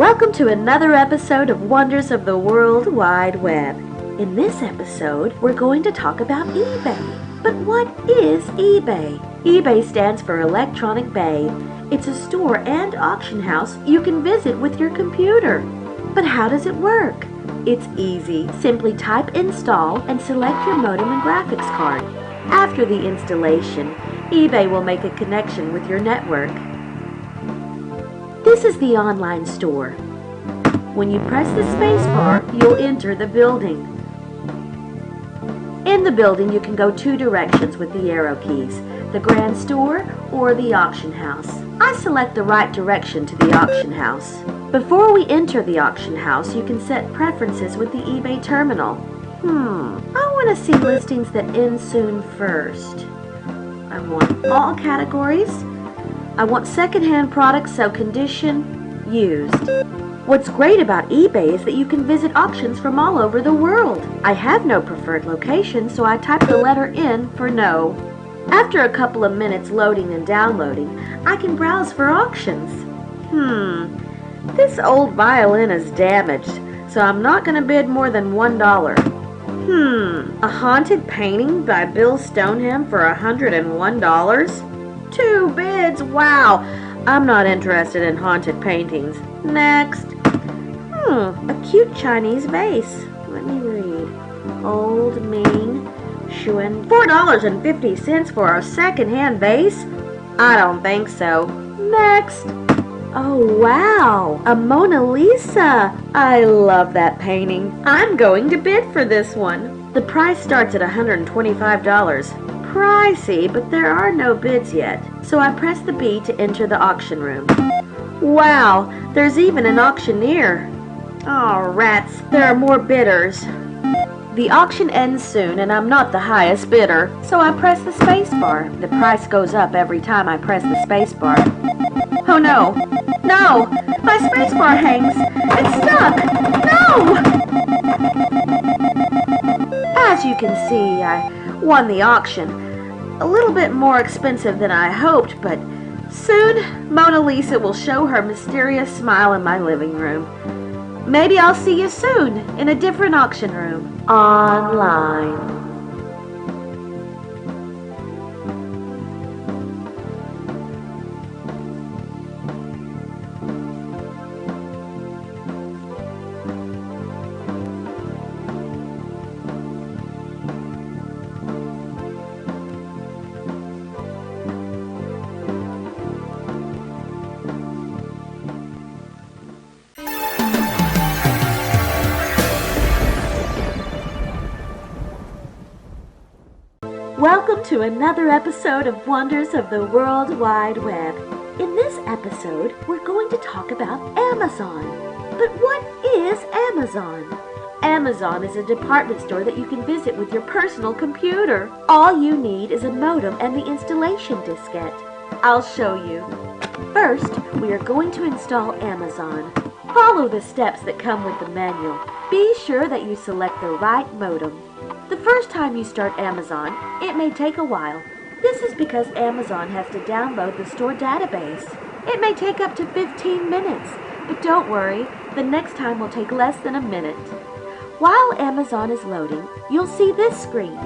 Welcome to another episode of Wonders of the World Wide Web. In this episode, we're going to talk about eBay. But what is eBay? eBay stands for Electronic Bay. It's a store and auction house you can visit with your computer. But how does it work? It's easy. Simply type install and select your modem and graphics card. After the installation, eBay will make a connection with your network. This is the online store. When you press the spacebar, you'll enter the building. In the building, you can go two directions with the arrow keys, the grand store or the auction house. I select the right direction to the auction house. Before we enter the auction house, you can set preferences with the eBay terminal. I want to see listings that end soon first. I want all categories. I want secondhand products, so condition used. What's great about eBay is that you can visit auctions from all over the world. I have no preferred location, so I type the letter N for no. After a couple of minutes loading and downloading, I can browse for auctions. This old violin is damaged, so I'm not going to bid more than $1. A haunted painting by Bill Stoneham for $101? 2 bids, wow! I'm not interested in haunted paintings. Next. A cute Chinese vase. Let me read. Old Ming Xuan. $4.50 for a second-hand vase? I don't think so. Next. Oh, wow! A Mona Lisa! I love that painting. I'm going to bid for this one. The price starts at $125. Pricey, but there are no bids yet. So I press the B to enter the auction room. Wow, there's even an auctioneer. Oh, rats, there are more bidders. The auction ends soon and I'm not the highest bidder, so I press the space bar. The price goes up every time I press the space bar. Oh no, no, my space bar hangs. It's stuck. No! As you can see, I won the auction. A little bit more expensive than I hoped, but soon Mona Lisa will show her mysterious smile in my living room. Maybe I'll see you soon in a different auction room. Online. Welcome to another episode of Wonders of the World Wide Web. In this episode, we're going to talk about Amazon. But what is Amazon? Amazon is a department store that you can visit with your personal computer. All you need is a modem and the installation diskette. I'll show you. First, we are going to install Amazon. Follow the steps that come with the manual. Be sure that you select the right modem. The first time you start Amazon, it may take a while. This is because Amazon has to download the store database. It may take up to 15 minutes, but don't worry, the next time will take less than a minute. While Amazon is loading, you'll see this screen.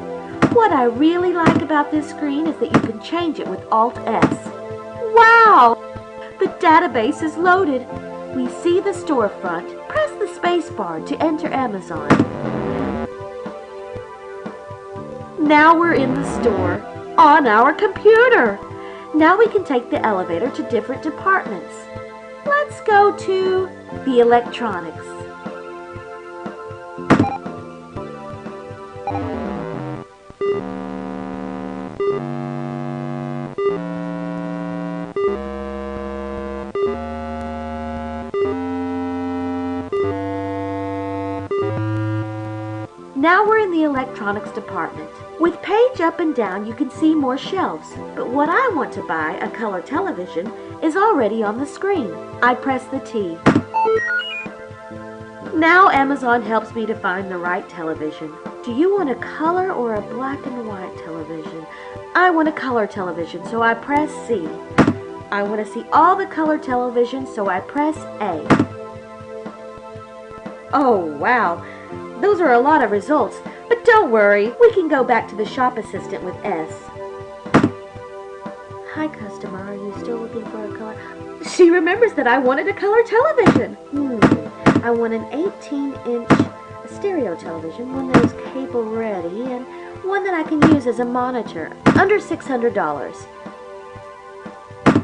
What I really like about this screen is that you can change it with Alt-S. Wow! The database is loaded. We see the storefront. Press the space bar to enter Amazon. Now we're in the store, on our computer. Now we can take the elevator to different departments. Let's go to the electronics. Now we're in the electronics department. With page up and down, you can see more shelves. But what I want to buy, a color television, is already on the screen. I press the T. Now Amazon helps me to find the right television. Do you want a color or a black and white television? I want a color television, so I press C. I want to see all the color televisions, so I press A. Oh, wow. Those are a lot of results. But don't worry, we can go back to the shop assistant with S. Hi, customer. Are you still looking for a color? She remembers that I wanted a color television. I want an 18-inch stereo television, one that is cable ready, and one that I can use as a monitor. Under $600.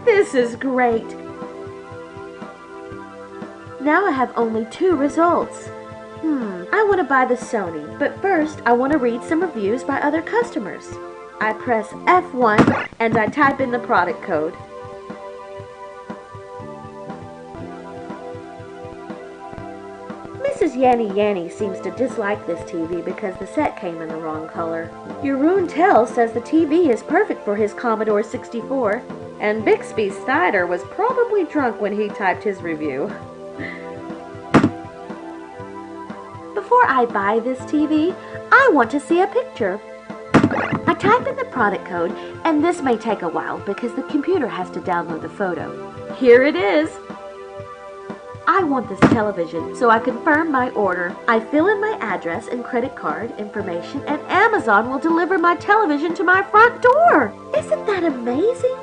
This is great. Now I have only 2 results. I want to buy the Sony, but first I want to read some reviews by other customers. I press F1 and I type in the product code. Mrs. Yanny seems to dislike this TV because the set came in the wrong color. Jeroen Tel says the TV is perfect for his Commodore 64, and Bixby Snyder was probably drunk when he typed his review. Before I buy this TV, I want to see a picture. I type in the product code, and this may take a while because the computer has to download the photo. Here it is. I want this television, so I confirm my order. I fill in my address and credit card information, and Amazon will deliver my television to my front door. Isn't that amazing?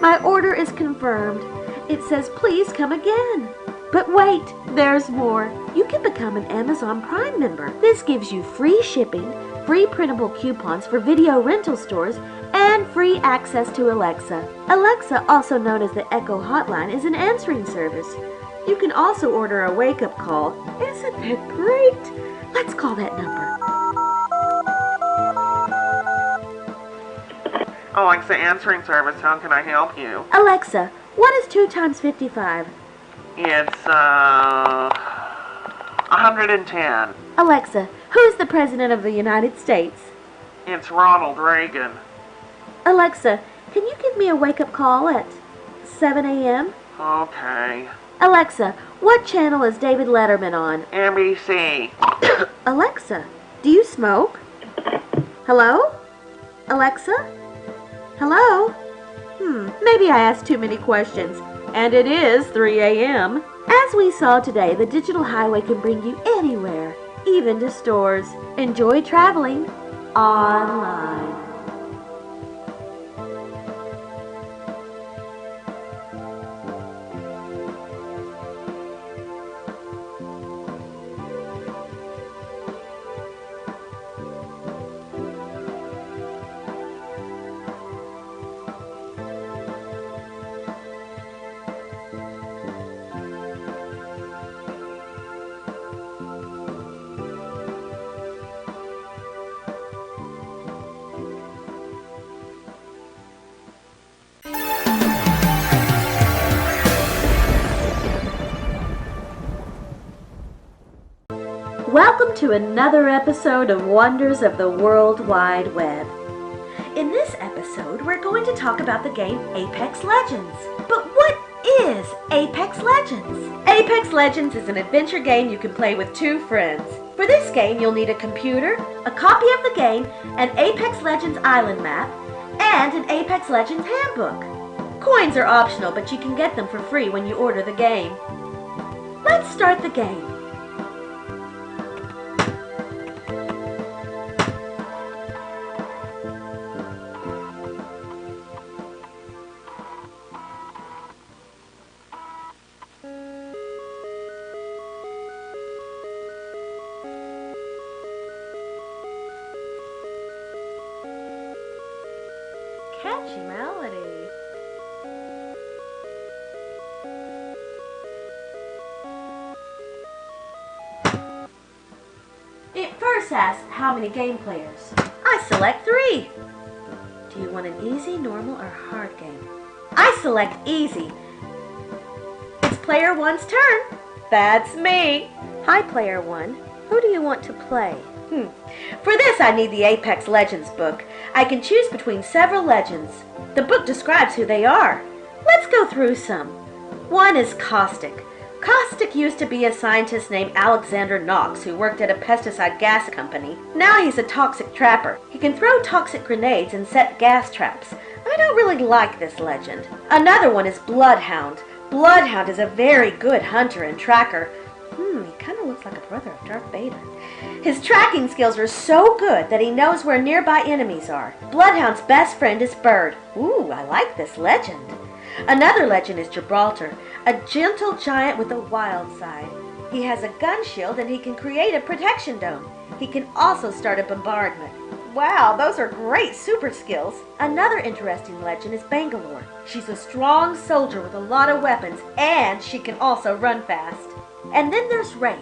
My order is confirmed. It says, please come again. But wait, there's more. You can become an Amazon Prime member. This gives you free shipping, free printable coupons for video rental stores, and free access to Alexa. Alexa, also known as the Echo Hotline, is an answering service. You can also order a wake-up call. Isn't that great? Let's call that number. Alexa answering service, how can I help you? Alexa, what is 2 times 55? It's, 110. Alexa, who's the President of the United States? It's Ronald Reagan. Alexa, can you give me a wake-up call at 7 a.m.? Okay. Alexa, what channel is David Letterman on? NBC. Alexa, do you smoke? Hello? Alexa? Hello? Maybe I asked too many questions. And it is 3 a.m. As we saw today, the digital highway can bring you anywhere, even to stores. Enjoy traveling online. Welcome to another episode of Wonders of the World Wide Web. In this episode, we're going to talk about the game Apex Legends. But what is Apex Legends? Apex Legends is an adventure game you can play with 2 friends. For this game, you'll need a computer, a copy of the game, an Apex Legends island map, and an Apex Legends handbook. Coins are optional, but you can get them for free when you order the game. Let's start the game. Catchy melody. It first asks how many game players. I select 3. Do you want an easy, normal, or hard game? I select easy. It's player 1's turn. That's me. Hi, player 1. Who do you want to play? For this, I need the Apex Legends book. I can choose between several legends. The book describes who they are. Let's go through some. 1 is Caustic. Caustic used to be a scientist named Alexander Knox who worked at a pesticide gas company. Now he's a toxic trapper. He can throw toxic grenades and set gas traps. I don't really like this legend. Another one is Bloodhound. Bloodhound is a very good hunter and tracker. He kind of looks like a brother of Darth Vader. His tracking skills are so good that he knows where nearby enemies are. Bloodhound's best friend is Bird. Ooh, I like this legend. Another legend is Gibraltar, a gentle giant with a wild side. He has a gun shield and he can create a protection dome. He can also start a bombardment. Wow, those are great super skills. Another interesting legend is Bangalore. She's a strong soldier with a lot of weapons, and she can also run fast. And then there's Rain.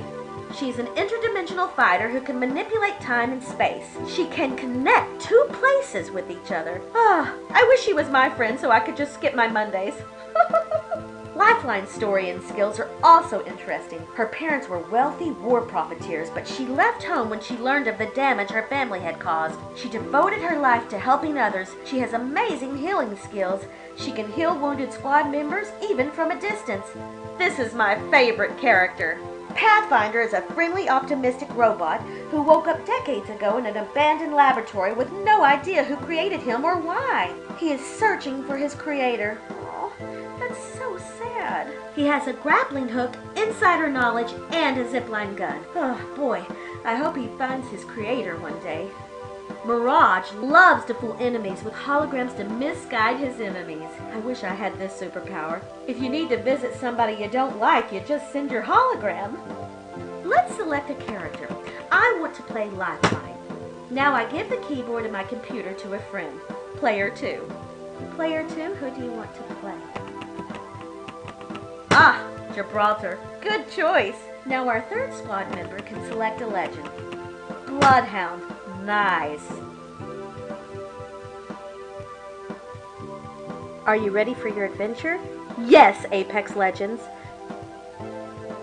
She's an interdimensional fighter who can manipulate time and space. She can connect two places with each other. I wish she was my friend so I could just skip my Mondays. Lifeline's story and skills are also interesting. Her parents were wealthy war profiteers, but she left home when she learned of the damage her family had caused. She devoted her life to helping others. She has amazing healing skills. She can heal wounded squad members even from a distance. This is my favorite character. Pathfinder is a friendly, optimistic robot who woke up decades ago in an abandoned laboratory with no idea who created him or why. He is searching for his creator. Oh, that's so sad. He has a grappling hook, insider knowledge, and a zipline gun. Oh boy, I hope he finds his creator one day. Mirage loves to fool enemies with holograms to misguide his enemies. I wish I had this superpower. If you need to visit somebody you don't like, you just send your hologram. Let's select a character. I want to play Lifeline. Now I give the keyboard and my computer to a friend. Player 2. Player 2, who do you want to play? Gibraltar. Good choice. Now our third squad member can select a legend. Bloodhound. Nice. Are you ready for your adventure? Yes, Apex Legends.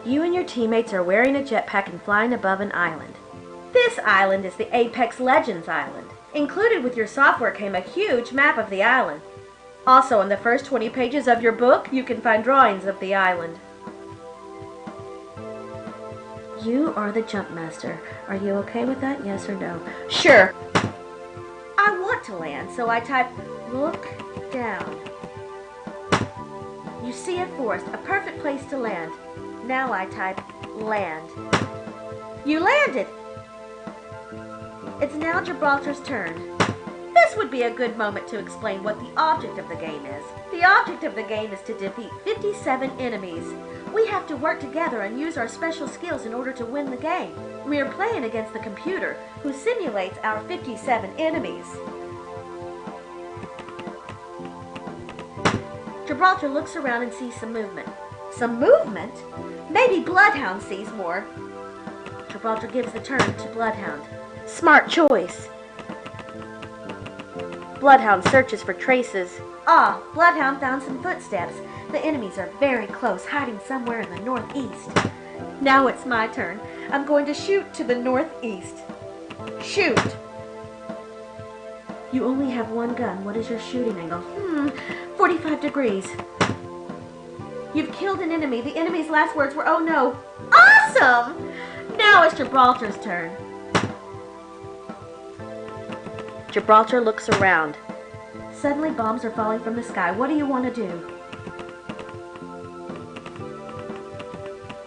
You and your teammates are wearing a jetpack and flying above an island. This island is the Apex Legends Island. Included with your software came a huge map of the island. Also, in the first 20 pages of your book, you can find drawings of the island. You are the jump master. Are you okay with that? Yes or no? Sure. I want to land, so I type, look down. You see a forest, a perfect place to land. Now I type, land. You landed! It's now Gibraltar's turn. This would be a good moment to explain what the object of the game is. The object of the game is to defeat 57 enemies. We have to work together and use our special skills in order to win the game. We are playing against the computer, who simulates our 57 enemies. Gibraltar looks around and sees some movement. Some movement? Maybe Bloodhound sees more. Gibraltar gives the turn to Bloodhound. Smart choice. Bloodhound searches for traces. Bloodhound found some footsteps. The enemies are very close, hiding somewhere in the northeast. Now it's my turn. I'm going to shoot to the northeast. Shoot! You only have one gun. What is your shooting angle? 45 degrees. You've killed an enemy. The enemy's last words were, oh no. Awesome! Now it's Gibraltar's turn. Gibraltar looks around. Suddenly bombs are falling from the sky. What do you want to do?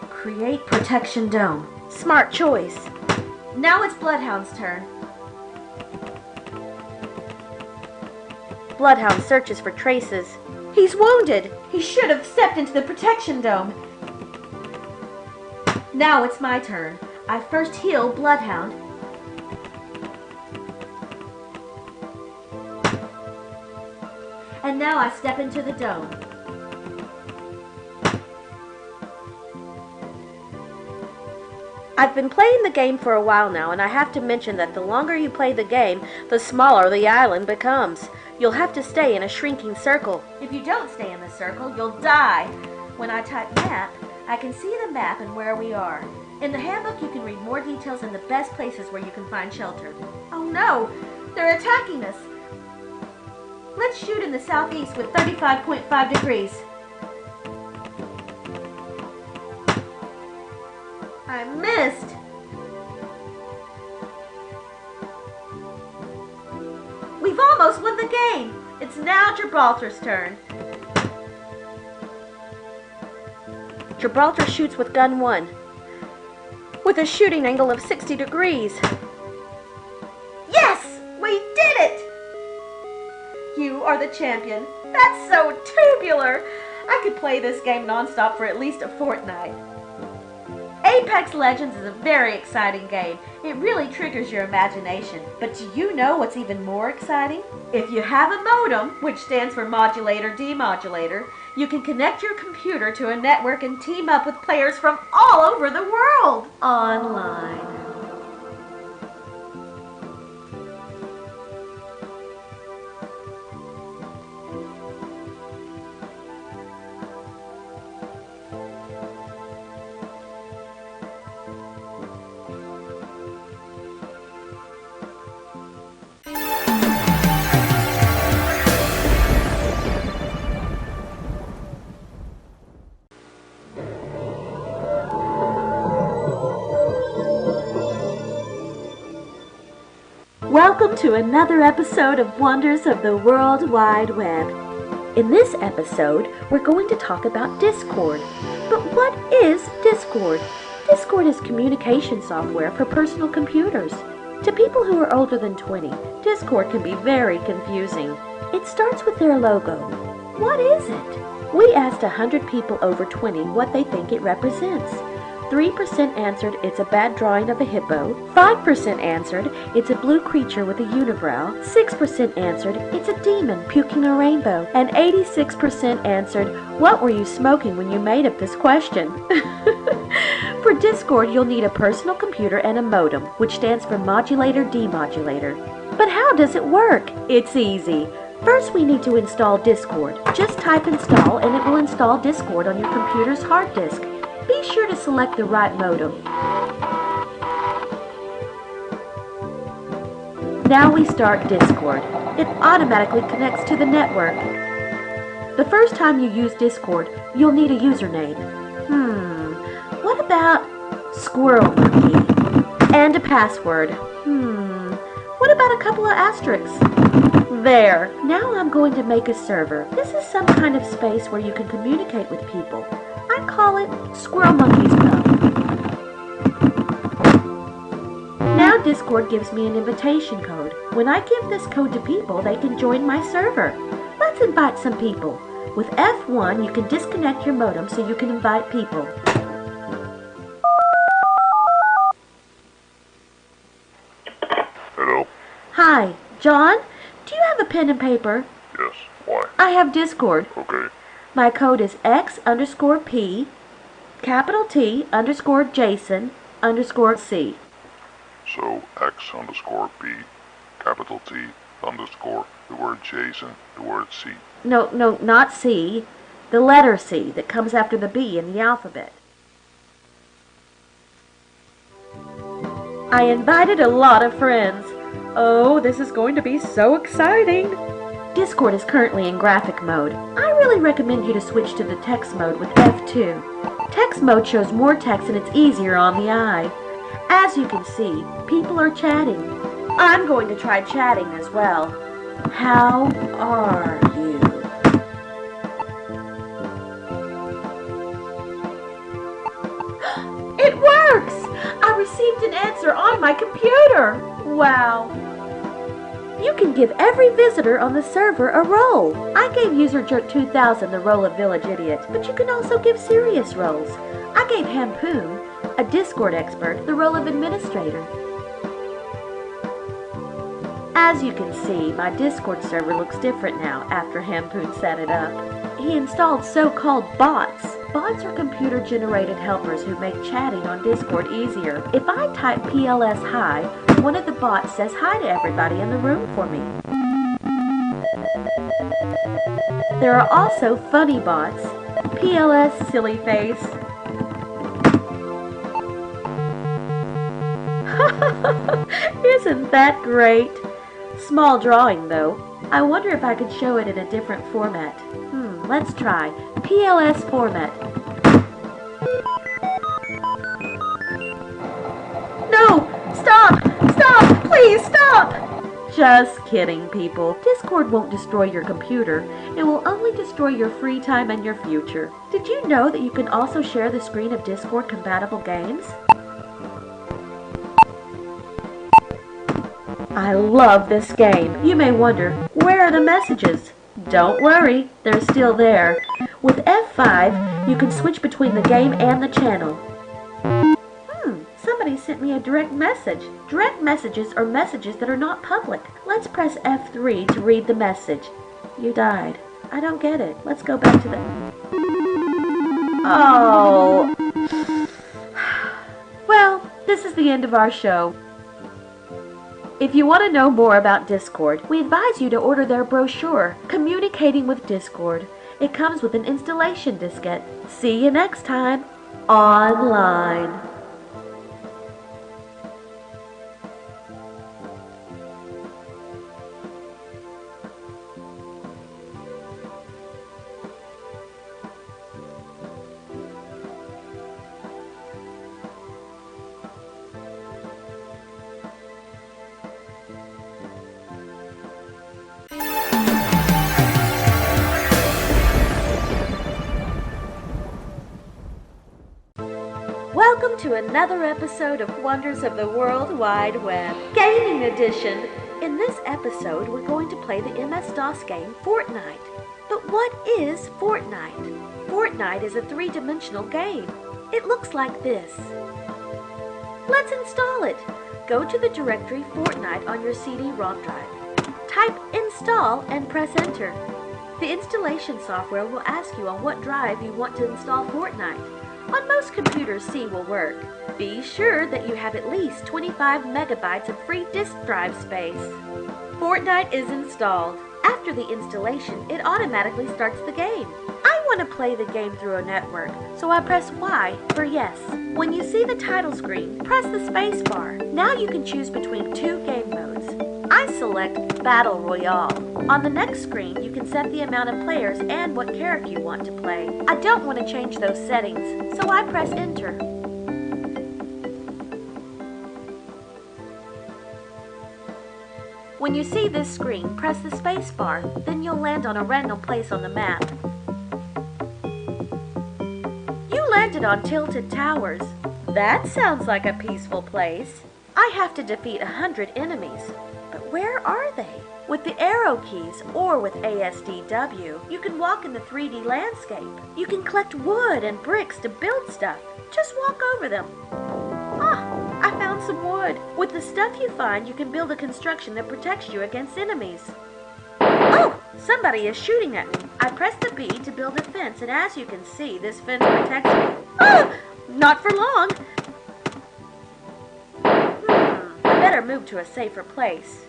Create protection dome. Smart choice. Now it's Bloodhound's turn. Bloodhound searches for traces. He's wounded. He should have stepped into the protection dome. Now it's my turn. I first heal Bloodhound. And now I step into the dome. I've been playing the game for a while now, and I have to mention that the longer you play the game, the smaller the island becomes. You'll have to stay in a shrinking circle. If you don't stay in the circle, you'll die. When I type map, I can see the map and where we are. In the handbook, you can read more details and the best places where you can find shelter. Oh no! They're attacking us! Let's shoot in the southeast with 35.5 degrees. I missed! We've almost won the game! It's now Gibraltar's turn. Gibraltar shoots with gun 1. with a shooting angle of 60 degrees. Yes! We did it! You are the champion. That's so tubular! I could play this game nonstop for at least a fortnight. Apex Legends is a very exciting game. It really triggers your imagination. But do you know what's even more exciting? If you have a modem, which stands for modulator-demodulator, you can connect your computer to a network and team up with players from all over the world online. Welcome to another episode of Wonders of the World Wide Web. In this episode, we're going to talk about Discord. But what is Discord? Discord is communication software for personal computers. To people who are older than 20, Discord can be very confusing. It starts with their logo. What is it? We asked 100 people over 20 what they think it represents. 3% answered it's a bad drawing of a hippo, 5% answered it's a blue creature with a unibrow, 6% answered it's a demon puking a rainbow, and 86% answered, what were you smoking when you made up this question? For Discord, you'll need a personal computer and a modem, which stands for modulator-demodulator. But how does it work? It's easy. First, we need to install Discord. Just type install and it will install Discord on your computer's hard disk. Be sure to select the right modem. Now we start Discord. It automatically connects to the network. The first time you use Discord, you'll need a username. What about Squirrel Monkey? And a password. What about a couple of asterisks? There. Now I'm going to make a server. This is some kind of space where you can communicate with people. I call it Squirrel Monkey's Pub. Now Discord gives me an invitation code. When I give this code to people, they can join my server. Let's invite some people. With F1, you can disconnect your modem so you can invite people. Hello? Hi, John? Do you have a pen and paper? Yes. Why? I have Discord. Okay. My code is X_P, capital T _ Jason _C. So X_P, capital T _ the word Jason, the word C. No, not C. The letter C that comes after the B in the alphabet. I invited a lot of friends. Oh, this is going to be so exciting. Discord is currently in graphic mode. I really recommend you to switch to the text mode with F2. Text mode shows more text and it's easier on the eye. As you can see, people are chatting. I'm going to try chatting as well. How are you? It works! I received an answer on my computer. Wow. You can give every visitor on the server a role. I gave user Jerk 2000 the role of village idiot, but you can also give serious roles. I gave Hampoon, a Discord expert, the role of administrator. As you can see, my Discord server looks different now after Hampoon set it up. He installed so-called bots. Bots are computer-generated helpers who make chatting on Discord easier. If I type PLS hi, one of the bots says hi to everybody in the room for me. There are also funny bots. PLS silly face. Isn't that great? Small drawing though. I wonder if I could show it in a different format. Let's try. PLS format. No! Stop! Stop! Please stop! Just kidding, people. Discord won't destroy your computer. It will only destroy your free time and your future. Did you know that you can also share the screen of Discord compatible games? I love this game. You may wonder, where are the messages? Don't worry, they're still there. With F5, you can switch between the game and the channel. Somebody sent me a direct message. Direct messages are messages that are not public. Let's press F3 to read the message. You died. I don't get it. Let's go back to the... Oh. Well, this is the end of our show. If you want to know more about Discord, we advise you to order their brochure, Communicating with Discord. It comes with an installation diskette. See you next time, online. Welcome to another episode of Wonders of the World Wide Web, Gaming Edition. In this episode, we're going to play the MS-DOS game Fortnite. But what is Fortnite? Fortnite is a three-dimensional game. It looks like this. Let's install it. Go to the directory Fortnite on your CD-ROM drive. Type install and press enter. The installation software will ask you on what drive you want to install Fortnite. On most computers, C will work. Be sure that you have at least 25 megabytes of free disk drive space. Fortnite is installed. After the installation, it automatically starts the game. I want to play the game through a network, so I press Y for yes. When you see the title screen, press the space bar. Now you can choose between two game modes. I select Battle Royale. On the next screen, you can set the amount of players and what character you want to play. I don't want to change those settings, so I press enter. When you see this screen, press the space bar, then you'll land on a random place on the map. You landed on Tilted Towers. That sounds like a peaceful place. I have to defeat 100 enemies. But where are they? With the arrow keys or with ASDW, you can walk in the 3D landscape. You can collect wood and bricks to build stuff. Just walk over them. Ah, I found some wood. With the stuff you find, you can build a construction that protects you against enemies. Oh, somebody is shooting at me. I press the B to build a fence, and as you can see, this fence protects me. Oh, not for long. I better move to a safer place.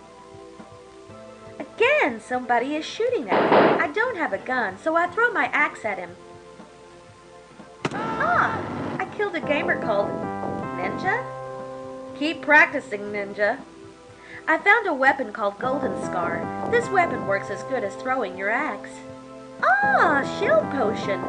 Again, somebody is shooting at me. I don't have a gun, so I throw my axe at him. Ah, I killed a gamer called Ninja? Keep practicing, Ninja. I found a weapon called Golden Scar. This weapon works as good as throwing your axe. Ah, shield potion.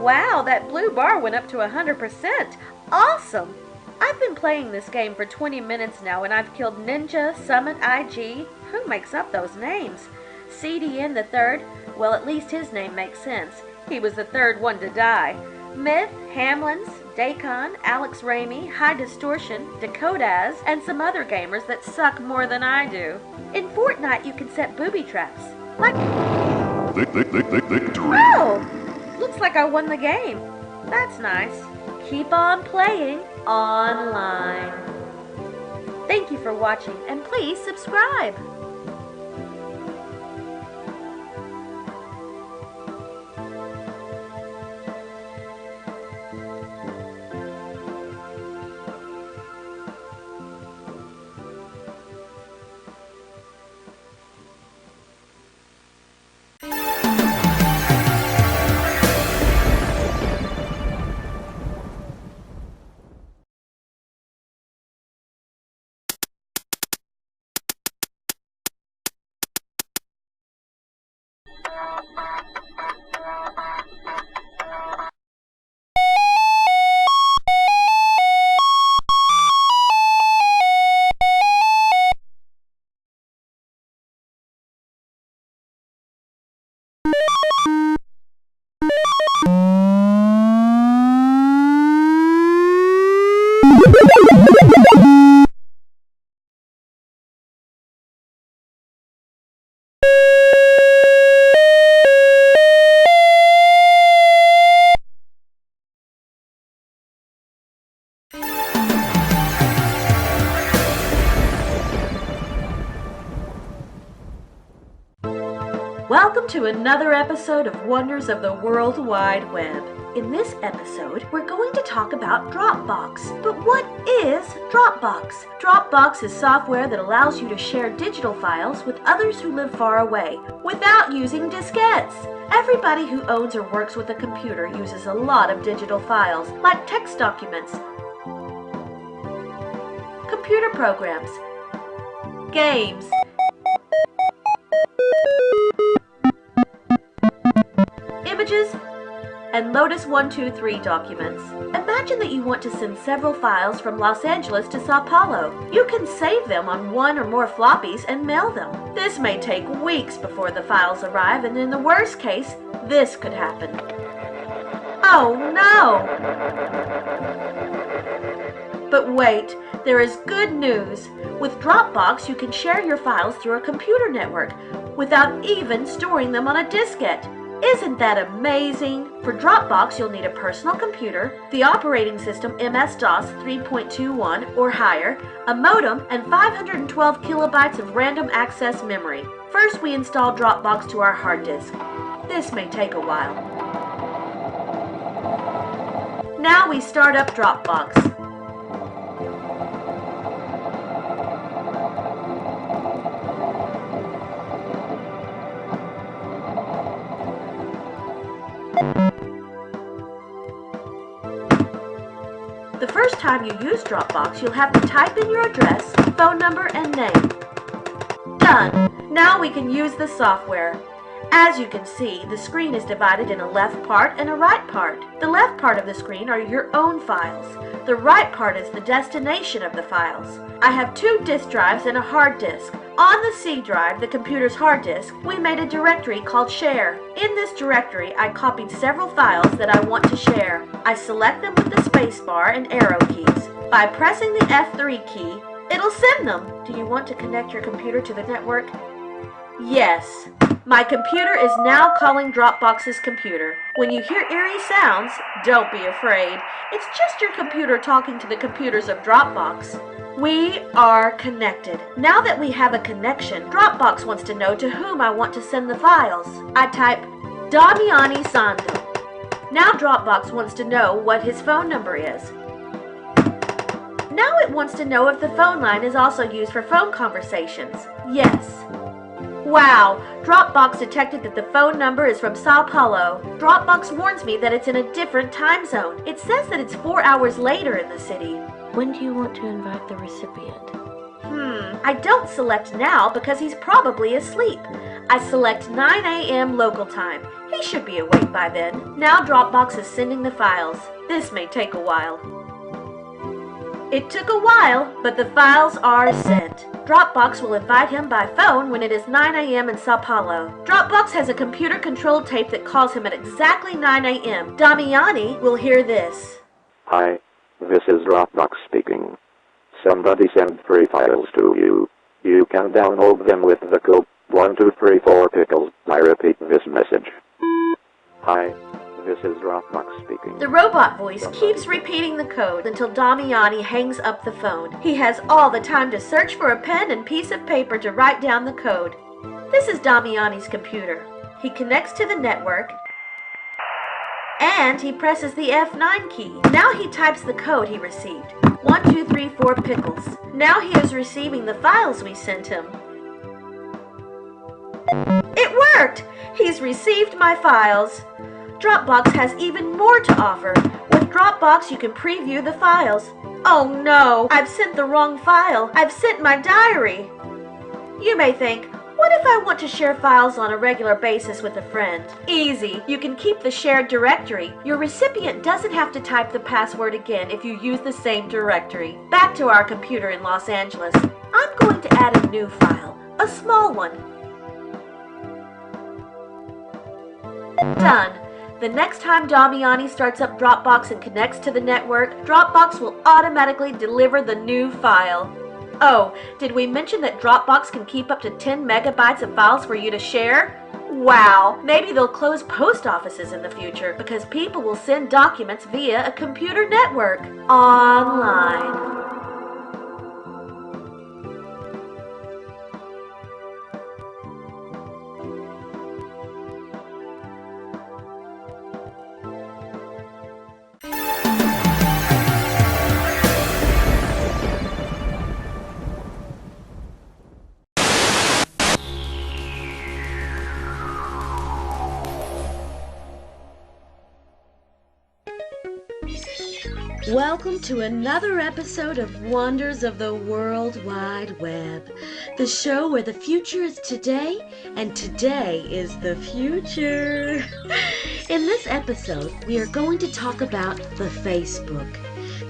Wow, that blue bar went up to 100%. Awesome. I've been playing this game for 20 minutes now, and I've killed Ninja, Summit IG. Who makes up those names? CDN the third? Well, at least his name makes sense. He was the third one to die. Myth, Hamlins, Dacon, Alex Ramey, High Distortion, Dakotas, and some other gamers that suck more than I do. In Fortnite, you can set booby traps. Like... Victory! Oh! Looks like I won the game. That's nice. Keep on playing online. Thank you for watching, and please subscribe. Welcome to another episode of Wonders of the World Wide Web. In this episode, we're going to talk about Dropbox. But what is Dropbox? Dropbox is software that allows you to share digital files with others who live far away without using diskettes. Everybody who owns or works with a computer uses a lot of digital files, like text documents, computer programs, games, images, and Lotus 123 documents. Imagine that you want to send several files from Los Angeles to Sao Paulo. You can save them on one or more floppies and mail them. This may take weeks before the files arrive, and in the worst case, this could happen. Oh no! But wait, there is good news. With Dropbox, you can share your files through a computer network without even storing them on a diskette. Isn't that amazing? For Dropbox, you'll need a personal computer, the operating system MS-DOS 3.21 or higher, a modem, and 512 kilobytes of random access memory. First, we install Dropbox to our hard disk. This may take a while. Now we start up Dropbox. The first time you use Dropbox, you'll have to type in your address, phone number, and name. Done! Now we can use the software. As you can see, the screen is divided in a left part and a right part. The left part of the screen are your own files. The right part is the destination of the files. I have 2 disk drives and a hard disk. On the C drive, the computer's hard disk, we made a directory called Share. In this directory, I copied several files that I want to share. I select them with the spacebar and arrow keys. By pressing the F3 key, it'll send them. Do you want to connect your computer to the network? Yes. My computer is now calling Dropbox's computer. When you hear eerie sounds, don't be afraid. It's just your computer talking to the computers of Dropbox. We are connected. Now that we have a connection, Dropbox wants to know to whom I want to send the files. I type Damiani Sando. Now Dropbox wants to know what his phone number is. Now it wants to know if the phone line is also used for phone conversations. Yes. Wow, Dropbox detected that the phone number is from Sao Paulo. Dropbox warns me that it's in a different time zone. It says that it's 4 hours later in the city. When do you want to invite the recipient? I don't select now because he's probably asleep. I select 9 a.m. local time. He should be awake by then. Now Dropbox is sending the files. This may take a while. It took a while, but the files are sent. Dropbox will invite him by phone when it is 9 a.m. in Sao Paulo. Dropbox has a computer-controlled tape that calls him at exactly 9 a.m. Damiani will hear this. Hi, this is Dropbox speaking. Somebody sent 3 files to you. You can download them with the code 1234 pickles. I repeat this message. Hi. This is Dropbox speaking. The robot voice keeps repeating the code until Damiani hangs up the phone. He has all the time to search for a pen and piece of paper to write down the code. This is Damiani's computer. He connects to the network and he presses the F9 key. Now he types the code he received. 1234 pickles. Now he is receiving the files we sent him. It worked! He's received my files. Dropbox has even more to offer. With Dropbox, you can preview the files. Oh no, I've sent the wrong file. I've sent my diary. You may think, what if I want to share files on a regular basis with a friend? Easy. You can keep the shared directory. Your recipient doesn't have to type the password again if you use the same directory. Back to our computer in Los Angeles. I'm going to add a new file, a small one. Done. The next time Damiani starts up Dropbox and connects to the network, Dropbox will automatically deliver the new file. Oh, did we mention that Dropbox can keep up to 10 megabytes of files for you to share? Wow, maybe they'll close post offices in the future because people will send documents via a computer network. Online. Welcome to another episode of Wonders of the World Wide Web, the show where the future is today and today is the future. In this episode, we are going to talk about the Facebook.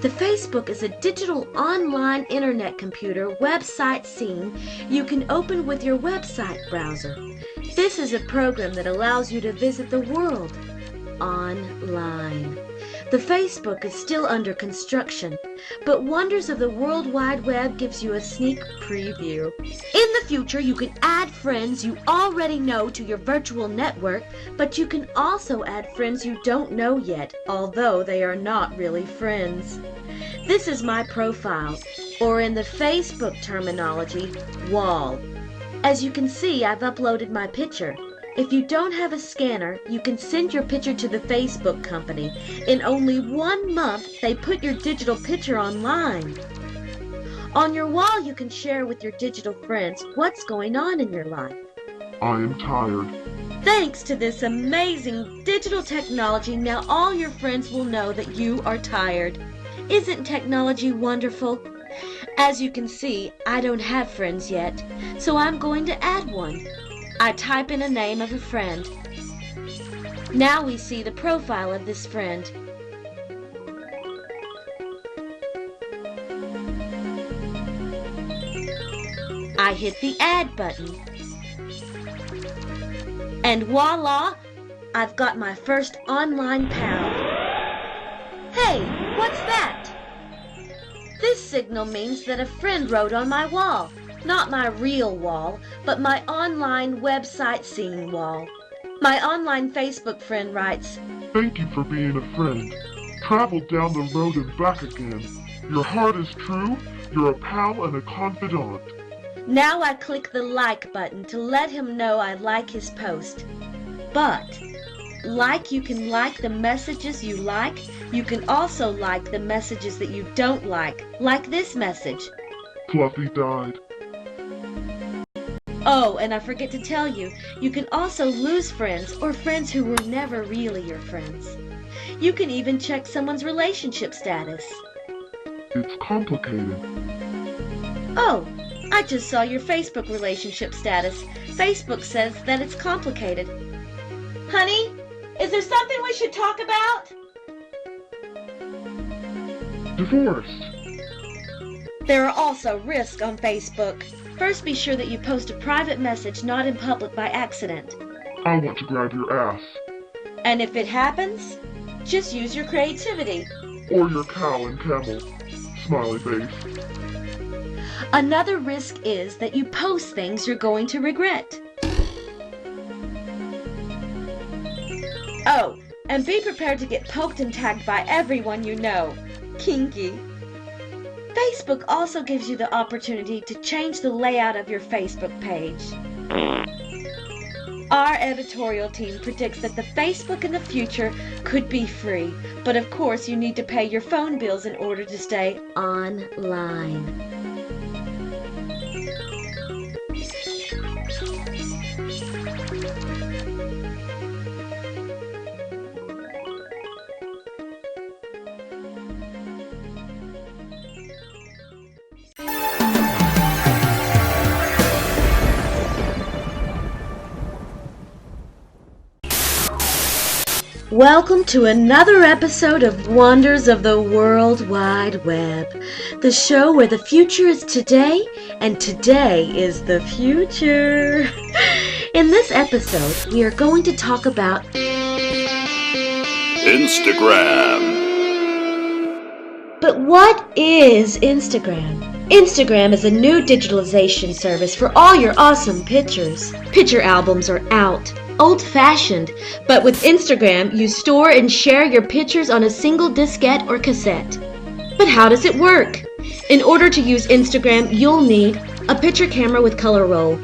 The Facebook is a digital online internet computer website scene you can open with your website browser. This is a program that allows you to visit the world online. The Facebook is still under construction, but Wonders of the World Wide Web gives you a sneak preview. In the future, you can add friends you already know to your virtual network, but you can also add friends you don't know yet, although they are not really friends. This is my profile, or in the Facebook terminology, wall. As you can see, I've uploaded my picture. If you don't have a scanner, you can send your picture to the Facebook company. In only 1 month, they put your digital picture online. On your wall, you can share with your digital friends what's going on in your life. I am tired. Thanks to this amazing digital technology, now all your friends will know that you are tired. Isn't technology wonderful? As you can see, I don't have friends yet, so I'm going to add one. I type in a name of a friend. Now we see the profile of this friend. I hit the add button. And voila, I've got my first online pal. Hey, what's that? This signal means that a friend wrote on my wall. Not my real wall, but my online website scene wall. My online Facebook friend writes, Thank you for being a friend. Travel down the road and back again. Your heart is true. You're a pal and a confidant. Now I click the like button to let him know I like his post. But, you can like the messages you like. You can also like the messages that you don't like this message. Fluffy died. Oh, and I forget to tell you, you can also lose friends or friends who were never really your friends. You can even check someone's relationship status. It's complicated. Oh, I just saw your Facebook relationship status. Facebook says that it's complicated. Honey, is there something we should talk about? Divorced. There are also risks on Facebook. First, be sure that you post a private message not in public by accident. I want to grab your ass. And if it happens, just use your creativity. Or your cow and camel. Smiley face. Another risk is that you post things you're going to regret. Oh, and be prepared to get poked and tagged by everyone you know. Kinky. Facebook also gives you the opportunity to change the layout of your Facebook page. Our editorial team predicts that the Facebook in the future could be free, but of course you need to pay your phone bills in order to stay online. Welcome to another episode of Wonders of the World Wide Web, the show where the future is today and today is the future. In this episode, we are going to talk about Instagram. But what is Instagram? Instagram is a new digitalization service for all your awesome pictures. Picture albums are out. Old-fashioned, but with Instagram, you store and share your pictures on a single diskette or cassette. But how does it work? In order to use Instagram, you'll need a picture camera with color roll,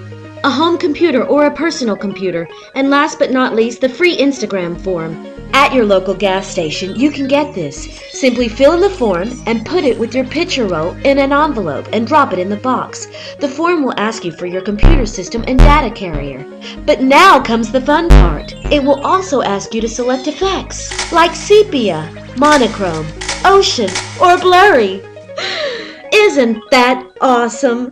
a home computer or a personal computer, and last but not least, the free Instagram form. At your local gas station, you can get this. Simply fill in the form and put it with your picture roll in an envelope and drop it in the box. The form will ask you for your computer system and data carrier. But now comes the fun part. It will also ask you to select effects like sepia, monochrome, ocean, or blurry. Isn't that awesome?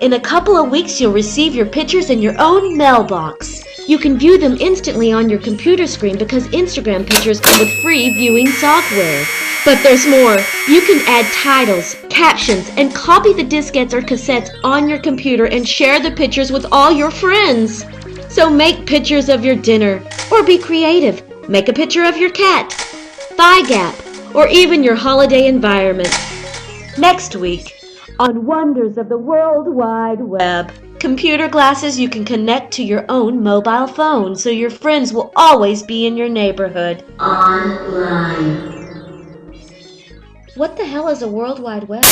In a couple of weeks, you'll receive your pictures in your own mailbox. You can view them instantly on your computer screen because Instagram pictures come with free viewing software. But there's more. You can add titles, captions, and copy the diskettes or cassettes on your computer and share the pictures with all your friends. So make pictures of your dinner, or be creative. Make a picture of your cat, thigh gap, or even your holiday environment. Next week, on Wonders of the World Wide Web. Computer glasses you can connect to your own mobile phone so your friends will always be in your neighborhood. Online. What the hell is a World Wide Web?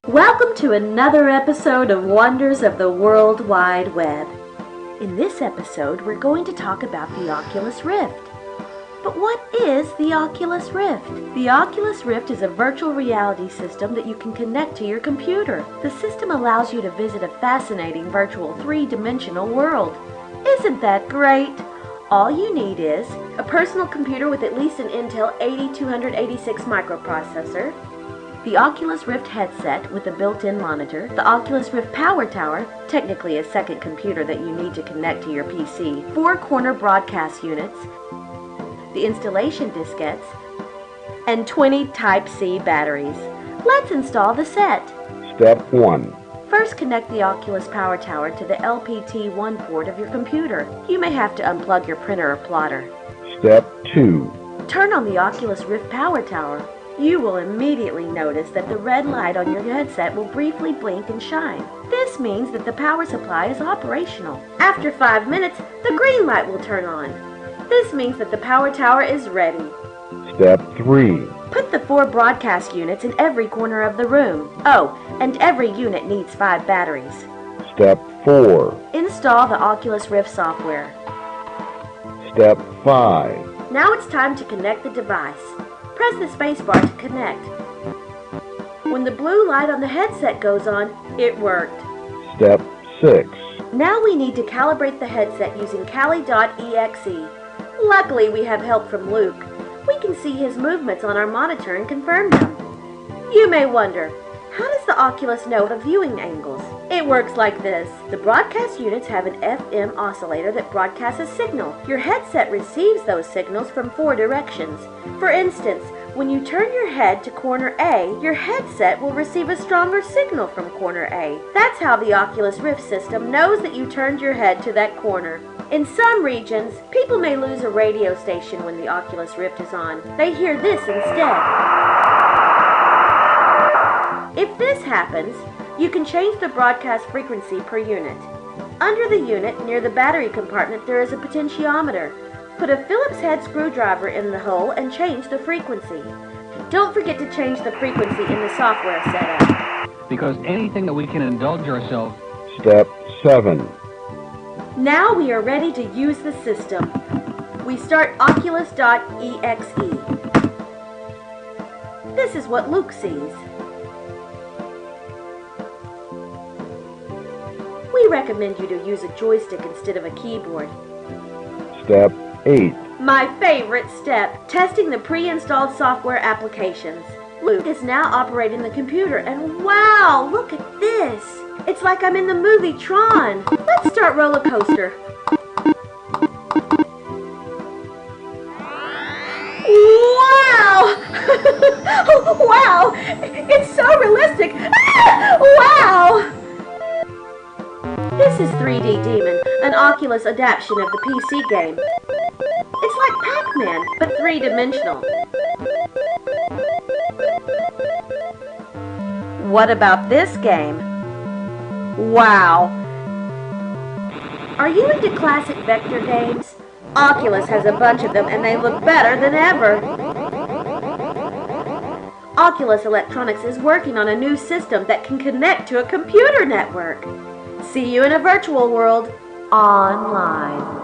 Welcome to another episode of Wonders of the World Wide Web. In this episode, we're going to talk about the Oculus Rift. But what is the Oculus Rift? The Oculus Rift is a virtual reality system that you can connect to your computer. The system allows you to visit a fascinating virtual three-dimensional world. Isn't that great? All you need is a personal computer with at least an Intel 8286 microprocessor, the Oculus Rift headset with a built-in monitor, the Oculus Rift power tower, technically a second computer that you need to connect to your PC, 4 corner broadcast units, the installation diskettes, and 20 Type-C batteries. Let's install the set. Step 1. First, connect the Oculus power tower to the LPT1 port of your computer. You may have to unplug your printer or plotter. Step 2. Turn on the Oculus Rift power tower. You will immediately notice that the red light on your headset will briefly blink and shine. This means that the power supply is operational. After 5 minutes, the green light will turn on. This means that the power tower is ready. Step 3. Put the 4 broadcast units in every corner of the room. Oh, and every unit needs 5 batteries. Step 4. Install the Oculus Rift software. Step 5. Now it's time to connect the device. Press the spacebar to connect. When the blue light on the headset goes on, it worked. Step 6. Now we need to calibrate the headset using Kali.exe. Luckily, we have help from Luke. We can see his movements on our monitor and confirm them. You may wonder, how does the Oculus know the viewing angles? It works like this. The broadcast units have an FM oscillator that broadcasts a signal. Your headset receives those signals from 4 directions. For instance, when you turn your head to corner A, your headset will receive a stronger signal from corner A. That's how the Oculus Rift system knows that you turned your head to that corner. In some regions, people may lose a radio station when the Oculus Rift is on. They hear this instead. If this happens, you can change the broadcast frequency per unit. Under the unit, near the battery compartment, there is a potentiometer. Put a Phillips head screwdriver in the hole and change the frequency. Don't forget to change the frequency in the software setup. Because anything that we can indulge ourselves. Step 7. Now we are ready to use the system. We start Oculus.exe. This is what Luke sees. We recommend you to use a joystick instead of a keyboard. Step 8. My favorite step, testing the pre-installed software applications. Luke is now operating the computer, and wow, look at this. It's like I'm in the movie Tron. Let's start roller coaster. Wow! Wow! It's so realistic. Ah! Wow! This is 3D Demon, an Oculus adaptation of the PC game. It's like Pac-Man, but 3-dimensional. What about this game? Wow! Are you into classic vector games? Oculus has a bunch of them and they look better than ever. Oculus Electronics is working on a new system that can connect to a computer network. See you in a virtual world online.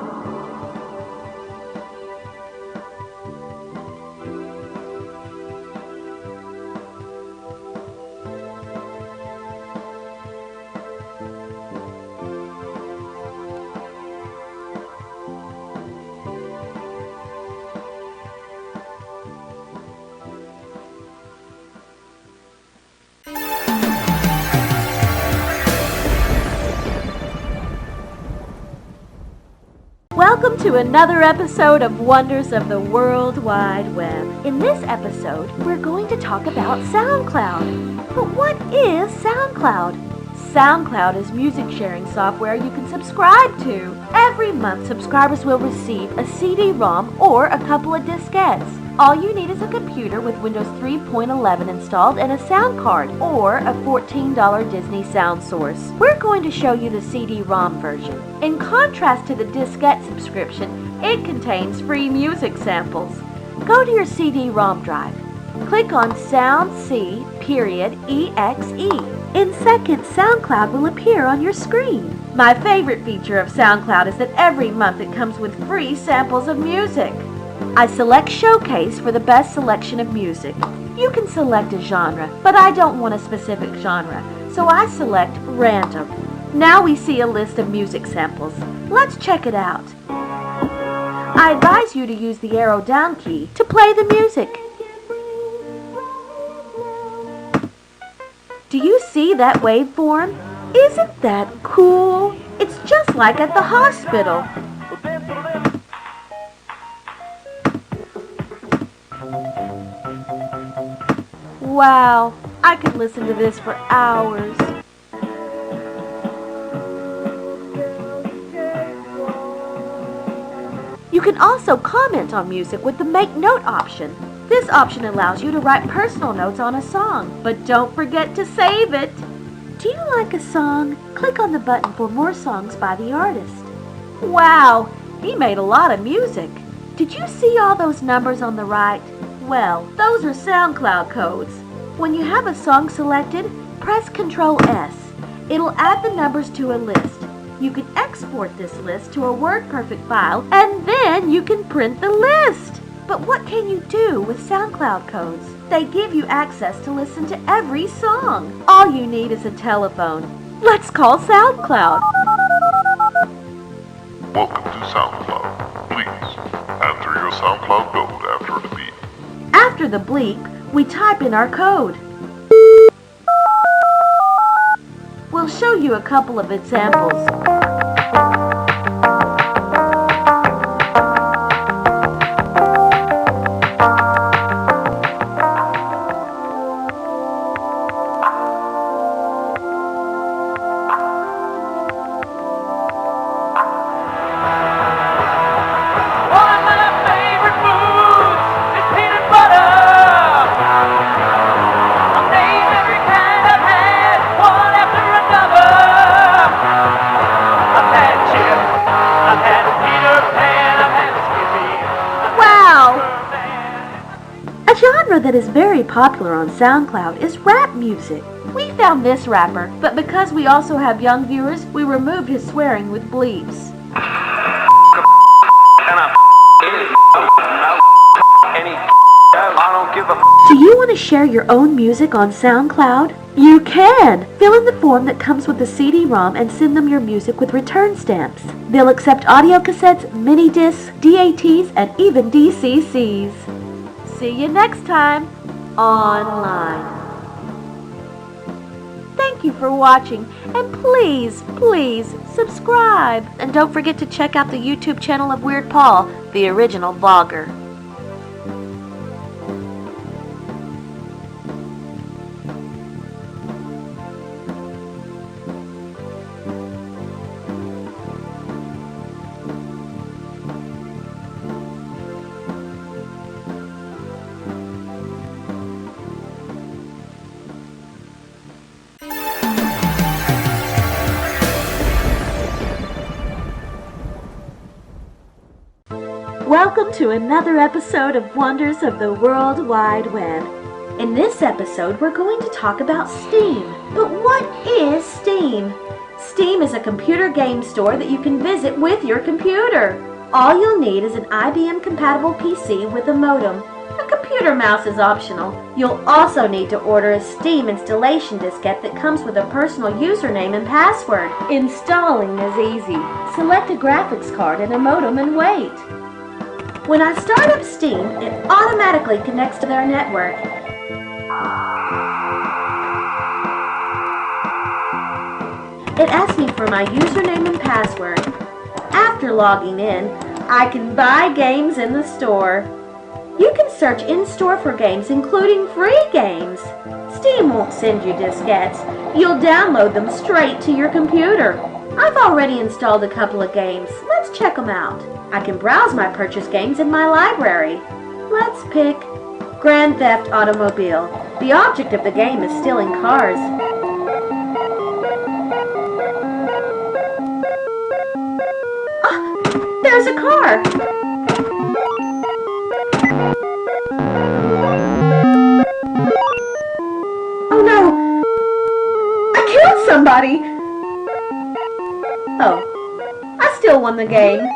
Welcome to another episode of Wonders of the World Wide Web. In this episode, we're going to talk about SoundCloud. But what is SoundCloud? SoundCloud is music sharing software you can subscribe to. Every month, subscribers will receive a CD-ROM or a couple of diskettes. All you need is a computer with Windows 3.11 installed and a sound card, or a $14 Disney sound source. We're going to show you the CD-ROM version. In contrast to the diskette subscription, it contains free music samples. Go to your CD-ROM drive. Click on SoundC.exe. In seconds, SoundCloud will appear on your screen. My favorite feature of SoundCloud is that every month it comes with free samples of music. I select Showcase for the best selection of music. You can select a genre, but I don't want a specific genre, so I select Random. Now we see a list of music samples. Let's check it out. I advise you to use the arrow down key to play the music. Do you see that waveform? Isn't that cool? It's just like at the hospital. Wow, I could listen to this for hours. You can also comment on music with the Make Note option. This option allows you to write personal notes on a song, but don't forget to save it. Do you like a song? Click on the button for more songs by the artist. Wow, he made a lot of music. Did you see all those numbers on the right? Well, those are SoundCloud codes. When you have a song selected, press Ctrl S. It'll add the numbers to a list. You can export this list to a WordPerfect file, and then you can print the list. But what can you do with SoundCloud codes? They give you access to listen to every song. All you need is a telephone. Let's call SoundCloud. Welcome to SoundCloud. Please, enter your SoundCloud code after the beep. After the bleep, we type in our code. We'll show you a couple of examples. That is very popular on SoundCloud is rap music. We found this rapper, but because we also have young viewers, we removed his swearing with bleeps. Do you want to share your own music on SoundCloud? You can! Fill in the form that comes with the CD-ROM and send them your music with return stamps. They'll accept audio cassettes, mini discs, DATs, and even DCCs. See you next time, online. Thank you for watching, and please, please, subscribe. And don't forget to check out the YouTube channel of Weird Paul, the original vlogger. to another episode of Wonders of the World Wide Web. In this episode, we're going to talk about Steam. But what is Steam? Steam is a computer game store that you can visit with your computer. All you'll need is an IBM-compatible PC with a modem. A computer mouse is optional. You'll also need to order a Steam installation diskette that comes with a personal username and password. Installing is easy. Select a graphics card and a modem and wait. When I start up Steam, it automatically connects to their network. It asks me for my username and password. After logging in, I can buy games in the store. You can search in-store for games, including free games. Steam won't send you diskettes. You'll download them straight to your computer. I've already installed a couple of games. Let's check them out. I can browse my purchased games in my library. Let's pick Grand Theft Automobile. The object of the game is stealing cars. Ah, there's a car. Oh no! I killed somebody! Oh, I still won the game.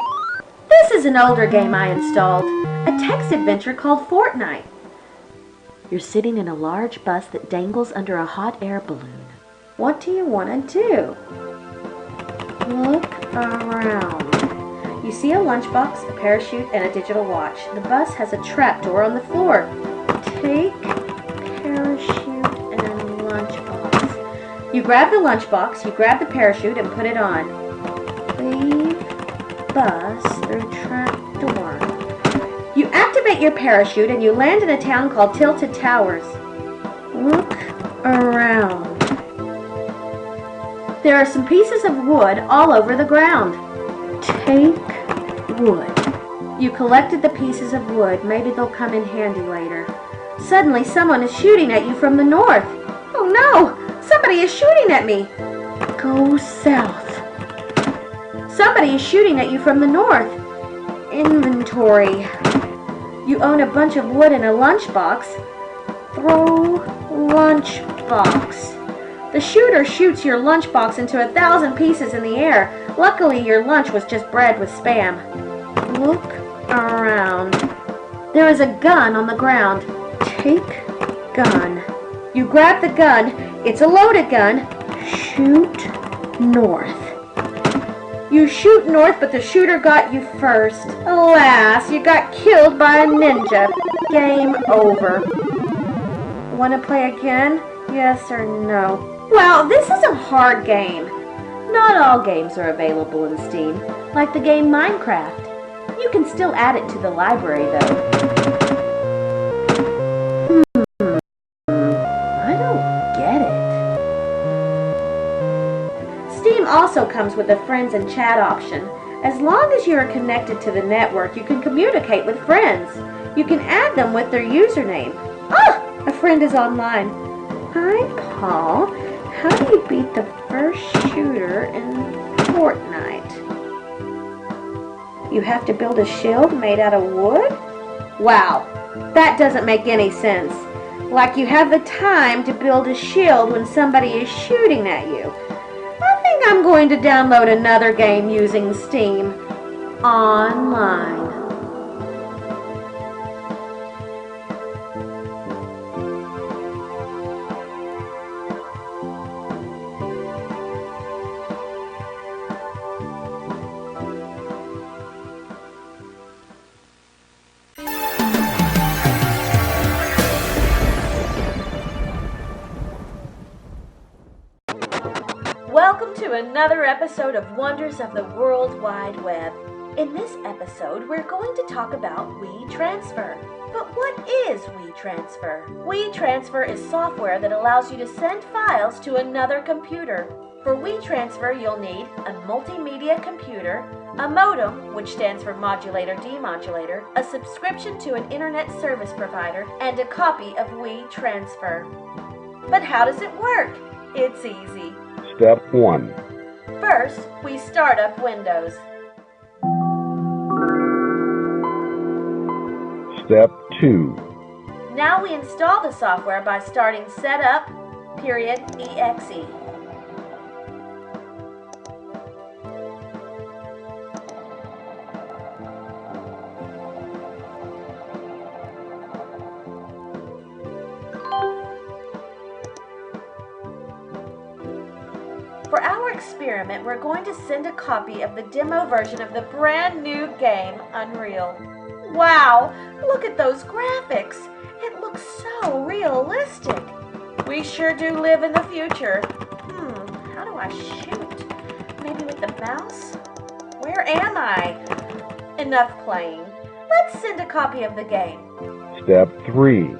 This is an older game I installed, a text adventure called Fortnite. You're sitting in a large bus that dangles under a hot air balloon. What do you want to do? Look around. You see a lunchbox, a parachute, and a digital watch. The bus has a trapdoor on the floor. Take parachute and lunchbox. You grab the lunchbox, you grab the parachute, and put it on. Leave bus through trapdoor. You activate your parachute and you land in a town called Tilted Towers. Look around. There are some pieces of wood all over the ground. Take wood. You collected the pieces of wood. Maybe they'll come in handy later. Suddenly, someone is shooting at you from the north. Oh no! Somebody is shooting at me! Go south. Somebody is shooting at you from the north. Inventory. You own a bunch of wood in a lunchbox. Throw lunchbox. The shooter shoots your lunchbox into 1,000 pieces in the air. Luckily, your lunch was just bread with Spam. Look around. There is a gun on the ground. Take gun. You grab the gun. It's a loaded gun. Shoot north. You shoot north, but the shooter got you first. Alas, you got killed by a ninja. Game over. Want to play again? Yes or no? Well, this is a hard game. Not all games are available in Steam, like the game Minecraft. You can still add it to the library, though. I don't get it. Steam also comes with a friends and chat option. As long as you are connected to the network, you can communicate with friends. You can add them with their username. Ah! A friend is online. Hi, Paul. How do you beat the first shooter in Fortnite? You have to build a shield made out of wood? Wow, that doesn't make any sense. Like you have the time to build a shield when somebody is shooting at you. I think I'm going to download another game using Steam online. Welcome to another episode of Wonders of the World Wide Web. In this episode, we're going to talk about WeTransfer. But what is WeTransfer? WeTransfer is software that allows you to send files to another computer. For WeTransfer, you'll need a multimedia computer, a modem, which stands for modulator-demodulator, a subscription to an internet service provider, and a copy of WeTransfer. But how does it work? It's easy. Step 1. First, we start up Windows. Step 2. Now we install the software by starting setup.exe. For our experiment, we're going to send a copy of the demo version of the brand new game, Unreal. Wow, look at those graphics. It looks so realistic. We sure do live in the future. How do I shoot? Maybe with the mouse? Where am I? Enough playing. Let's send a copy of the game. Step 3.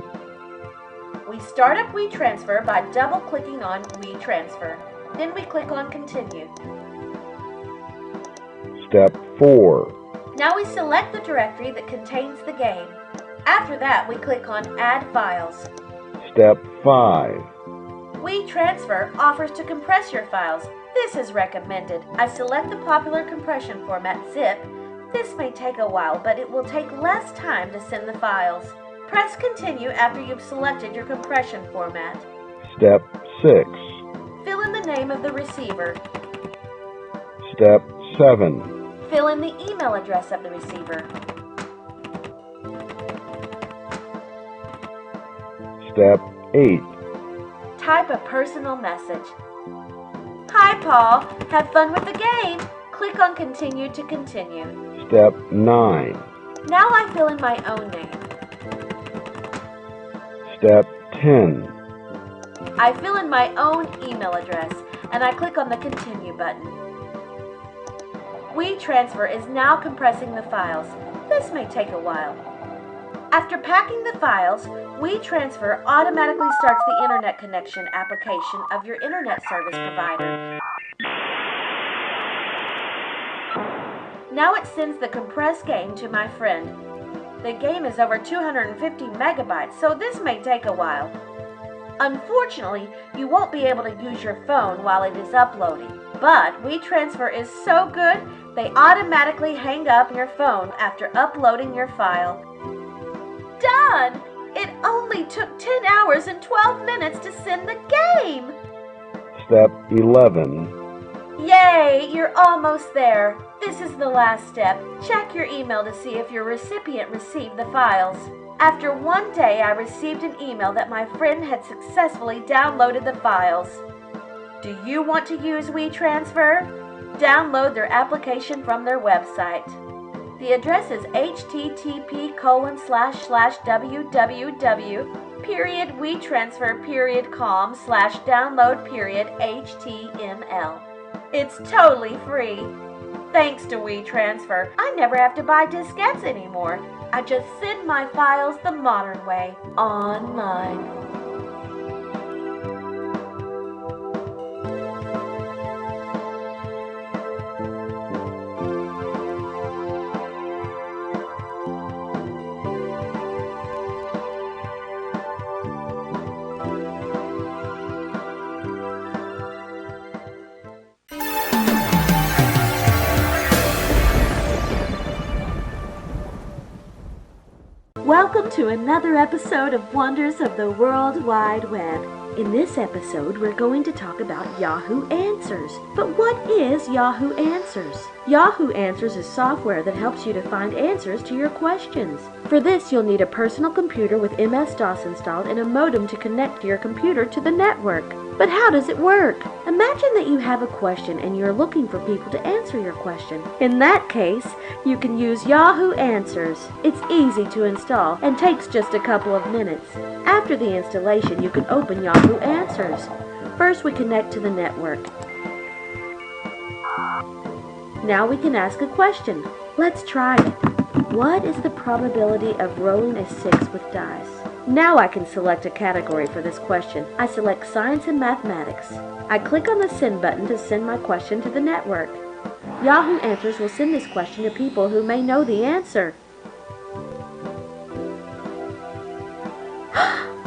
We start up WeTransfer by double-clicking on WeTransfer. Then we click on Continue. Step 4. Now we select the directory that contains the game. After that, we click on Add Files. Step 5. WeTransfer offers to compress your files. This is recommended. I select the popular compression format, zip. This may take a while, but it will take less time to send the files. Press Continue after you've selected your compression format. Step 6. Fill in the name of the receiver. Step 7. Fill in the email address of the receiver. Step 8. Type a personal message. Hi, Paul. Have fun with the game. Click on Continue to continue. Step 9. Now I fill in my own name. Step 10. I fill in my own email address and I click on the Continue button. WeTransfer is now compressing the files. This may take a while. After packing the files, WeTransfer automatically starts the internet connection application of your internet service provider. Now it sends the compressed game to my friend. The game is over 250 megabytes, so this may take a while. Unfortunately, you won't be able to use your phone while it is uploading. But WeTransfer is so good, they automatically hang up your phone after uploading your file. Done! It only took 10 hours and 12 minutes to send the game! Step 11. Yay! You're almost there. This is the last step. Check your email to see if your recipient received the files. After one day, I received an email that my friend had successfully downloaded the files. Do you want to use WeTransfer? Download their application from their website. The address is http://www.wetransfer.com/download.html. It's totally free. Thanks to WeTransfer, I never have to buy diskettes anymore. I just send my files the modern way, online. Welcome to another episode of Wonders of the World Wide Web. In this episode, we're going to talk about Yahoo Answers. But what is Yahoo Answers? Yahoo Answers is software that helps you to find answers to your questions. For this, you'll need a personal computer with MS-DOS installed and a modem to connect your computer to the network. But how does it work? Imagine that you have a question and you're looking for people to answer your question. In that case, you can use Yahoo Answers. It's easy to install and takes just a couple of minutes. After the installation, you can open Yahoo Answers. First, we connect to the network. Now we can ask a question. Let's try it. What is the probability of rolling a 6 with dice? Now I can select a category for this question. I select Science and Mathematics. I click on the Send button to send my question to the network. Yahoo Answers will send this question to people who may know the answer.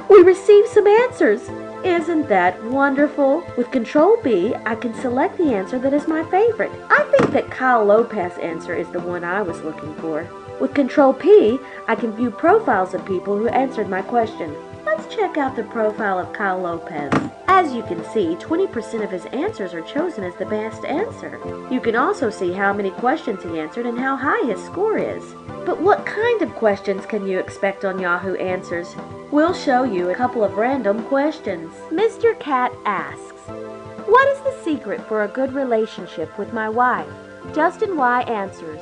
We received some answers! Isn't that wonderful? With Control B, I can select the answer that is my favorite. I think that Kyle Lopez's answer is the one I was looking for. With Control P, I can view profiles of people who answered my question. Let's check out the profile of Kyle Lopez. As you can see, 20% of his answers are chosen as the best answer. You can also see how many questions he answered and how high his score is. But what kind of questions can you expect on Yahoo Answers? We'll show you a couple of random questions. Mr. Cat asks, what is the secret for a good relationship with my wife? Justin Y answers,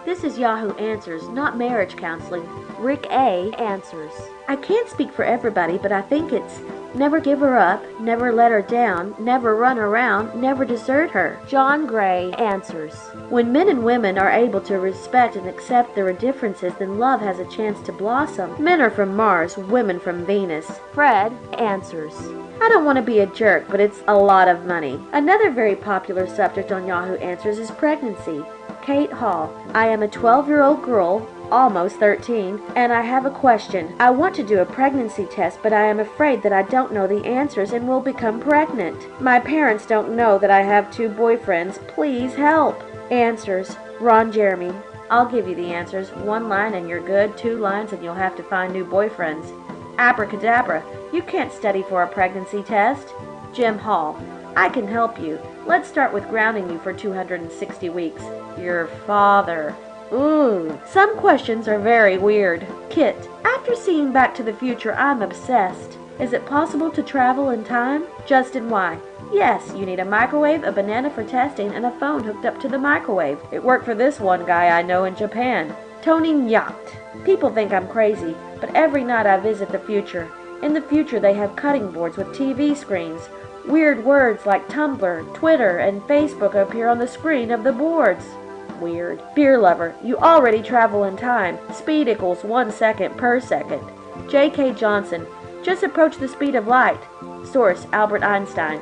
this is Yahoo Answers, not marriage counseling. Rick A answers, I can't speak for everybody, but I think it's never give her up, never let her down, never run around, never desert her. John Gray answers, when men and women are able to respect and accept their differences, then love has a chance to blossom. Men are from Mars, women from Venus. Fred answers, I don't want to be a jerk, but it's a lot of money. Another very popular subject on Yahoo Answers is pregnancy. Kate Hall, I am a 12-year-old girl, almost 13, and I have a question. I want to do a pregnancy test, but I am afraid that I don't know the answers and will become pregnant. My parents don't know that I have 2 boyfriends. Please help. Answers, Ron Jeremy, I'll give you the answers. 1 line and you're good, 2 lines and you'll have to find new boyfriends. Abracadabra, you can't study for a pregnancy test. Jim Hall, I can help you. Let's start with grounding you for 260 weeks. Your father. Ooh, some questions are very weird. Kit, after seeing Back to the Future, I'm obsessed. Is it possible to travel in time? Justin Y. Yes, you need a microwave, a banana for testing, and a phone hooked up to the microwave. It worked for this one guy I know in Japan. Tony Nyacht. People think I'm crazy, but every night I visit the future. In the future they have cutting boards with TV screens. Weird words like Tumblr, Twitter, and Facebook appear on the screen of the boards. Weird. Beer lover, you already travel in time. Speed equals 1 second per second. J.K. Johnson, just approach the speed of light. Source, Albert Einstein.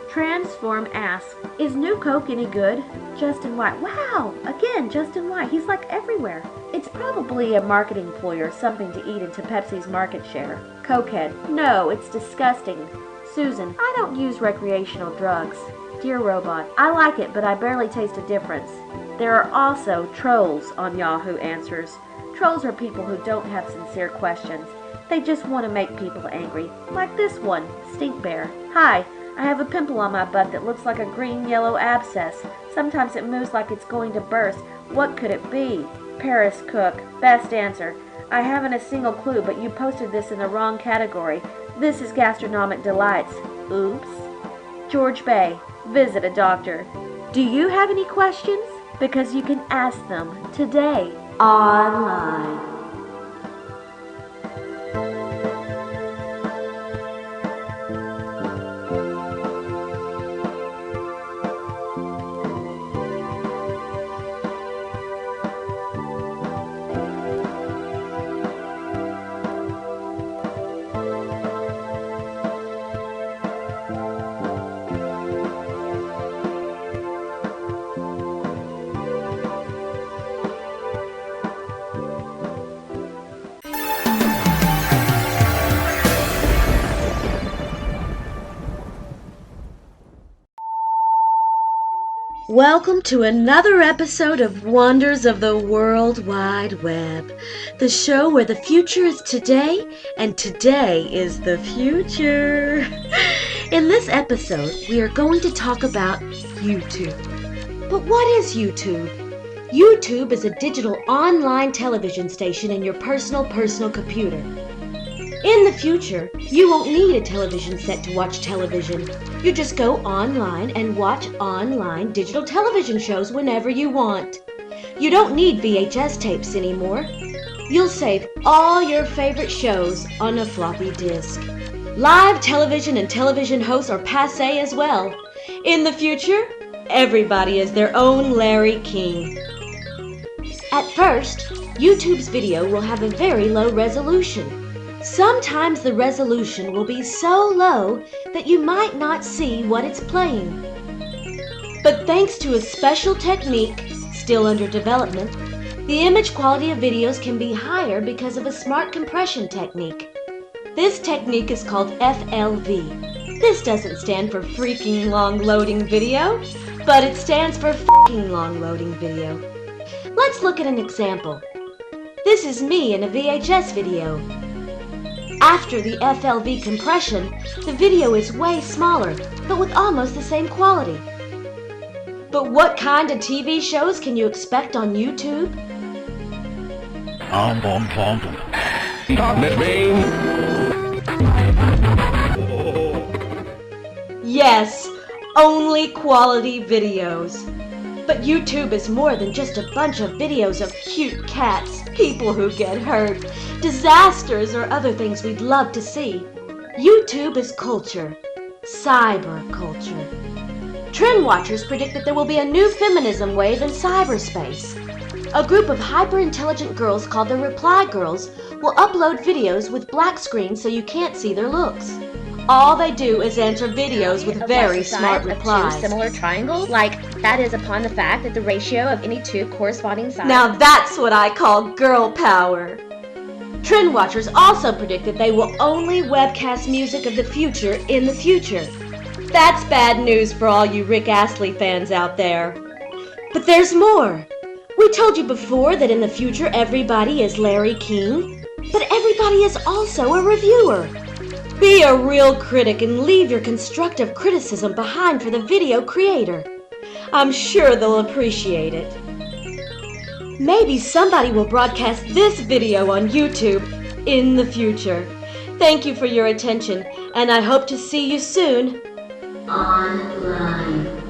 Transform asks, is New Coke any good? Justin White, wow! Again, Justin White, he's like everywhere. It's probably a marketing ploy or something to eat into Pepsi's market share. Cokehead, no, it's disgusting. Susan, I don't use recreational drugs. Dear Robot, I like it, but I barely taste a difference. There are also trolls on Yahoo Answers. Trolls are people who don't have sincere questions. They just want to make people angry. Like this one, Stink Bear. Hi, I have a pimple on my butt that looks like a green-yellow abscess. Sometimes it moves like it's going to burst. What could it be? Paris Cook. Best answer. I haven't a single clue, but you posted this in the wrong category. This is gastronomic delights. Oops. George Bay. Visit a doctor. Do you have any questions? Because you can ask them today online. Welcome to another episode of Wonders of the World Wide Web, the show where the future is today and today is the future. In this episode, we are going to talk about YouTube. But what is YouTube? YouTube is a digital online television station in your personal computer. In the future, you won't need a television set to watch television. You just go online and watch online digital television shows whenever you want. You don't need VHS tapes anymore. You'll save all your favorite shows on a floppy disk. Live television and television hosts are passé as well. In the future, everybody is their own Larry King. At first, YouTube's video will have a very low resolution. Sometimes the resolution will be so low that you might not see what it's playing. But thanks to a special technique, still under development, the image quality of videos can be higher because of a smart compression technique. This technique is called FLV. This doesn't stand for freaking long loading video, but it stands for fucking long loading video. Let's look at an example. This is me in a VHS video. After the FLV compression, the video is way smaller, but with almost the same quality. But what kind of TV shows can you expect on YouTube? Yes, only quality videos. But YouTube is more than just a bunch of videos of cute cats, people who get hurt, disasters, or other things we'd love to see. YouTube is culture. Cyber culture. Trend watchers predict that there will be a new feminism wave in cyberspace. A group of hyper-intelligent girls called the Reply Girls will upload videos with black screens so you can't see their looks. All they do is answer videos with very smart replies. Two similar triangles, like that is upon the fact that the ratio of any two corresponding sides. Now that's what I call girl power. Trend watchers also predict that they will only webcast music of the future in the future. That's bad news for all you Rick Astley fans out there. But there's more. We told you before that in the future everybody is Larry King, but everybody is also a reviewer. Be a real critic and leave your constructive criticism behind for the video creator. I'm sure they'll appreciate it. Maybe somebody will broadcast this video on YouTube in the future. Thank you for your attention, and I hope to see you soon online.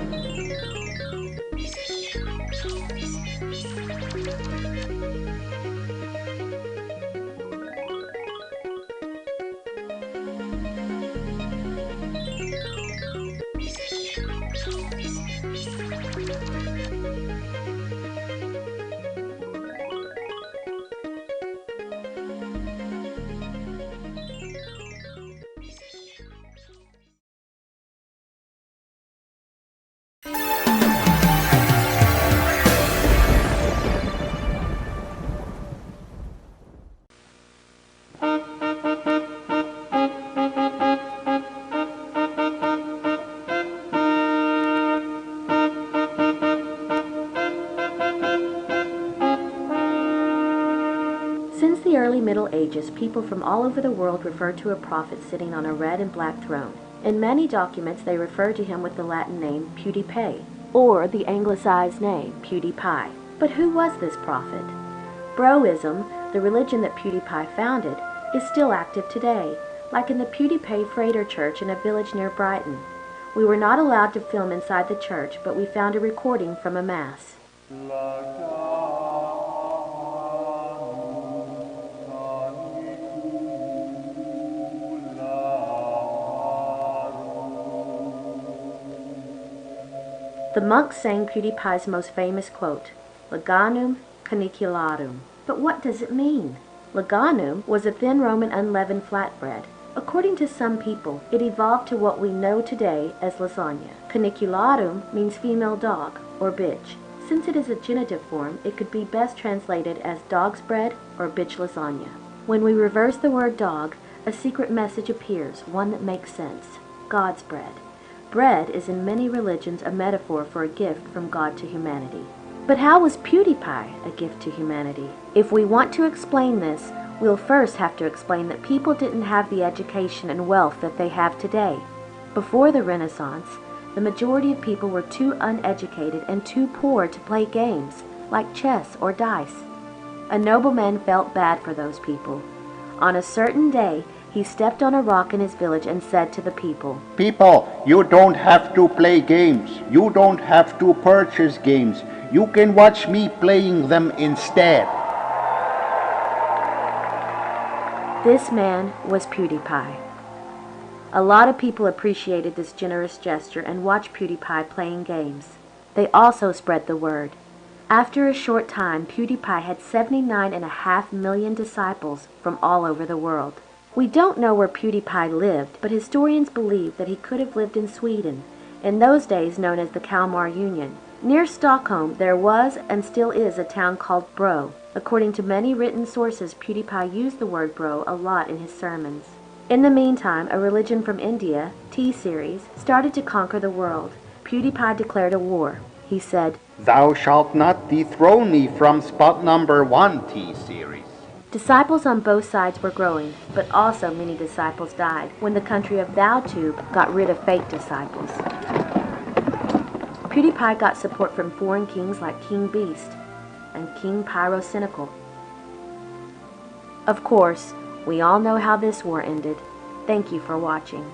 Since the early Middle Ages, people from all over the world referred to a prophet sitting on a red and black throne. In many documents, they refer to him with the Latin name PewDiePie, or the anglicized name PewDiePie. But who was this prophet? Broism, the religion that PewDiePie founded, is still active today, like in the PewDiePie Freighter Church in a village near Brighton. We were not allowed to film inside the church, but we found a recording from a mass. The monks sang PewDiePie's most famous quote, Leganum canicularum. But what does it mean? Leganum was a thin Roman unleavened flatbread. According to some people, it evolved to what we know today as lasagna. Canicularum means female dog, or bitch. Since it is a genitive form, it could be best translated as dog's bread or bitch lasagna. When we reverse the word dog, a secret message appears, one that makes sense. God's bread. Bread is in many religions a metaphor for a gift from God to humanity. But how was PewDiePie a gift to humanity? If we want to explain this, we'll first have to explain that people didn't have the education and wealth that they have today. Before the Renaissance, the majority of people were too uneducated and too poor to play games, like chess or dice. A nobleman felt bad for those people. On a certain day, he stepped on a rock in his village and said to the people, People, you don't have to play games. You don't have to purchase games. You can watch me playing them instead. This man was PewDiePie. A lot of people appreciated this generous gesture and watched PewDiePie playing games. They also spread the word. After a short time, PewDiePie had 79.5 million disciples from all over the world. We don't know where PewDiePie lived, but historians believe that he could have lived in Sweden, in those days known as the Kalmar Union. Near Stockholm, there was and still is a town called Bro. According to many written sources, PewDiePie used the word bro a lot in his sermons. In the meantime, a religion from India, T-Series, started to conquer the world. PewDiePie declared a war. He said, Thou shalt not dethrone me from spot number 1, T-Series. Disciples on both sides were growing, but also many disciples died when the country of ThouTube got rid of fake disciples. PewDiePie got support from foreign kings like King Beast and King Pyrocynical. Of course, we all know how this war ended. Thank you for watching.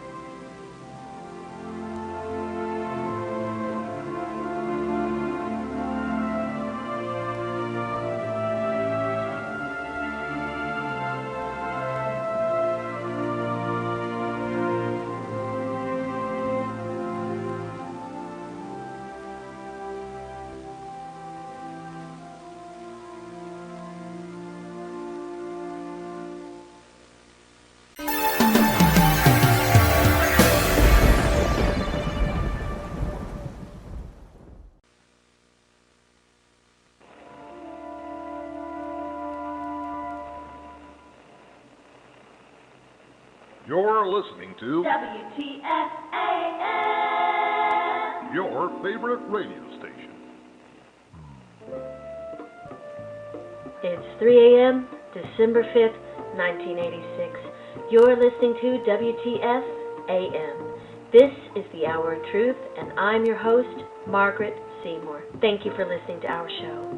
You're listening to WTFAM, your favorite radio station. It's 3 a.m., December 5th, 1986. You're listening to WTF-AM. This is the Hour of Truth, and I'm your host, Margaret Seymour. Thank you for listening to our show.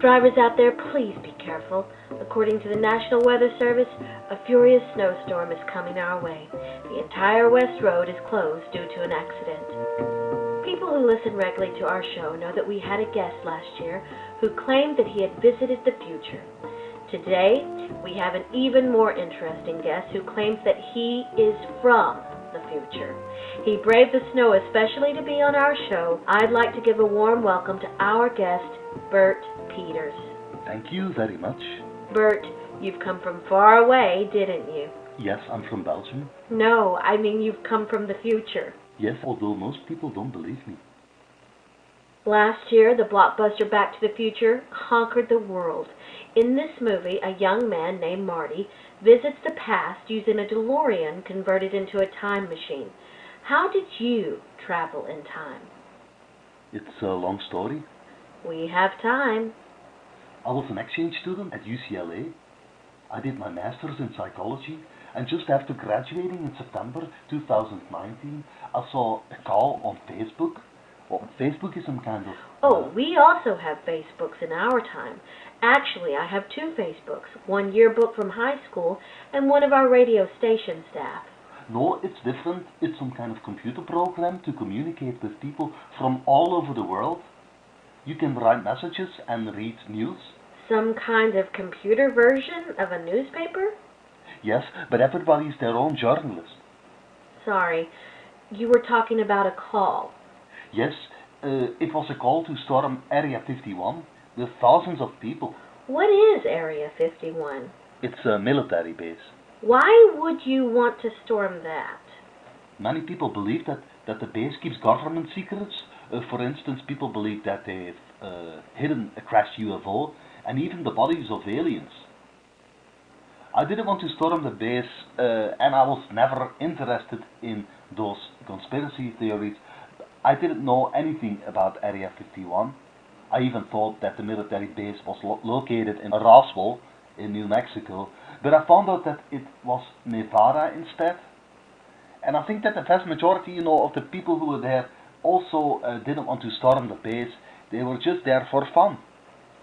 Drivers out there, please be careful. According to the National Weather Service, a furious snowstorm is coming our way. The entire West Road is closed due to an accident. People who listen regularly to our show know that we had a guest last year who claimed that he had visited the future. Today, we have an even more interesting guest who claims that he is from the future. He braved the snow especially to be on our show. I'd like to give a warm welcome to our guest, Bert Peters. Thank you very much. Bert, you've come from far away, didn't you? Yes, I'm from Belgium. No, I mean you've come from the future. Yes, although most people don't believe me. Last year, the blockbuster Back to the Future conquered the world. In this movie, a young man named Marty visits the past using a DeLorean converted into a time machine. How did you travel in time? It's a long story. We have time. I was an exchange student at UCLA. I did my master's in psychology, and just after graduating in September 2019, I saw a call on Facebook. Well, Facebook is some kind of... Oh, we also have Facebooks in our time. Actually, I have two Facebooks, one yearbook from high school and one of our radio station staff. No, it's different. It's some kind of computer program to communicate with people from all over the world. You can write messages and read news. Some kind of computer version of a newspaper? Yes, but everybody's their own journalist. Sorry, you were talking about a call. Yes, it was a call to storm Area 51 with thousands of people. What is Area 51? It's a military base. Why would you want to storm that? Many people believe that the base keeps government secrets. For instance, people believe that they've hidden a crashed UFO and even the bodies of aliens. I didn't want to storm the base, and I was never interested in those conspiracy theories. I didn't know anything about Area 51. I even thought that the military base was located in Roswell in New Mexico, but I found out that it was Nevada instead. And I think that the vast majority, of the people who were there also didn't want to storm the base. They were just there for fun.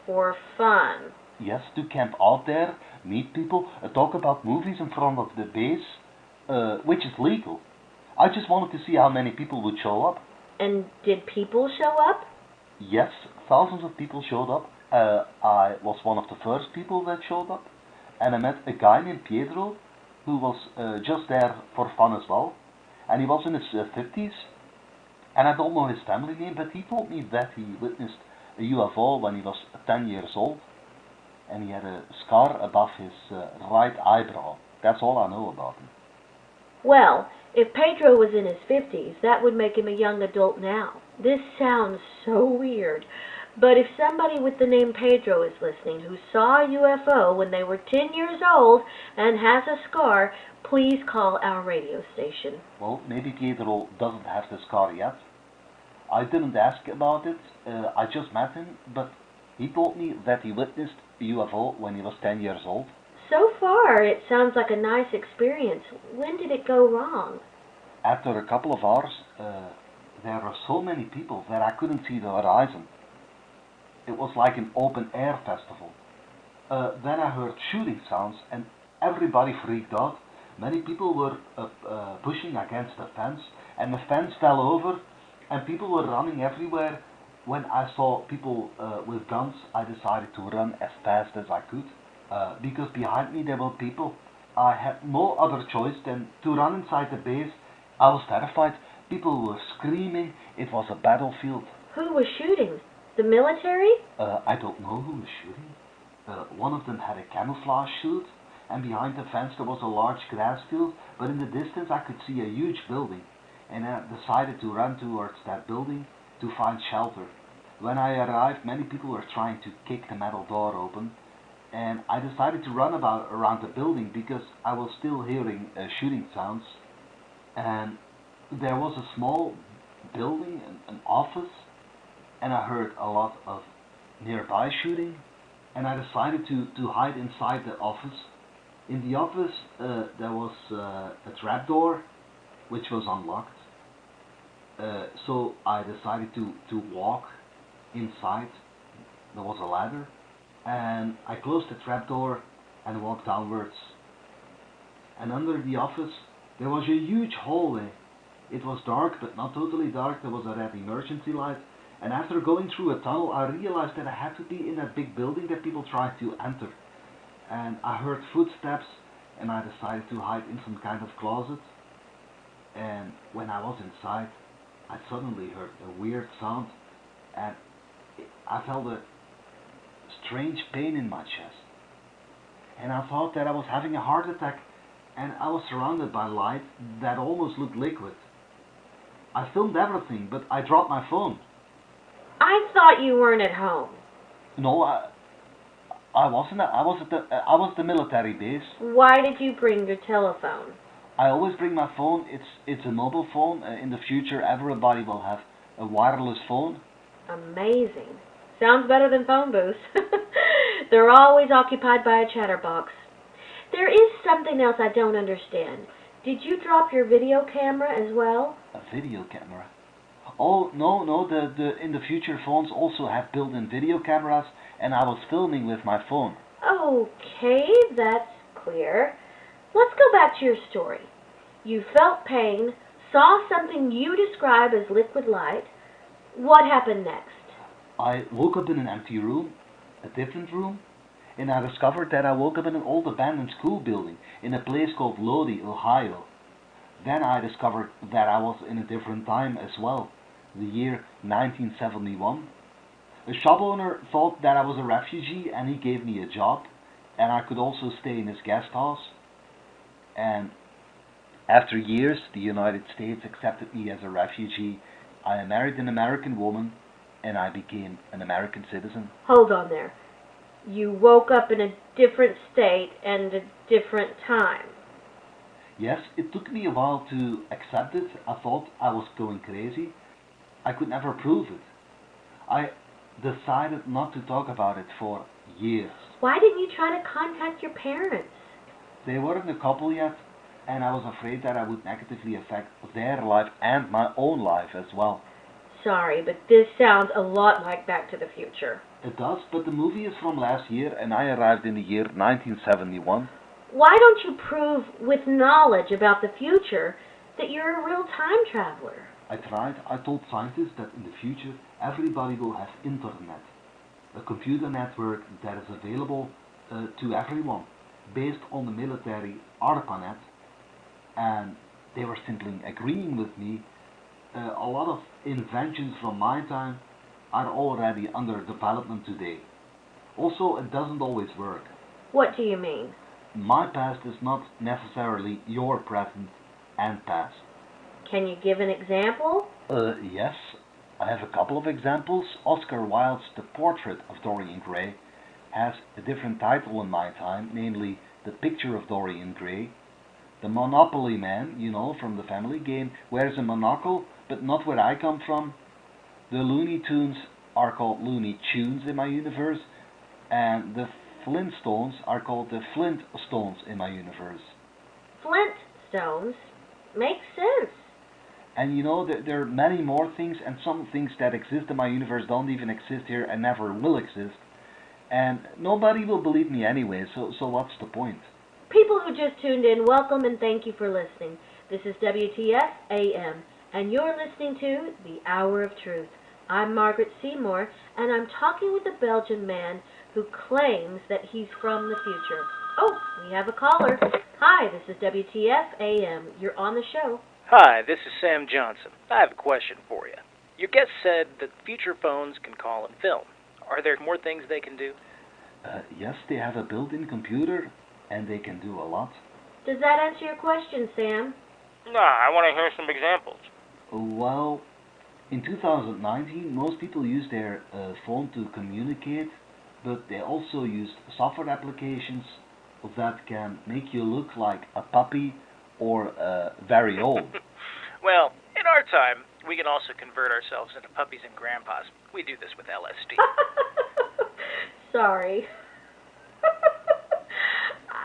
For fun? Yes, to camp out there, meet people, talk about movies in front of the base, which is legal. I just wanted to see how many people would show up. And did people show up? Yes, thousands of people showed up. I was one of the first people that showed up. And I met a guy named Pedro, who was just there for fun as well. And he was in his 50s. And I don't know his family name, but he told me that he witnessed a UFO when he was 10 years old. And he had a scar above his right eyebrow. That's all I know about him. Well, if Pedro was in his 50s, that would make him a young adult now. This sounds so weird. But if somebody with the name Pedro is listening who saw a UFO when they were 10 years old and has a scar, please call our radio station. Well, maybe Pedro doesn't have the scar yet. I didn't ask about it, I just met him, but he told me that he witnessed a UFO when he was 10 years old. So far, it sounds like a nice experience. When did it go wrong? After a couple of hours, there were so many people that I couldn't see the horizon. It was like an open air festival. Then I heard shooting sounds and everybody freaked out. Many people were pushing against the fence, and the fence fell over and people were running everywhere. When I saw people with guns, I decided to run as fast as I could, because behind me there were people. I had no other choice than to run inside the base. I was terrified. People were screaming. It was a battlefield. Who was shooting? The military? I don't know who was shooting. One of them had a camouflage suit, and behind the fence there was a large grass field, but in the distance I could see a huge building, and I decided to run towards that building to find shelter. When I arrived, many people were trying to kick the metal door open, and I decided to run around the building because I was still hearing shooting sounds. And there was a small building, an office, and I heard a lot of nearby shooting, and I decided to hide inside the office. In the office there was a trapdoor which was unlocked, so I decided to walk inside. There was a ladder, and I closed the trapdoor and walked downwards. And under the office there was a huge hallway. It was dark, but not totally dark. There was a red emergency light. And after going through a tunnel, I realized that I had to be in that big building that people tried to enter. And I heard footsteps, and I decided to hide in some kind of closet. And when I was inside, I suddenly heard a weird sound, and I felt a strange pain in my chest. And I thought that I was having a heart attack, and I was surrounded by light that almost looked liquid. I filmed everything, but I dropped my phone. I thought you weren't at home. No, I wasn't. I was at the military base. Why did you bring your telephone? I always bring my phone. It's a mobile phone. In the future, everybody will have a wireless phone. Amazing. Sounds better than phone booths. They're always occupied by a chatterbox. There is something else I don't understand. Did you drop your video camera as well? A video camera? Oh, no, in the future phones also have built-in video cameras, and I was filming with my phone. Okay, that's clear. Let's go back to your story. You felt pain, saw something you describe as liquid light. What happened next? I woke up in an empty room, a different room, and I discovered that I woke up in an old abandoned school building in a place called Lodi, Ohio. Then I discovered that I was in a different time as well, the year 1971. A shop owner thought that I was a refugee, and he gave me a job, and I could also stay in his guest house. And after years, the United States accepted me as a refugee. I married an American woman, and I became an American citizen. Hold on there. You woke up in a different state and a different time. Yes, it took me a while to accept it. I thought I was going crazy. I could never prove it. I decided not to talk about it for years. Why didn't you try to contact your parents? They weren't a couple yet, and I was afraid that I would negatively affect their life and my own life as well. Sorry, but this sounds a lot like Back to the Future. It does, but the movie is from last year, and I arrived in the year 1971. Why don't you prove with knowledge about the future that you're a real time traveler? I tried. I told scientists that in the future everybody will have internet, a computer network that is available to everyone, based on the military ARPANET, and they were simply agreeing with me. A lot of inventions from my time are already under development today. Also, it doesn't always work. What do you mean? My past is not necessarily your present and past. Can you give an example? Yes, I have a couple of examples. Oscar Wilde's The Portrait of Dorian Gray has a different title in my time, namely The Picture of Dorian Gray. The Monopoly Man, you know, from the family game, wears a monocle, but not where I come from. The Looney Tunes are called Looney Tunes in my universe, and the Flintstones are called the Flintstones in my universe. Flintstones? Makes sense. And you know, there are many more things, and some things that exist in my universe don't even exist here and never will exist. And nobody will believe me anyway, so what's the point? People who just tuned in, welcome and thank you for listening. This is WTF AM, and you're listening to The Hour of Truth. I'm Margaret Seymour, and I'm talking with a Belgian man who claims that he's from the future. Oh, we have a caller. Hi, this is WTF AM. You're on the show. Hi, this is Sam Johnson. I have a question for you. Your guest said that future phones can call and film. Are there more things they can do? Yes, they have a built-in computer, and they can do a lot. Does that answer your question, Sam? No, I want to hear some examples. Well, in 2019, most people use their phone to communicate, but they also use software applications that can make you look like a puppy or very old. Well, in our time, we can also convert ourselves into puppies and grandpas. We do this with LSD. Sorry.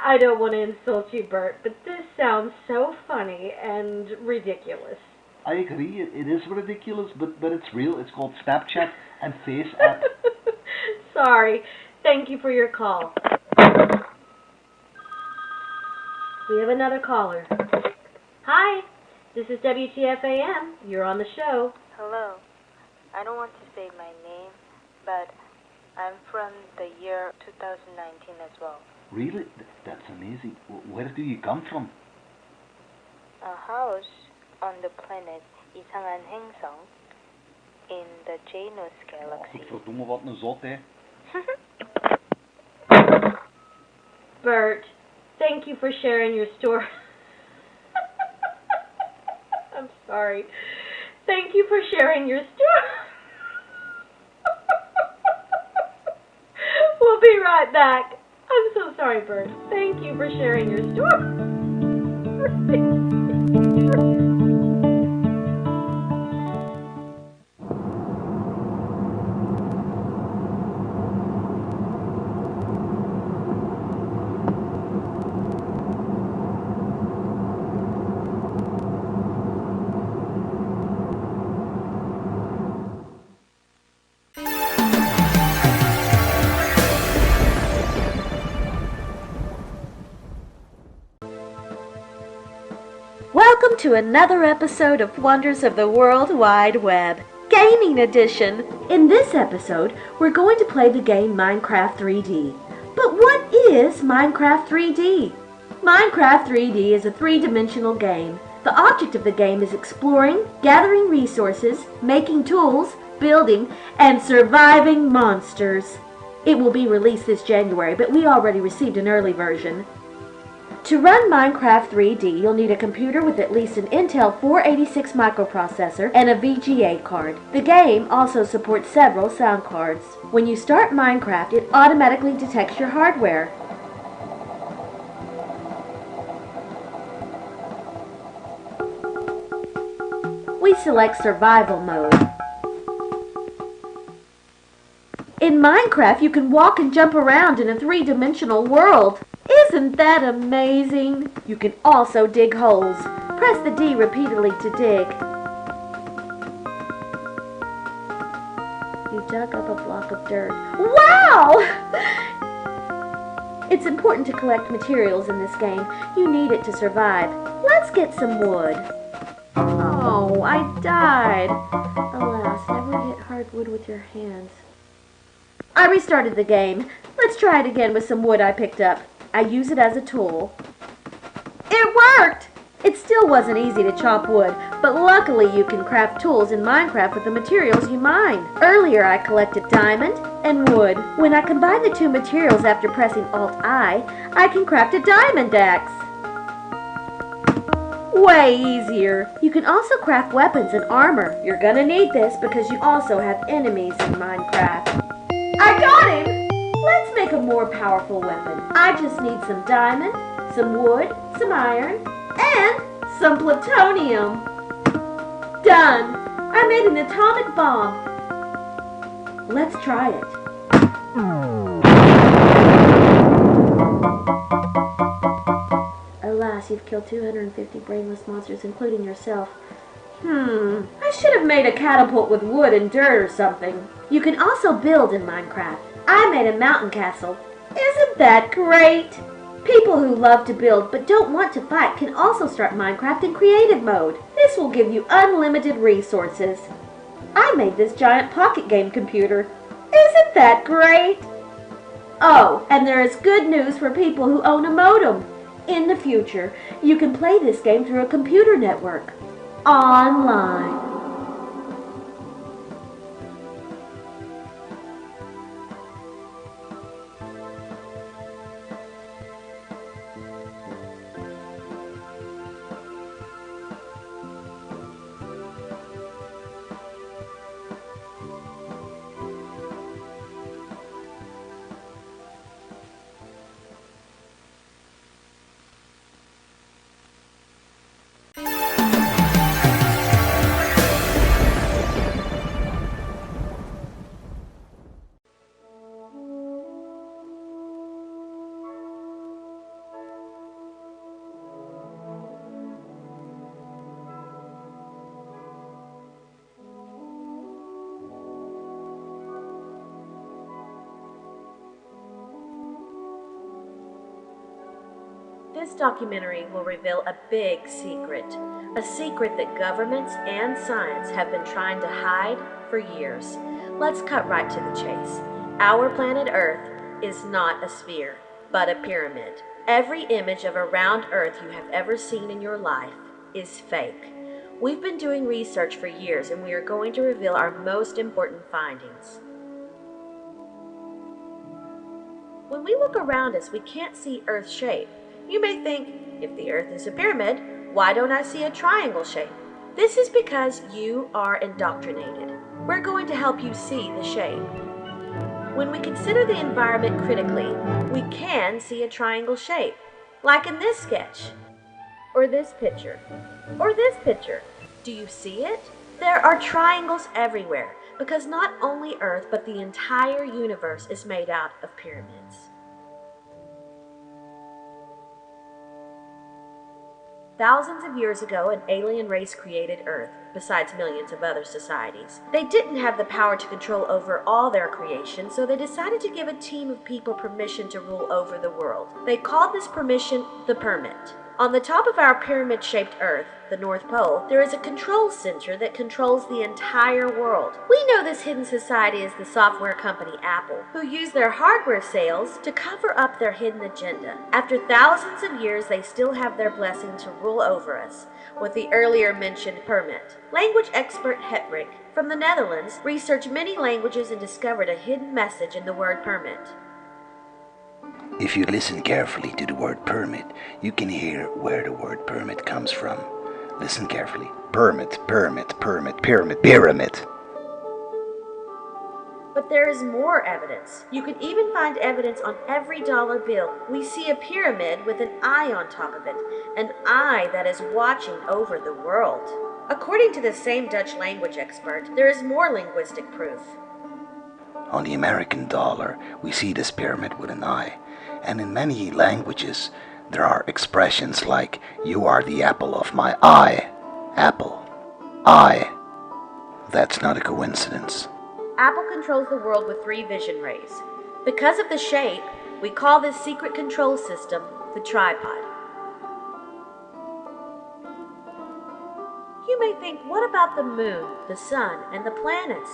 I don't want to insult you, Bert, but this sounds so funny and ridiculous. I agree, it is ridiculous, but it's real. It's called Snapchat and Face app. Sorry. Thank you for your call. We have another caller. Hi, this is WTFAM. You're on the show. Hello. I don't want to say my name, but I'm from the year 2019 as well. Really? That's amazing. Where do you come from? A house on the planet 이상한 행성 in the Janus galaxy. Godverdomme, wat een zot, hè. Bert, thank you for sharing your story. I'm sorry. Thank you for sharing your story. We'll be right back. I'm so sorry, Bert. Thank you for sharing your story. Welcome to another episode of Wonders of the World Wide Web, Gaming Edition. In this episode, we're going to play the game Minecraft 3D. But what is Minecraft 3D? Minecraft 3D is a three-dimensional game. The object of the game is exploring, gathering resources, making tools, building, and surviving monsters. It will be released this January, but we already received an early version. To run Minecraft 3D, you'll need a computer with at least an Intel 486 microprocessor and a VGA card. The game also supports several sound cards. When you start Minecraft, it automatically detects your hardware. We select Survival mode. In Minecraft, you can walk and jump around in a three-dimensional world. Isn't that amazing? You can also dig holes. Press the D repeatedly to dig. You dug up a block of dirt. Wow! It's important to collect materials in this game. You need it to survive. Let's get some wood. Oh, I died. Alas, never hit hardwood with your hands. I restarted the game. Let's try it again with some wood I picked up. I use it as a tool. It worked! It still wasn't easy to chop wood, but luckily you can craft tools in Minecraft with the materials you mine. Earlier I collected diamond and wood. When I combine the two materials after pressing Alt-I, I can craft a diamond axe. Way easier. You can also craft weapons and armor. You're gonna need this because you also have enemies in Minecraft. I got him! Let's make a more powerful weapon. I just need some diamond, some wood, some iron, and some plutonium. Done! I made an atomic bomb. Let's try it. Alas, you've killed 250 brainless monsters, including yourself. I should have made a catapult with wood and dirt or something. You can also build in Minecraft. I made a mountain castle. Isn't that great? People who love to build but don't want to fight can also start Minecraft in creative mode. This will give you unlimited resources. I made this giant pocket game computer. Isn't that great? Oh, and there is good news for people who own a modem. In the future, you can play this game through a computer network. Online. This documentary will reveal a big secret, a secret that governments and science have been trying to hide for years. Let's cut right to the chase. Our planet Earth is not a sphere, but a pyramid. Every image of a round Earth you have ever seen in your life is fake. We've been doing research for years, and we are going to reveal our most important findings. When we look around us, we can't see Earth's shape. You may think, if the Earth is a pyramid, why don't I see a triangle shape? This is because you are indoctrinated. We're going to help you see the shape. When we consider the environment critically, we can see a triangle shape, like in this sketch, or this picture, or this picture. Do you see it? There are triangles everywhere, because not only Earth, but the entire universe is made out of pyramids. Thousands of years ago, an alien race created Earth, besides millions of other societies. They didn't have the power to control over all their creation, so they decided to give a team of people permission to rule over the world. They called this permission the permit. On the top of our pyramid-shaped Earth, the North Pole, there is a control center that controls the entire world. We know this hidden society is the software company Apple, who use their hardware sales to cover up their hidden agenda. After thousands of years, they still have their blessing to rule over us with the earlier mentioned permit. Language expert Hetrik from the Netherlands researched many languages and discovered a hidden message in the word permit. If you listen carefully to the word permit, you can hear where the word permit comes from. Listen carefully. Permit, permit, permit, pyramid, pyramid. But there is more evidence. You can even find evidence on every dollar bill. We see a pyramid with an eye on top of it, an eye that is watching over the world. According to the same Dutch language expert, there is more linguistic proof. On the American dollar, we see this pyramid with an eye. And in many languages, there are expressions like, "You are the apple of my eye." Apple. Eye. That's not a coincidence. Apple controls the world with 3 vision rays. Because of the shape, we call this secret control system the tripod. You may think, what about the moon, the sun, and the planets?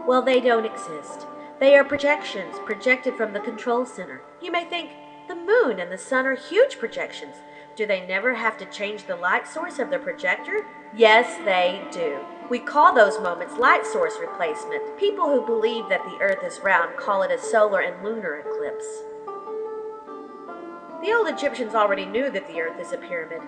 Well, they don't exist. They are projections projected from the control center. You may think, the moon and the sun are huge projections. Do they never have to change the light source of their projector? Yes, they do. We call those moments light source replacement. People who believe that the Earth is round call it a solar and lunar eclipse. The old Egyptians already knew that the Earth is a pyramid.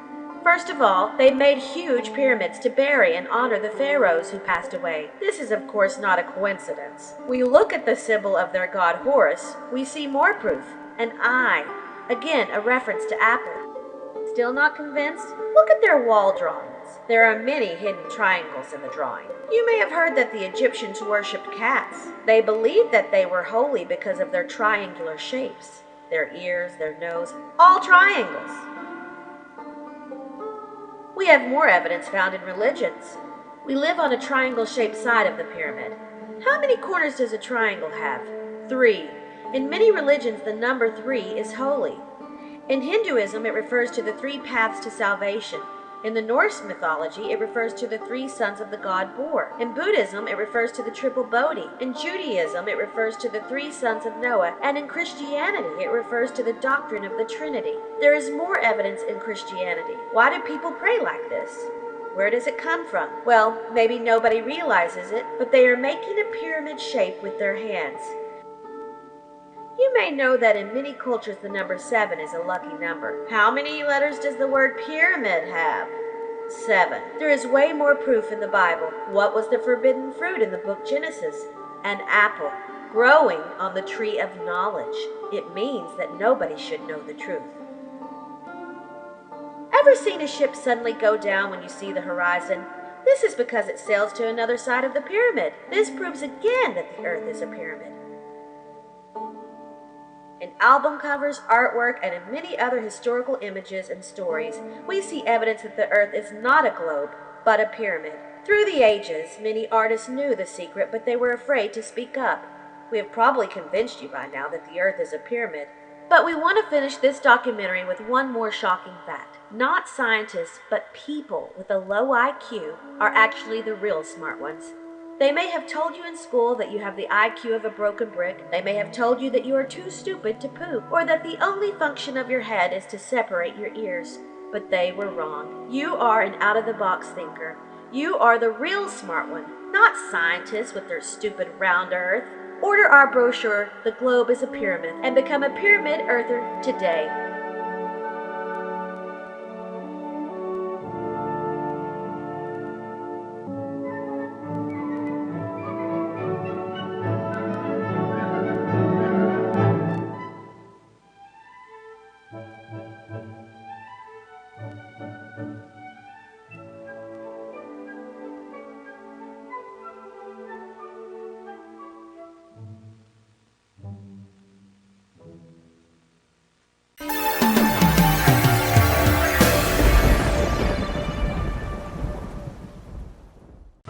First of all, they made huge pyramids to bury and honor the pharaohs who passed away. This is of course not a coincidence. We look at the symbol of their god Horus, we see more proof, an eye, again a reference to Apple. Still not convinced? Look at their wall drawings. There are many hidden triangles in the drawing. You may have heard that the Egyptians worshipped cats. They believed that they were holy because of their triangular shapes. Their ears, their nose, all triangles. We have more evidence found in religions. We live on a triangle-shaped side of the pyramid. How many corners does a triangle have? 3. In many religions, the number 3 is holy. In Hinduism, it refers to the 3 paths to salvation. In the Norse mythology, it refers to the 3 sons of the god Bor. In Buddhism, it refers to the triple Bodhi. In Judaism, it refers to the 3 sons of Noah. And in Christianity, it refers to the doctrine of the Trinity. There is more evidence in Christianity. Why do people pray like this? Where does it come from? Well, maybe nobody realizes it, but they are making a pyramid shape with their hands. You may know that in many cultures the number 7 is a lucky number. How many letters does the word pyramid have? 7. There is way more proof in the Bible. What was the forbidden fruit in the book Genesis? An apple growing on the tree of knowledge. It means that nobody should know the truth. Ever seen a ship suddenly go down when you see the horizon? This is because it sails to another side of the pyramid. This proves again that the earth is a pyramid. In album covers, artwork, and in many other historical images and stories, we see evidence that the earth is not a globe, but a pyramid. Through the ages, many artists knew the secret, but they were afraid to speak up. We have probably convinced you by now that the earth is a pyramid. But we want to finish this documentary with one more shocking fact. Not scientists, but people with a low IQ are actually the real smart ones. They may have told you in school that you have the IQ of a broken brick. They may have told you that you are too stupid to poop, or that the only function of your head is to separate your ears. But they were wrong. You are an out-of-the-box thinker. You are the real smart one, not scientists with their stupid round earth. Order our brochure, The Globe is a Pyramid, and become a pyramid earther today.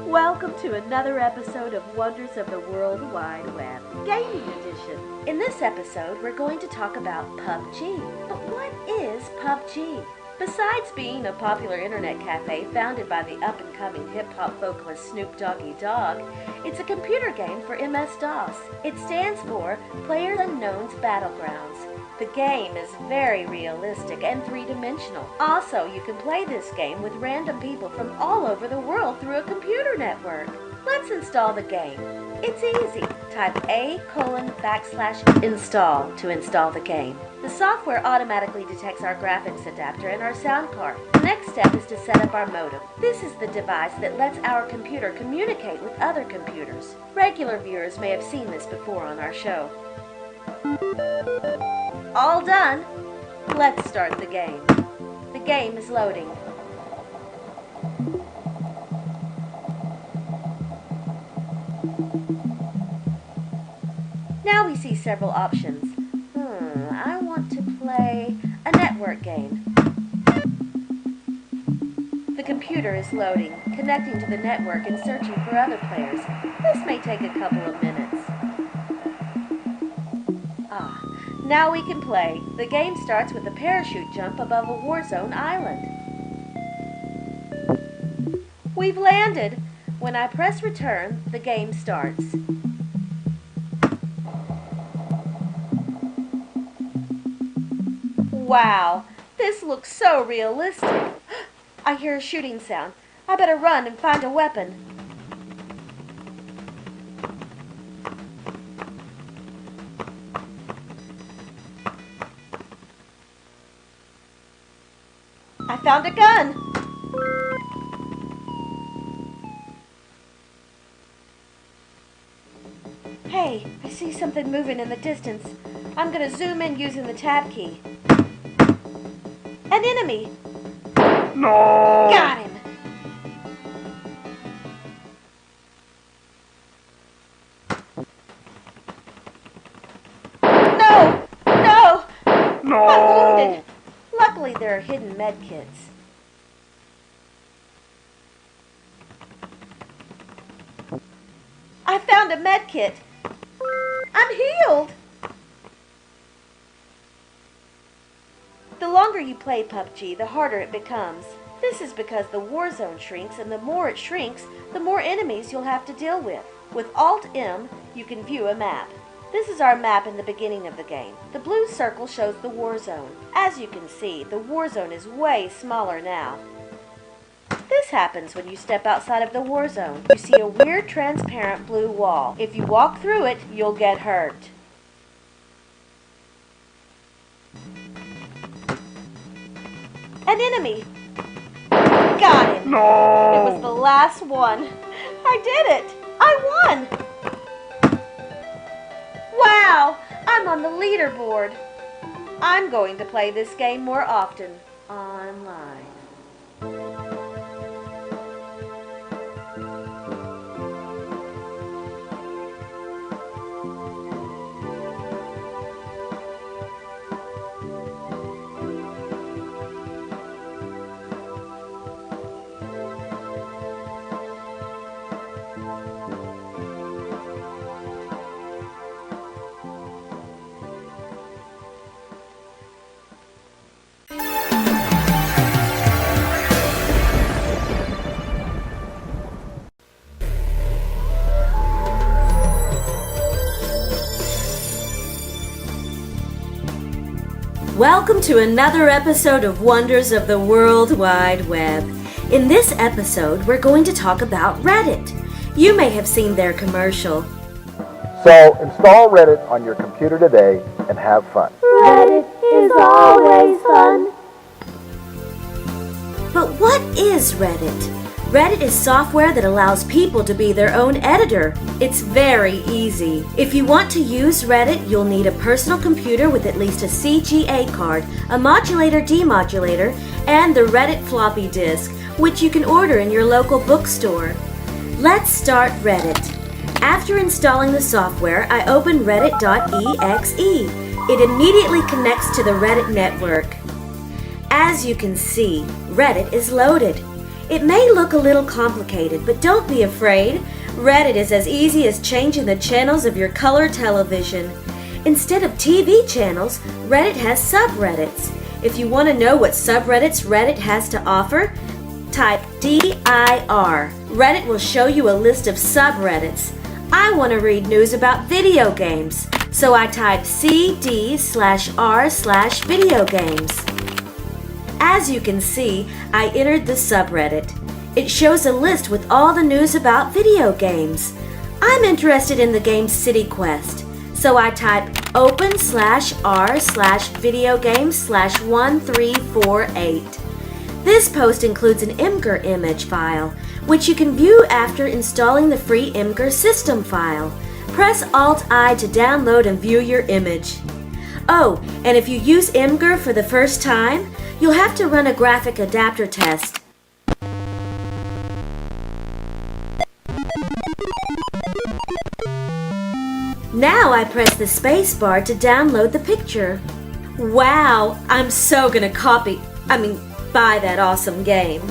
Welcome to another episode of Wonders of the World Wide Web, Gaming Edition. In this episode, we're going to talk about PUBG. But what is PUBG? Besides being a popular internet cafe founded by the up-and-coming hip-hop vocalist Snoop Doggy Dogg, it's a computer game for MS-DOS. It stands for PlayerUnknown's Battlegrounds. The game is very realistic and three-dimensional. Also, you can play this game with random people from all over the world through a computer network. Let's install the game. It's easy. Type A:\install to install the game. The software automatically detects our graphics adapter and our sound card. The next step is to set up our modem. This is the device that lets our computer communicate with other computers. Regular viewers may have seen this before on our show. All done. Let's start the game. The game is loading. Now we see several options. I want to play a network game. The computer is loading, connecting to the network and searching for other players. This may take a couple of minutes. Now we can play. The game starts with a parachute jump above a war zone island. We've landed. When I press return, the game starts. Wow, this looks so realistic. I hear a shooting sound. I better run and find a weapon. I found a gun! Hey, I see something moving in the distance. I'm gonna zoom in using the tab key. An enemy! No! Got him! No! No! No! I'm wounded. Luckily, there are hidden med kits. I found a med kit. I'm healed. The longer you play PUBG, the harder it becomes. This is because the war zone shrinks, and the more it shrinks, the more enemies you'll have to deal with. With Alt-M, you can view a map. This is our map in the beginning of the game. The blue circle shows the war zone. As you can see, the war zone is way smaller now. This happens when you step outside of the war zone. You see a weird transparent blue wall. If you walk through it, you'll get hurt. An enemy! Got him! No! It was the last one. I did it! I won! Wow! I'm on the leaderboard. I'm going to play this game more often. Online. Welcome to another episode of Wonders of the World Wide Web. In this episode, we're going to talk about Reddit. You may have seen their commercial. So install Reddit on your computer today and have fun. Reddit is always fun. But what is Reddit? Reddit is software that allows people to be their own editor. It's very easy. If you want to use Reddit, you'll need a personal computer with at least a CGA card, a modulator-demodulator, and the Reddit floppy disk, which you can order in your local bookstore. Let's start Reddit. After installing the software, I open reddit.exe. It immediately connects to the Reddit network. As you can see, Reddit is loaded. It may look a little complicated, but don't be afraid. Reddit is as easy as changing the channels of your color television. Instead of TV channels, Reddit has subreddits. If you want to know what subreddits Reddit has to offer, type DIR. Reddit will show you a list of subreddits. I want to read news about video games, so I type CD/R/video games. As you can see, I entered the subreddit. It shows a list with all the news about video games. I'm interested in the game City Quest, so I type open/r/videogames/1348. This post includes an Imgur image file, which you can view after installing the free Imgur system file. Press Alt-I to download and view your image. Oh, and if you use Imgur for the first time, you'll have to run a graphic adapter test. Now I press the space bar to download the picture. Wow, I'm so gonna buy that awesome game.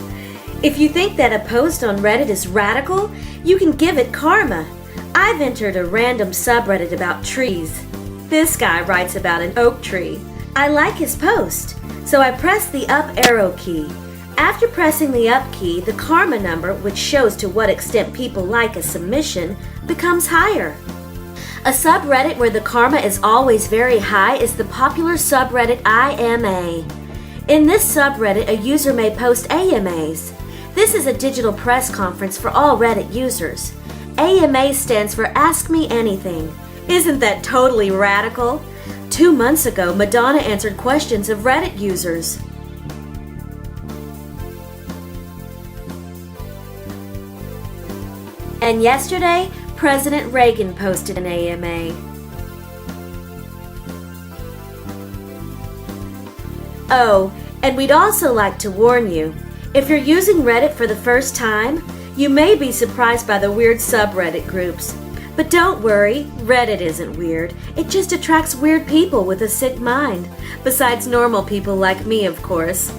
If you think that a post on Reddit is radical, you can give it karma. I've entered a random subreddit about trees. This guy writes about an oak tree. I like his post, so I press the up arrow key. After pressing the up key, the karma number, which shows to what extent people like a submission, becomes higher. A subreddit where the karma is always very high is the popular subreddit IMA. In this subreddit, a user may post AMAs. This is a digital press conference for all Reddit users. AMA stands for Ask Me Anything. Isn't that totally radical? 2 months ago, Madonna answered questions of Reddit users. And yesterday, President Reagan posted an AMA. Oh, and we'd also like to warn you, If you're using Reddit for the first time, you may be surprised by the weird subreddit groups. But don't worry, Reddit isn't weird. It just attracts weird people with a sick mind. Besides normal people like me, of course.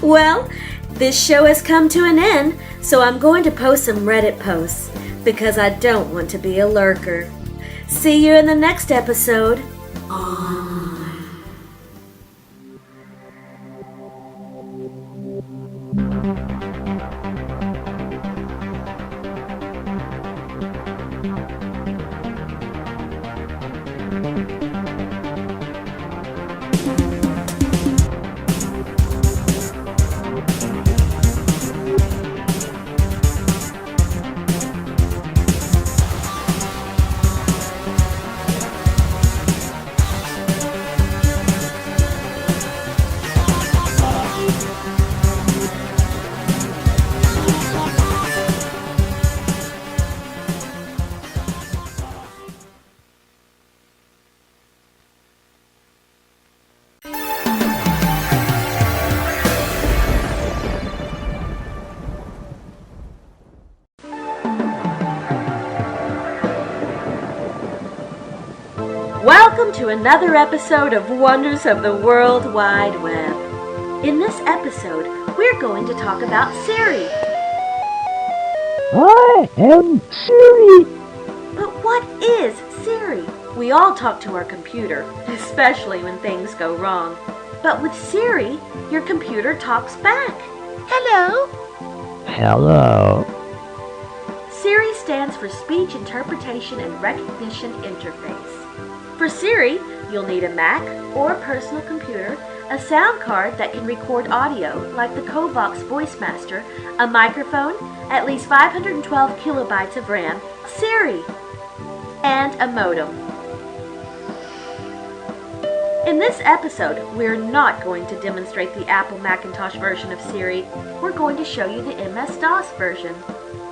Well, this show has come to an end, so I'm going to post some Reddit posts, because I don't want to be a lurker. See you in the next episode. Welcome to another episode of Wonders of the World Wide Web. In this episode, we're going to talk about Siri. I am Siri. But what is Siri? We all talk to our computer, especially when things go wrong. But with Siri, your computer talks back. Hello. Hello. Siri stands for Speech Interpretation and Recognition Interface. For Siri, you'll need a Mac or personal computer, a sound card that can record audio, like the Kovox VoiceMaster, a microphone, at least 512 kilobytes of RAM, Siri, and a modem. In this episode, we're not going to demonstrate the Apple Macintosh version of Siri. We're going to show you the MS-DOS version.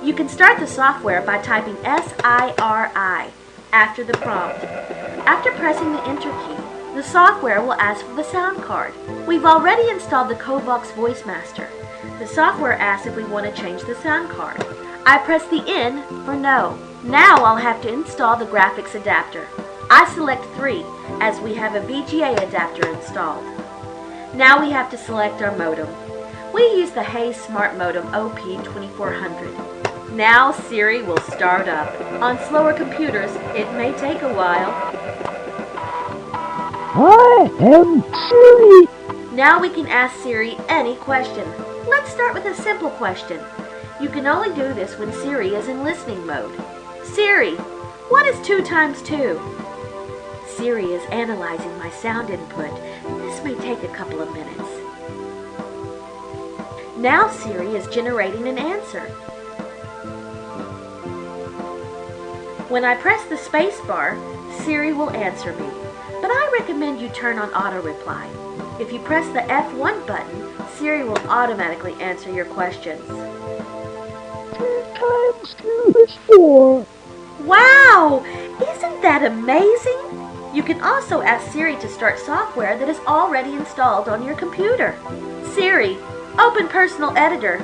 You can start the software by typing SIRI after the prompt. After pressing the Enter key, the software will ask for the sound card. We've already installed the Kovox VoiceMaster. The software asks if we want to change the sound card. I press the N for no. Now I'll have to install the graphics adapter. I select 3 as we have a VGA adapter installed. Now we have to select our modem. We use the Hayes Smart Modem OP2400. Now Siri will start up. On slower computers, it may take a while. I am Siri. Now we can ask Siri any question. Let's start with a simple question. You can only do this when Siri is in listening mode. Siri, what is 2 times 2? Siri is analyzing my sound input. This may take a couple of minutes. Now Siri is generating an answer. When I press the space bar, Siri will answer me, but I recommend you turn on auto reply. If you press the F1 button, Siri will automatically answer your questions. 2 times 2 is 4. Wow! Isn't that amazing? You can also ask Siri to start software that is already installed on your computer. Siri, open Personal Editor.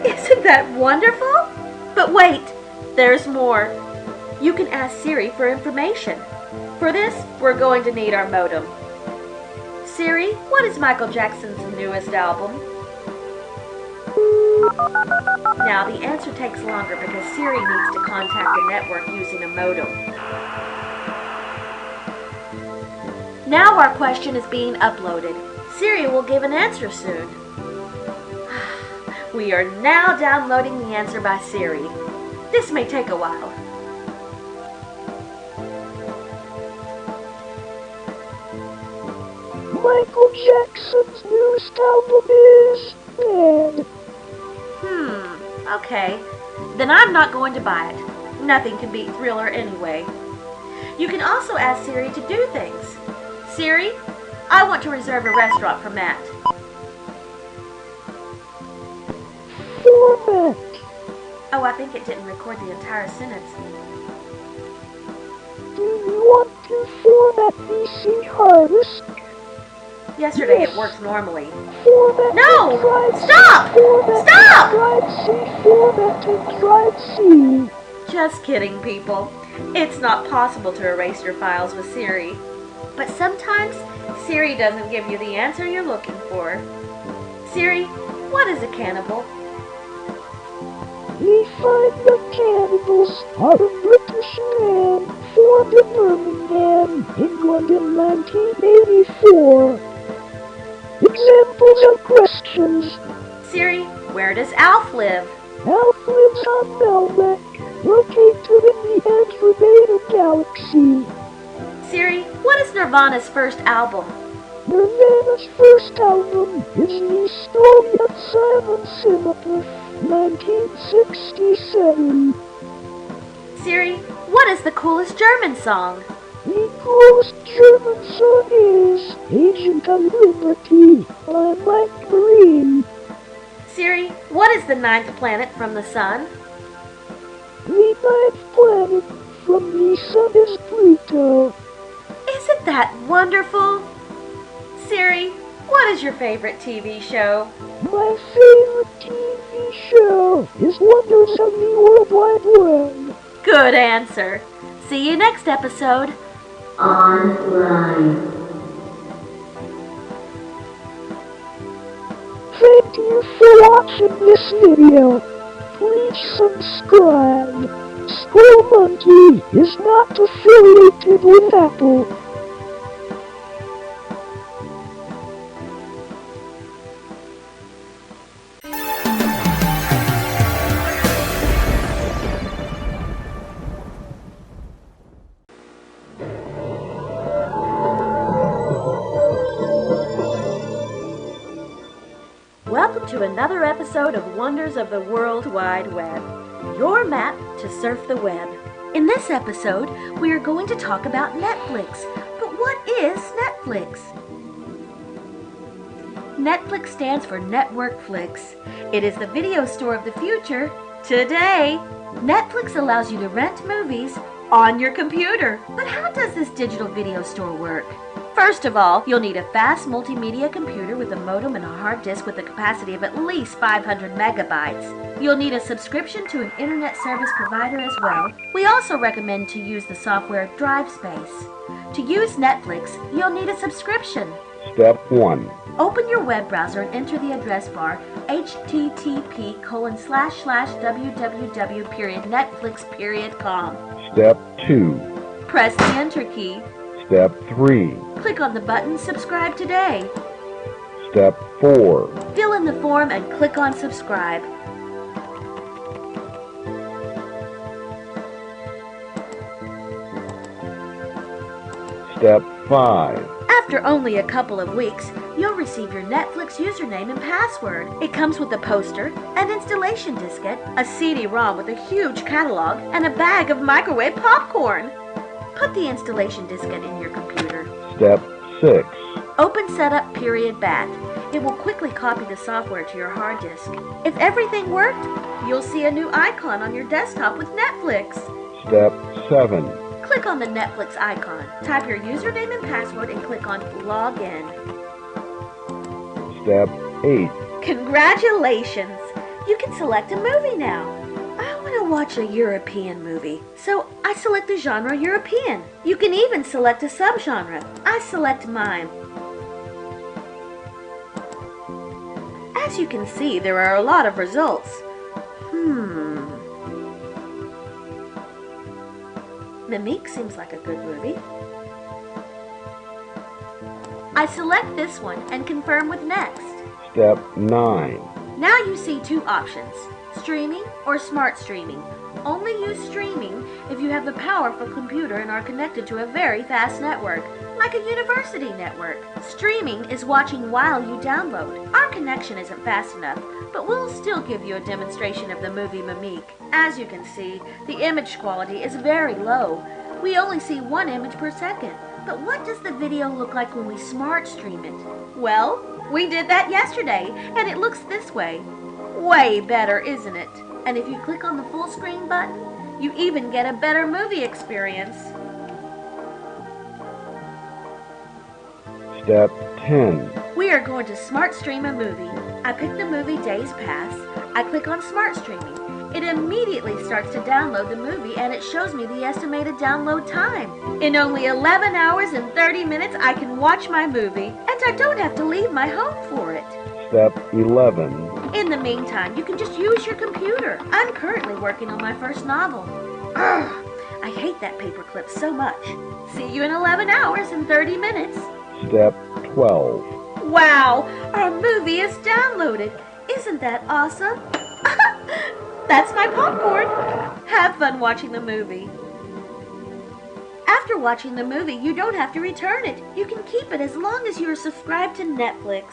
Isn't that wonderful? But wait, there's more. You can ask Siri for information. For this, we're going to need our modem. Siri, what is Michael Jackson's newest album? Now the answer takes longer because Siri needs to contact the network using a modem. Now our question is being uploaded. Siri will give an answer soon. We are now downloading the answer by Siri. This may take a while. Michael Jackson's newest album is bad. Okay. Then I'm not going to buy it. Nothing can beat Thriller anyway. You can also ask Siri to do things. Siri, I want to reserve a restaurant for Matt. Oh, I think it didn't record the entire sentence. Do you want to format PC hard disk? Yesterday Yes. it worked normally. Format No! and drive Stop! C. Format Stop! and drive C. Format and drive C. Just kidding, people. It's not possible to erase your files with Siri. But sometimes, Siri doesn't give you the answer you're looking for. Siri, what is a cannibal? We find the cannibals are a British man formed in Birmingham, England in 1984. Examples of questions. Siri, where does Alf live? Alf lives on Melmac, located in the Andromeda Galaxy. Siri, what is Nirvana's first album? Nirvana's first album is The Story of Simon Sinister, 1967. Siri, what is the coolest German song? The coolest German song is Agent of Liberty by Mike Marine. Siri, what is the 9th planet from the Sun? The 9th planet from the Sun is Pluto. Isn't that wonderful? Siri, what is your favorite TV show? My favorite TV show is Wonders of the World Wide Web. Good answer. See you next episode. Online. Thank you for watching this video. Please subscribe. Squirrel Monkey is not affiliated with Apple. Welcome to another episode of Wonders of the World Wide Web, your map to surf the web. In this episode, we are going to talk about Netflix. But what is Netflix? Netflix stands for Network Flix. It is the video store of the future today. Netflix allows you to rent movies on your computer. But how does this digital video store work? First of all, you'll need a fast multimedia computer with a modem and a hard disk with a capacity of at least 500 megabytes. You'll need a subscription to an internet service provider as well. We also recommend to use the software DriveSpace. To use Netflix, you'll need a subscription. Step 1. Open your web browser and enter the address bar http://www.netflix.com. Step 2. Press the enter key. Step 3. Click on the button Subscribe Today. Step 4. Fill in the form and click on Subscribe. Step 5. After only a couple of weeks, you'll receive your Netflix username and password. It comes with a poster, an installation diskette, a CD-ROM with a huge catalog, and a bag of microwave popcorn. Put the installation diskette in your computer. Step 6. Open Setup .bat. It will quickly copy the software to your hard disk. If everything worked, you'll see a new icon on your desktop with Netflix. Step 7. Click on the Netflix icon. Type your username and password and click on Login. Step 8. Congratulations! You can select a movie now. I want to watch a European movie, so I select the genre European. You can even select a subgenre. I select mime. As you can see, there are a lot of results. Mimique seems like a good movie. I select this one and confirm with next. Step 9. Now you see two options, streaming or smart streaming. Only use streaming if you have a powerful computer and are connected to a very fast network, like a university network. Streaming is watching while you download. Our connection isn't fast enough, but we'll still give you a demonstration of the movie Mimique. As you can see, the image quality is very low. We only see one image per second. But what does the video look like when we smart stream it? Well, we did that yesterday, and it looks this way. Way better, isn't it? And if you click on the full screen button, you even get a better movie experience. Step 10. We are going to smart stream a movie. I pick the movie Days Pass. I click on smart streaming. It immediately starts to download the movie and it shows me the estimated download time. In only 11 hours and 30 minutes, I can watch my movie and I don't have to leave my home for it. Step 11. In the meantime, you can just use your computer. I'm currently working on my first novel. Ugh, I hate that paperclip so much. See you in 11 hours and 30 minutes. Step 12. Wow, our movie is downloaded. Isn't that awesome? That's my popcorn. Have fun watching the movie. After watching the movie, you don't have to return it. You can keep it as long as you are subscribed to Netflix.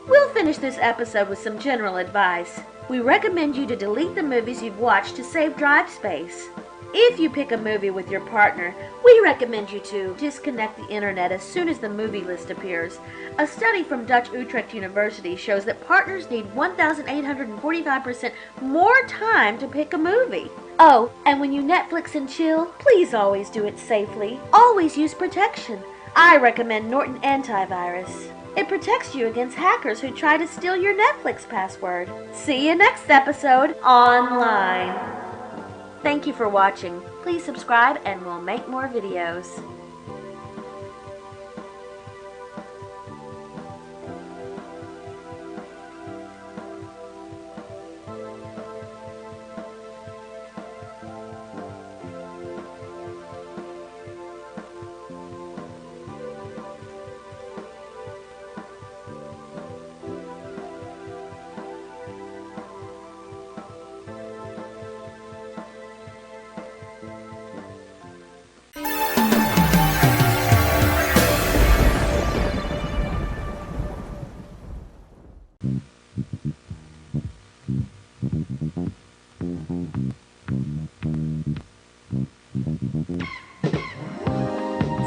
We'll finish this episode with some general advice. We recommend you to delete the movies you've watched to save drive space. If you pick a movie with your partner, we recommend you to disconnect the internet as soon as the movie list appears. A study from Dutch Utrecht University shows that partners need 1,845% more time to pick a movie. Oh, and when you Netflix and chill, please always do it safely. Always use protection. I recommend Norton Antivirus. It protects you against hackers who try to steal your Netflix password. See you next episode online. Thank you for watching. Please subscribe and we'll make more videos.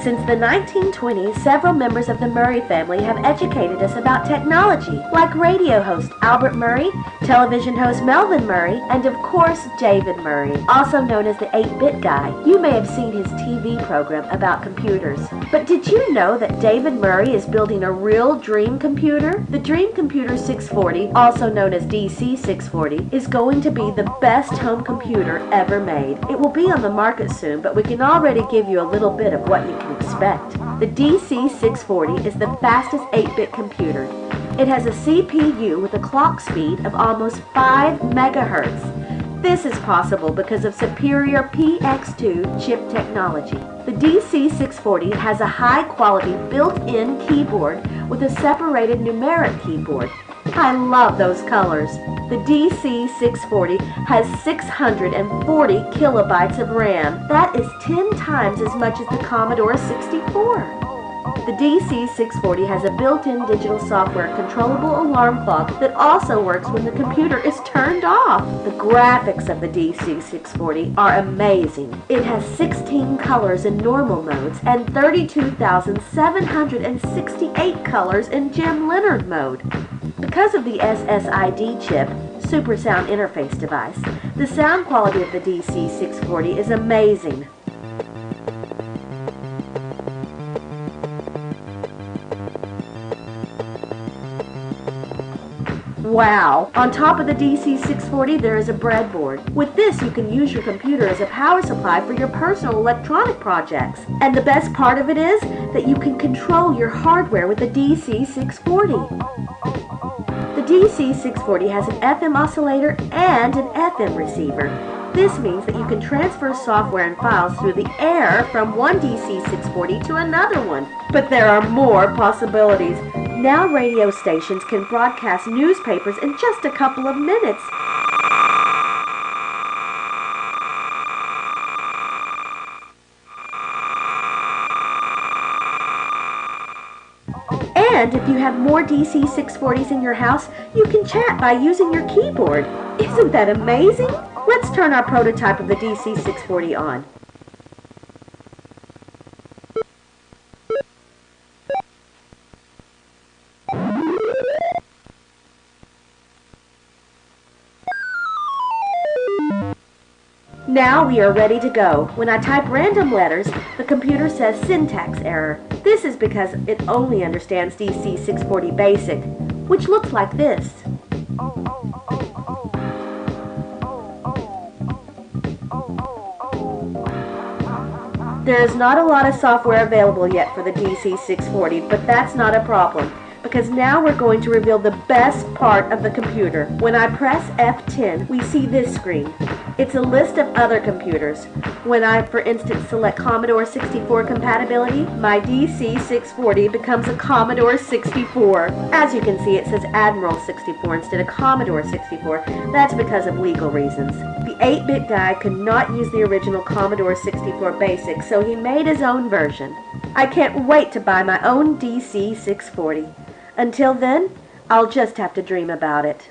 Since the 1920s, several members of the Murray family have educated us about technology, like radio host Albert Murray, television host Melvin Murray, and of course David Murray, also known as the 8-Bit Guy. You may have seen his TV program about computers. But did you know that David Murray is building a real dream computer? The Dream Computer 640, also known as DC 640, is going to be the best home computer ever made. It will be on the market soon, but we can already give you a little bit of what you can expect. The DC 640 is the fastest 8-bit computer. It has a CPU with a clock speed of almost 5 megahertz. This is possible because of superior PX2 chip technology. The DC 640 has a high-quality built-in keyboard with a separated numeric keyboard. I love those colors. The DC 640 has 640 kilobytes of RAM. That is 10 times as much as the Commodore 64. The DC 640 has a built-in digital software controllable alarm clock that also works when the computer is turned off. The graphics of the DC 640 are amazing. It has 16 colors in normal modes and 32,768 colors in Jim Leonard mode. Because of the SSID chip, Super Sound Interface device, the sound quality of the DC 640 is amazing. Wow! On top of the DC 640 there is a breadboard. With this you can use your computer as a power supply for your personal electronic projects. And the best part of it is that you can control your hardware with the DC 640. The DC 640 has an FM oscillator and an FM receiver. This means that you can transfer software and files through the air from one DC 640 to another one. But there are more possibilities. Now radio stations can broadcast newspapers in just a couple of minutes. And if you have more DC 640s in your house, you can chat by using your keyboard. Isn't that amazing? Let's turn our prototype of the DC 640 on. Now we are ready to go. When I type random letters, the computer says syntax error. This is because it only understands DC 640 Basic, which looks like this. There is not a lot of software available yet for the DC 640, but that's not a problem, because now we're going to reveal the best part of the computer. When I press F10, we see this screen. It's a list of other computers. When I, for instance, select Commodore 64 compatibility, my DC 640 becomes a Commodore 64. As you can see, it says Admiral 64 instead of Commodore 64. That's because of legal reasons. The 8-bit guy could not use the original Commodore 64 Basic, so he made his own version. I can't wait to buy my own DC 640. Until then, I'll just have to dream about it.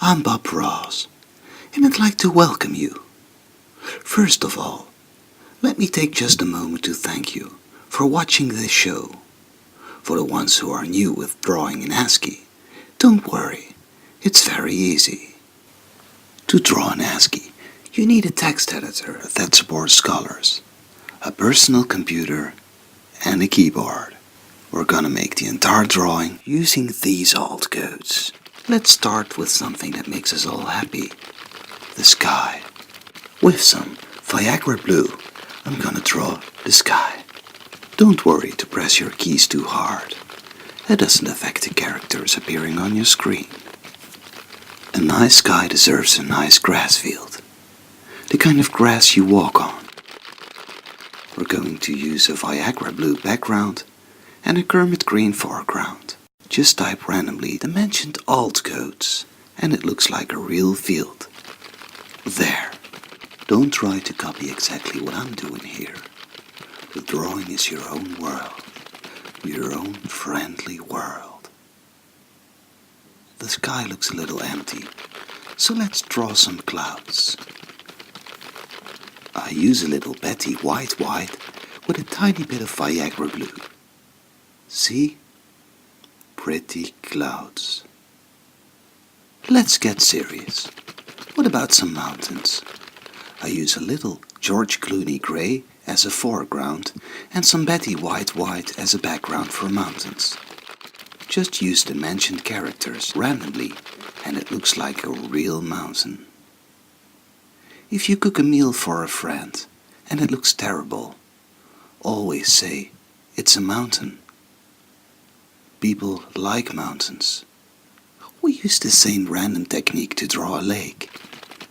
I'm Bob Ross, and I'd like to welcome you. First of all, let me take just a moment to thank you for watching this show. For the ones who are new with drawing in ASCII, don't worry, it's very easy. To draw in ASCII, you need a text editor that supports colors, a personal computer, and a keyboard. We're gonna make the entire drawing using these alt codes. Let's start with something that makes us all happy. The sky. With some Viagra blue, I'm gonna draw the sky. Don't worry to press your keys too hard. That doesn't affect the characters appearing on your screen. A nice sky deserves a nice grass field. The kind of grass you walk on. We're going to use a Viagra blue background and a Kermit green foreground. Just type randomly the mentioned alt codes and it looks like a real field. There. Don't try to copy exactly what I'm doing here. The drawing is your own world, your own friendly world. The sky looks a little empty, so let's draw some clouds. I use a little Betty White with a tiny bit of Viagra blue. See? Pretty clouds. Let's get serious. What about some mountains? I use a little George Clooney grey as a foreground and some Betty White as a background for mountains. Just use the mentioned characters randomly and it looks like a real mountain. If you cook a meal for a friend and it looks terrible, always say it's a mountain. People like mountains. We use the same random technique to draw a lake.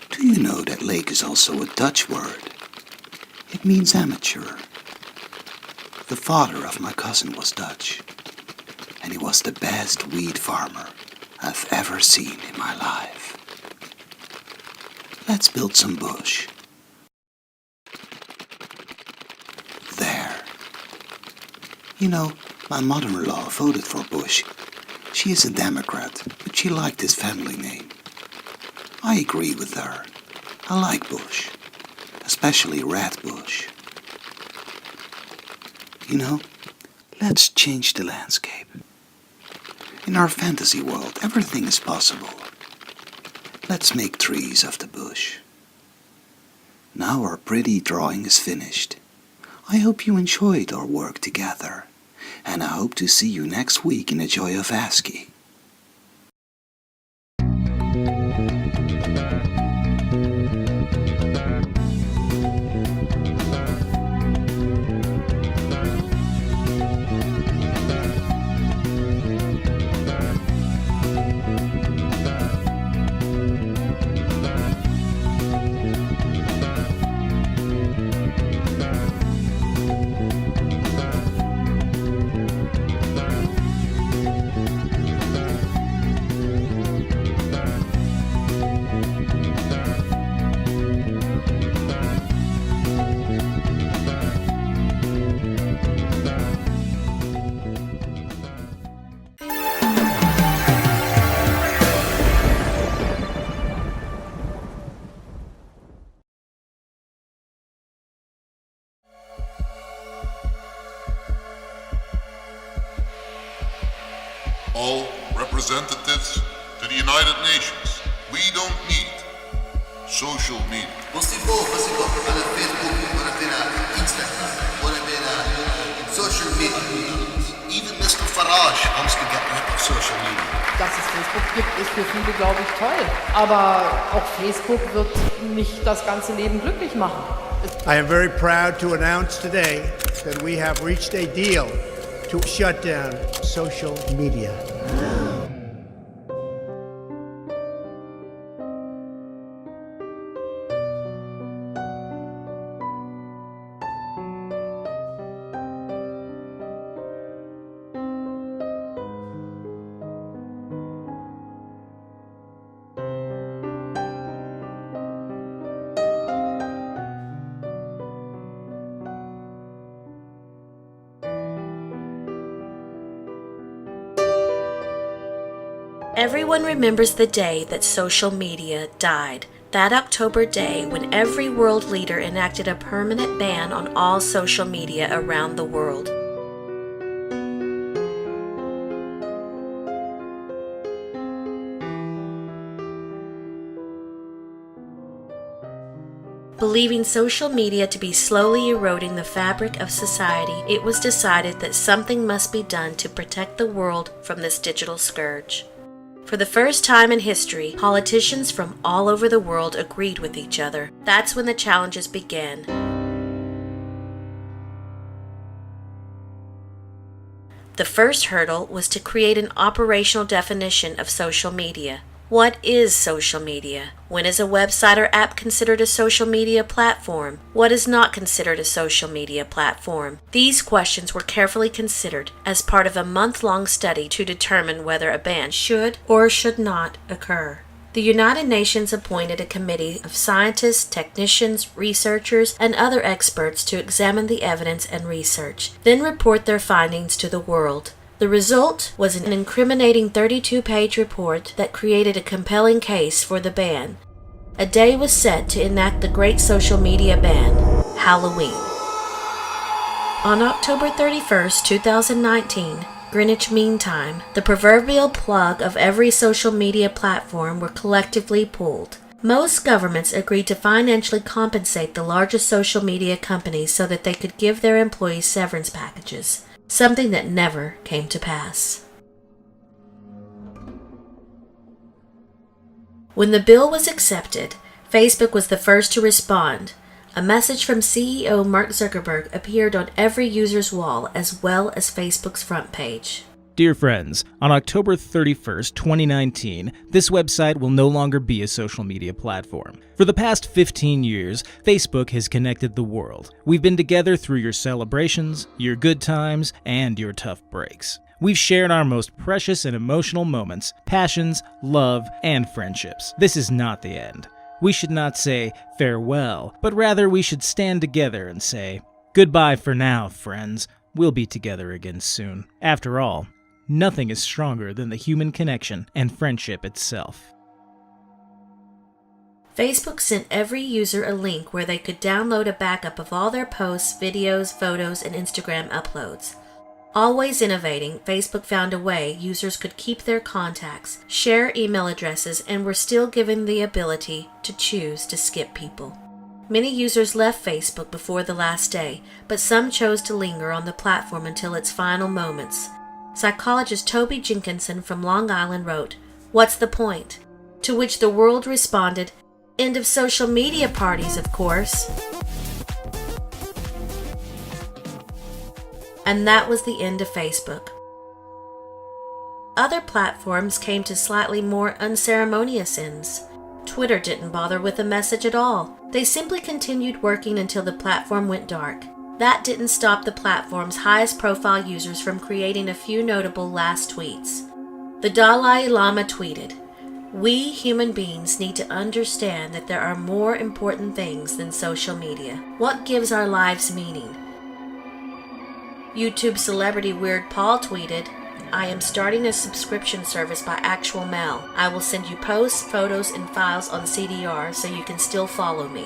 Do you know that lake is also a Dutch word? It means amateur. The father of my cousin was Dutch, and he was the best wheat farmer I've ever seen in my life. Let's build some bush. There. You know, my mother-in-law voted for Bush. She is a Democrat, but she liked his family name. I agree with her. I like Bush, especially Red Bush. You know, let's change the landscape. In our fantasy world, everything is possible. Let's make trees of the bush. Now our pretty drawing is finished. I hope you enjoyed our work together. And I hope to see you next week in the Joy of ASCII. all representatives to the United Nations. We don't need social media. بصيبوا على فيسبوك ونبينا Instagram ونبينا social media. Even Mr. Farage wants to get rid of social media. Dass es Facebook gibt, ist für viele, glaube ich, toll. Aber auch Facebook wird nicht das ganze Leben glücklich machen. I am very proud to announce today that we have reached a deal to shut down social media. Everyone remembers the day that social media died. That October day when every world leader enacted a permanent ban on all social media around the world. Believing social media to be slowly eroding the fabric of society, it was decided that something must be done to protect the world from this digital scourge. For the first time in history, politicians from all over the world agreed with each other. That's when the challenges began. The first hurdle was to create an operational definition of social media. What is social media? When is a website or app considered a social media platform? What is not considered a social media platform? These questions were carefully considered as part of a month-long study to determine whether a ban should or should not occur. The United Nations appointed a committee of scientists, technicians, researchers, and other experts to examine the evidence and research, then report their findings to the world. The result was an incriminating 32-page report that created a compelling case for the ban. A day was set to enact the great social media ban, Halloween. On October 31st, 2019, Greenwich Mean Time, the proverbial plug of every social media platform were collectively pulled. Most governments agreed to financially compensate the largest social media companies so that they could give their employees severance packages. Something that never came to pass. When the bill was accepted, Facebook was the first to respond. A message from CEO Mark Zuckerberg appeared on every user's wall as well as Facebook's front page. Dear friends, on October 31st, 2019, this website will no longer be a social media platform. For the past 15 years, Facebook has connected the world. We've been together through your celebrations, your good times, and your tough breaks. We've shared our most precious and emotional moments, passions, love, and friendships. This is not the end. We should not say farewell, but rather we should stand together and say, goodbye for now, friends. We'll be together again soon. After all, nothing is stronger than the human connection and friendship itself. Facebook sent every user a link where they could download a backup of all their posts, videos, photos, and Instagram uploads. Always innovating, Facebook found a way users could keep their contacts, share email addresses, and were still given the ability to choose to skip people. Many users left Facebook before the last day, but some chose to linger on the platform until its final moments. Psychologist Toby Jenkinson from Long Island wrote, "What's the point?" To which the world responded, "End of social media parties, of course." And that was the end of Facebook. Other platforms came to slightly more unceremonious ends. Twitter didn't bother with a message at all. They simply continued working until the platform went dark. That didn't stop the platform's highest profile users from creating a few notable last tweets. The Dalai Lama tweeted, "We human beings need to understand that there are more important things than social media. What gives our lives meaning?" YouTube celebrity Weird Paul tweeted, "I am starting a subscription service by actual mail. I will send you posts, photos, and files on CDR so you can still follow me."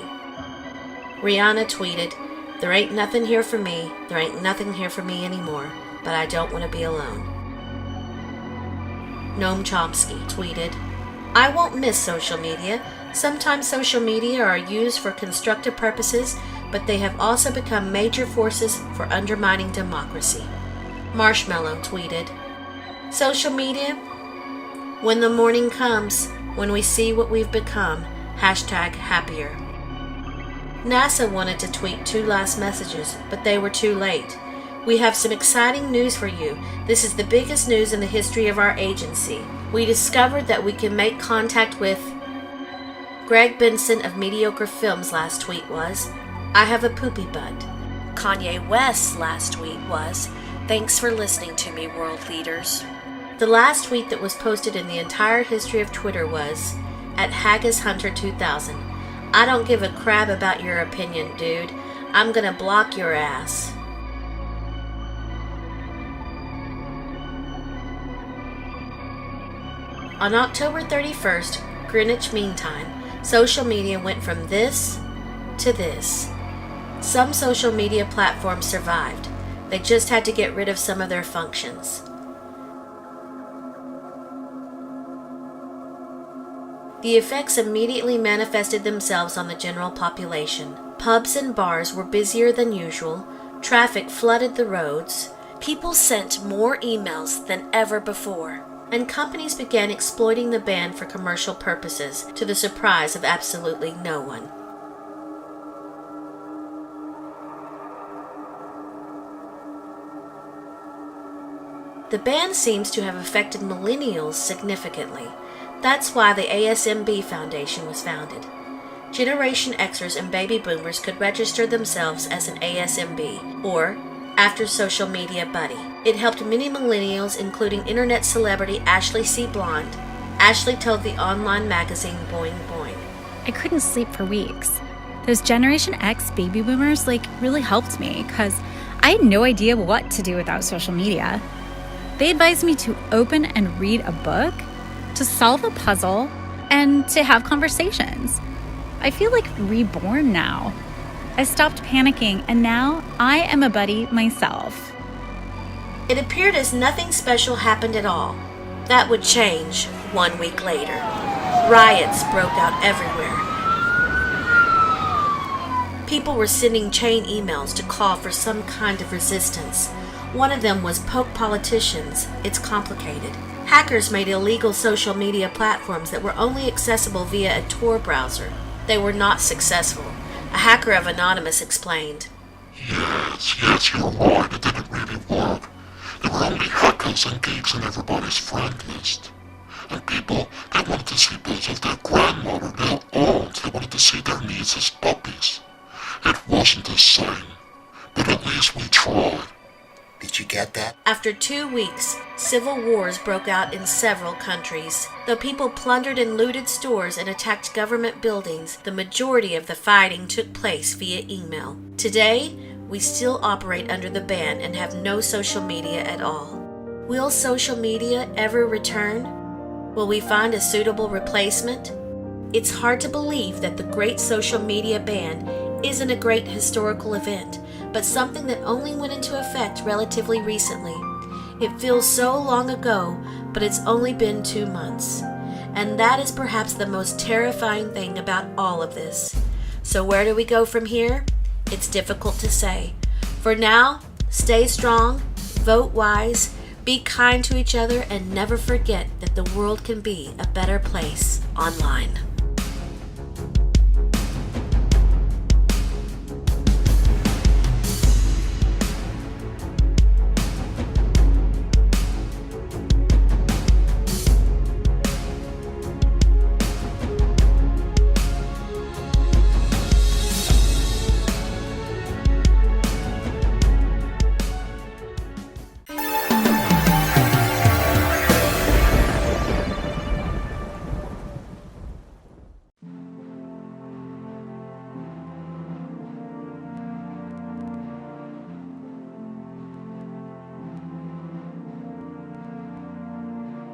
Rihanna tweeted, "There ain't nothing here for me. There ain't nothing here for me anymore, but I don't want to be alone." Noam Chomsky tweeted, "I won't miss social media. Sometimes social media are used for constructive purposes, but they have also become major forces for undermining democracy." Marshmallow tweeted, "Social media, when the morning comes, when we see what we've become, #happier." NASA wanted to tweet 2 last messages, but they were too late. "We have some exciting news for you. This is the biggest news in the history of our agency. We discovered that we can make contact with..." Greg Benson of Mediocre Films' last tweet was, "I have a poopy butt." Kanye West's last tweet was, "Thanks for listening to me, world leaders." The last tweet that was posted in the entire history of Twitter was, @HaggisHunter2000. "I don't give a crap about your opinion, dude. I'm gonna block your ass." On October 31st, Greenwich Mean Time, social media went from this to this. Some social media platforms survived. They just had to get rid of some of their functions. The effects immediately manifested themselves on the general population. Pubs and bars were busier than usual, traffic flooded the roads, people sent more emails than ever before, and companies began exploiting the ban for commercial purposes, to the surprise of absolutely no one. The ban seems to have affected millennials significantly. That's why the ASMB Foundation was founded. Generation Xers and baby boomers could register themselves as an ASMB, or After Social Media Buddy. It helped many millennials, including internet celebrity Ashley C. Blonde. Ashley told the online magazine Boing Boing, "I couldn't sleep for weeks. Those Generation X baby boomers really helped me because I had no idea what to do without social media. They advised me to open and read a book, to solve a puzzle, and to have conversations. I feel reborn now. I stopped panicking, and now I am a buddy myself." It appeared as nothing special happened at all. That would change 1 week later. Riots broke out everywhere. People were sending chain emails to call for some kind of resistance. One of them was "Poke politicians, it's complicated." Hackers made illegal social media platforms that were only accessible via a Tor browser. They were not successful. A hacker of Anonymous explained, Yes, you're right, it didn't really work. There were only hackers and geeks in everybody's friend list. And people, they wanted to see bills of their grandmother, their aunt, they wanted to see their niece as puppies. It wasn't the same, but at least we tried. Did you get that? After 2 weeks, civil wars broke out in several countries. Though people plundered and looted stores and attacked government buildings, the majority of the fighting took place via email. Today, we still operate under the ban and have no social media at all. Will social media ever return? Will we find a suitable replacement? It's hard to believe that the great social media ban isn't a great historical event, but something that only went into effect relatively recently. It feels so long ago, but it's only been 2 months. And that is perhaps the most terrifying thing about all of this. So where do we go from here? It's difficult to say. For now, stay strong, vote wise, be kind to each other, and never forget that the world can be a better place online.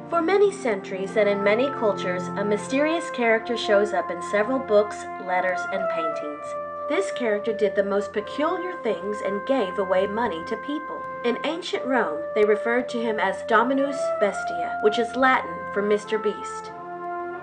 For many centuries and in many cultures, a mysterious character shows up in several books, letters, and paintings. This character did the most peculiar things and gave away money to people. In ancient Rome, they referred to him as Dominus Bestia, which is Latin for Mr. Beast.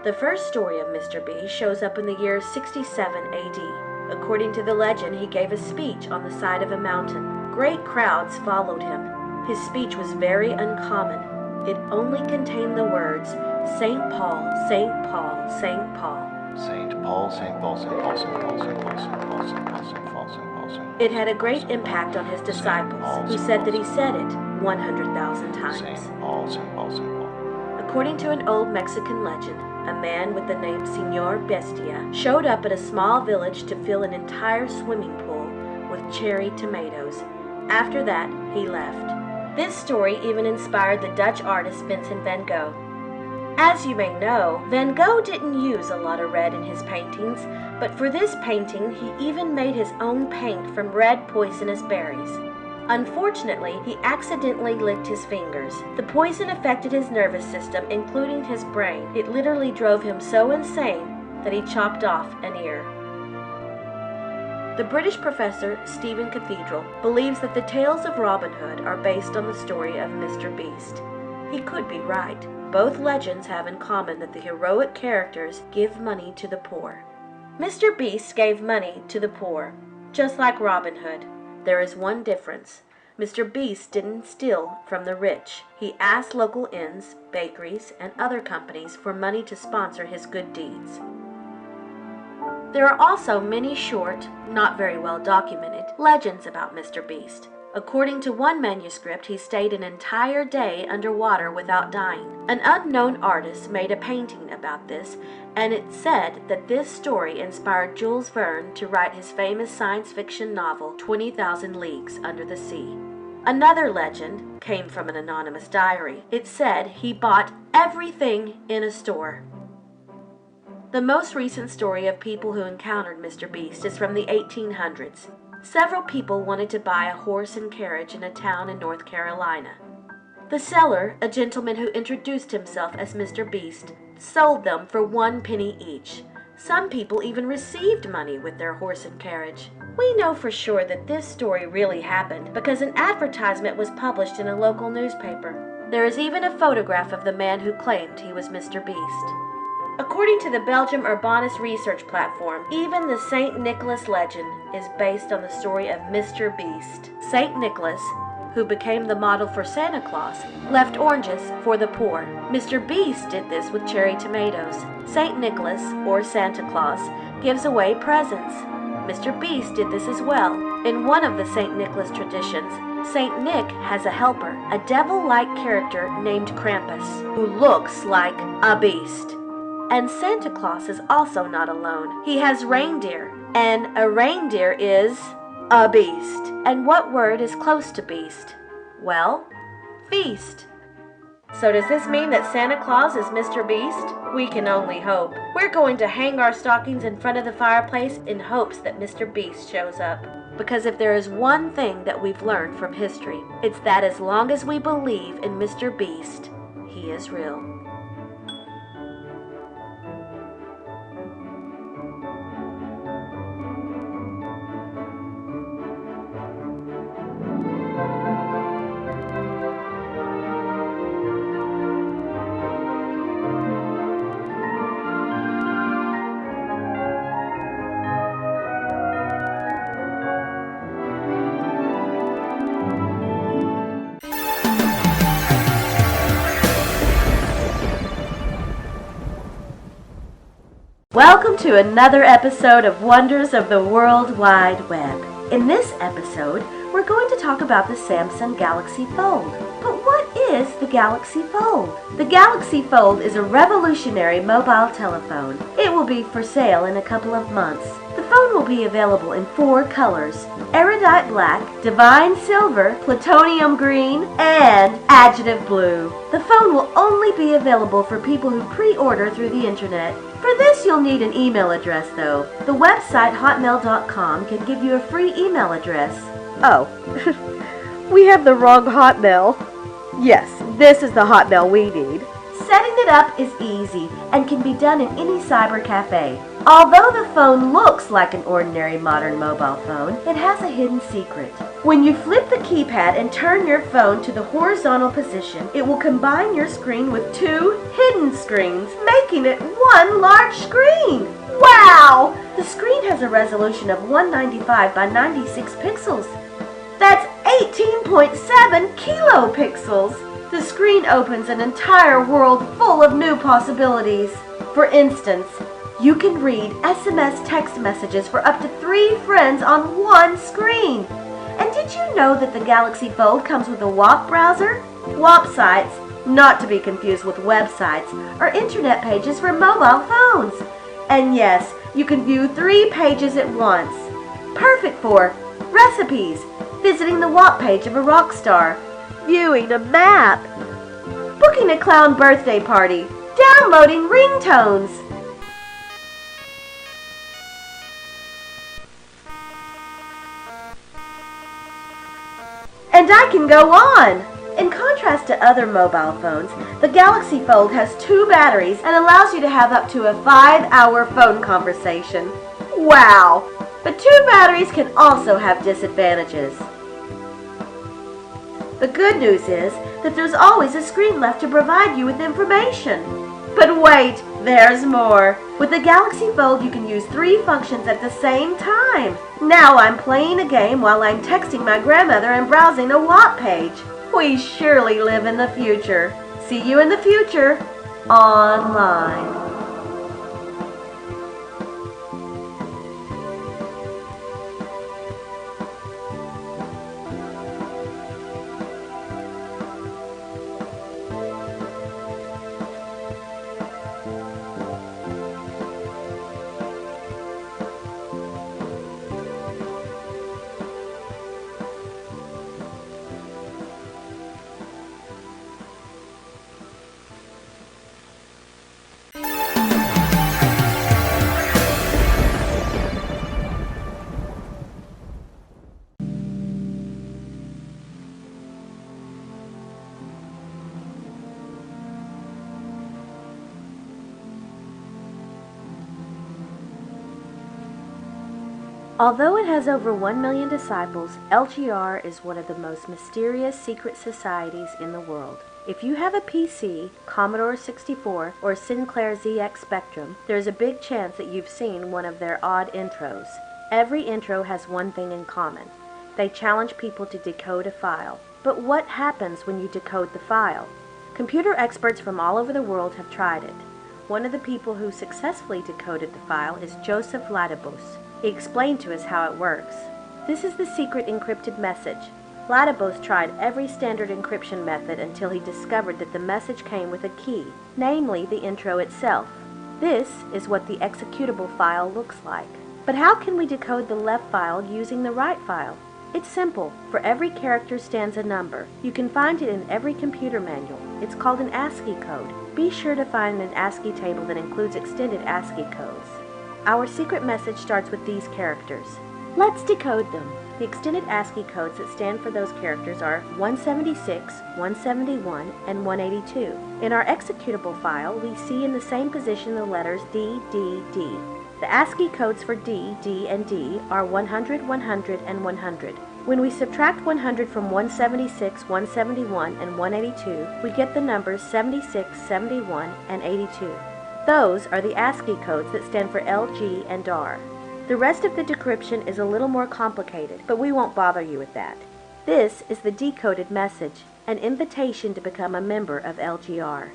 The first story of Mr. Beast shows up in the year 67 AD. According to the legend, he gave a speech on the side of a mountain. Great crowds followed him. His speech was very uncommon. It only contained the words, St. Paul, St. Paul, St. Paul. St. Paul, St. Paul, St. Paul, St. Paul, St. Paul, St. Paul, St. Paul, St. Paul, St. Paul, St. Paul. It had a great impact on his disciples, who said that he said it 100,000 times. St. Paul, St. Paul, St. Paul. According to an old Mexican legend, a man with the name Señor Bestia showed up at a small village to fill an entire swimming pool with cherry tomatoes. After that, he left. This story even inspired the Dutch artist Vincent van Gogh. As you may know, Van Gogh didn't use a lot of red in his paintings, but for this painting, he even made his own paint from red poisonous berries. Unfortunately, he accidentally licked his fingers. The poison affected his nervous system, including his brain. It literally drove him so insane that he chopped off an ear. The British professor Stephen Cathedral believes that the tales of Robin Hood are based on the story of Mr. Beast. He could be right. Both legends have in common that the heroic characters give money to the poor. Mr. Beast gave money to the poor, just like Robin Hood. There is one difference. Mr. Beast didn't steal from the rich. He asked local inns, bakeries, and other companies for money to sponsor his good deeds. There are also many short, not very well documented, legends about Mr. Beast. According to one manuscript, he stayed an entire day underwater without dying. An unknown artist made a painting about this, and it said that this story inspired Jules Verne to write his famous science fiction novel, 20,000 Leagues Under the Sea. Another legend came from an anonymous diary. It said he bought everything in a store. The most recent story of people who encountered Mr. Beast is from the 1800s. Several people wanted to buy a horse and carriage in a town in North Carolina. The seller, a gentleman who introduced himself as Mr. Beast, sold them for 1 penny each. Some people even received money with their horse and carriage. We know for sure that this story really happened because an advertisement was published in a local newspaper. There is even a photograph of the man who claimed he was Mr. Beast. According to the Belgium Urbanus research platform, even the St. Nicholas legend is based on the story of Mr. Beast. St. Nicholas, who became the model for Santa Claus, left oranges for the poor. Mr. Beast did this with cherry tomatoes. St. Nicholas, or Santa Claus, gives away presents. Mr. Beast did this as well. In one of the St. Nicholas traditions, St. Nick has a helper, a devil-like character named Krampus, who looks like a beast. And Santa Claus is also not alone. He has reindeer, and a reindeer is a beast. And what word is close to beast? Well, feast. So does this mean that Santa Claus is Mr. Beast? We can only hope. We're going to hang our stockings in front of the fireplace in hopes that Mr. Beast shows up. Because if there is one thing that we've learned from history, it's that as long as we believe in Mr. Beast, he is real. Welcome to another episode of Wonders of the World Wide Web. In this episode, we're going to talk about the Samsung Galaxy Fold. But what is the Galaxy Fold? The Galaxy Fold is a revolutionary mobile telephone. It will be for sale in a couple of months. The phone will be available in 4 colors: erudite black, divine silver, plutonium green, and adjective blue. The phone will only be available for people who pre-order through the internet. For this, you'll need an email address, though. The website hotmail.com can give you a free email address. Oh, we have the wrong Hotmail. Yes, this is the Hotmail we need. Setting it up is easy and can be done in any cyber cafe. Although the phone looks like an ordinary modern mobile phone, it has a hidden secret. When you flip the keypad and turn your phone to the horizontal position, it will combine your screen with two hidden screens, making it one large screen. Wow! The screen has a resolution of 195 by 96 pixels. That's 18.7 kilopixels. The screen opens an entire world full of new possibilities. For instance, you can read SMS text messages for up to 3 friends on one screen. And did you know that the Galaxy Fold comes with a WAP browser? WAP sites, not to be confused with websites, are internet pages for mobile phones. And yes, you can view 3 pages at once. Perfect for recipes, visiting the WAP page of a rock star, viewing a map, booking a clown birthday party, downloading ringtones. And I can go on! In contrast to other mobile phones, the Galaxy Fold has 2 batteries and allows you to have up to a 5-hour phone conversation. Wow! But 2 batteries can also have disadvantages. The good news is that there's always a screen left to provide you with information. But wait, there's more. With the Galaxy Fold, you can use 3 functions at the same time. Now I'm playing a game while I'm texting my grandmother and browsing a WAP page. We surely live in the future. See you in the future, online. Although it has over 1 million disciples, LGR is one of the most mysterious secret societies in the world. If you have a PC, Commodore 64, or Sinclair ZX Spectrum, there's a big chance that you've seen one of their odd intros. Every intro has one thing in common. They challenge people to decode a file. But what happens when you decode the file? Computer experts from all over the world have tried it. One of the people who successfully decoded the file is Joseph Ladabos. He explained to us how it works. This is the secret encrypted message. Ladabos tried every standard encryption method until he discovered that the message came with a key, namely the intro itself. This is what the executable file looks like. But how can we decode the left file using the right file? It's simple. For every character stands a number. You can find it in every computer manual. It's called an ASCII code. Be sure to find an ASCII table that includes extended ASCII codes. Our secret message starts with these characters. Let's decode them. The extended ASCII codes that stand for those characters are 176, 171, and 182. In our executable file, we see in the same position the letters D, D, D. The ASCII codes for D, D, and D are 100, 100, and 100. When we subtract 100 from 176, 171, and 182, we get the numbers 76, 71, and 82. Those are the ASCII codes that stand for LG and R. The rest of the decryption is a little more complicated, but we won't bother you with that. This is the decoded message, an invitation to become a member of LGR.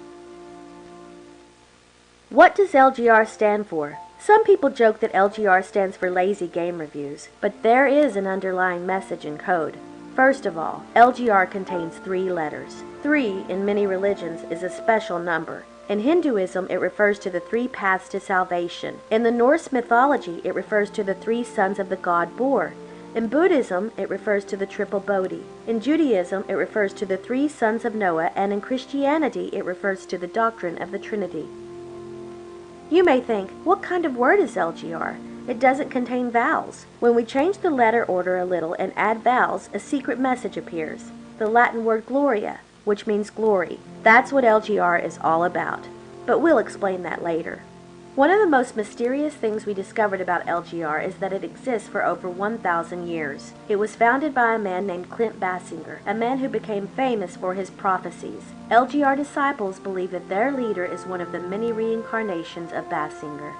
What does LGR stand for? Some people joke that LGR stands for Lazy Game Reviews, but there is an underlying message in code. First of all, LGR contains 3 letters. 3 in many religions is a special number. In Hinduism, it refers to the 3 paths to salvation. In the Norse mythology, it refers to the 3 sons of the god Bor. In Buddhism, it refers to the triple Bodhi. In Judaism, it refers to the 3 sons of Noah, and in Christianity, it refers to the doctrine of the Trinity. You may think, what kind of word is LGR? It doesn't contain vowels. When we change the letter order a little and add vowels, a secret message appears. The Latin word gloria, which means glory. That's what LGR is all about. But we'll explain that later. One of the most mysterious things we discovered about LGR is that it exists for over 1,000 years. It was founded by a man named Clint Basinger, a man who became famous for his prophecies. LGR disciples believe that their leader is one of the many reincarnations of Basinger.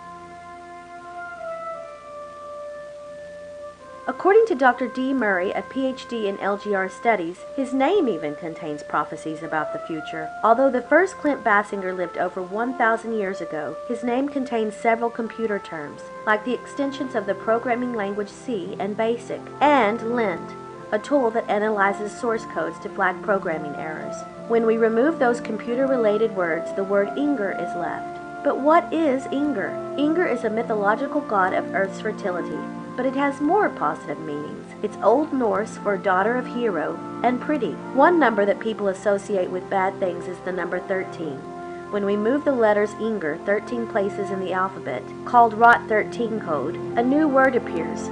According to Dr. D. Murray, a PhD in LGR studies, his name even contains prophecies about the future. Although the first Clint Basinger lived over 1,000 years ago, his name contains several computer terms, like the extensions of the programming language C and BASIC, and Lint, a tool that analyzes source codes to flag programming errors. When we remove those computer-related words, the word Inger is left. But what is Inger? Inger is a mythological god of Earth's fertility, but it has more positive meanings. It's Old Norse for daughter of hero and pretty. One number that people associate with bad things is the number 13. When we move the letters Inger 13 places in the alphabet, called Rot 13 code, a new word appears.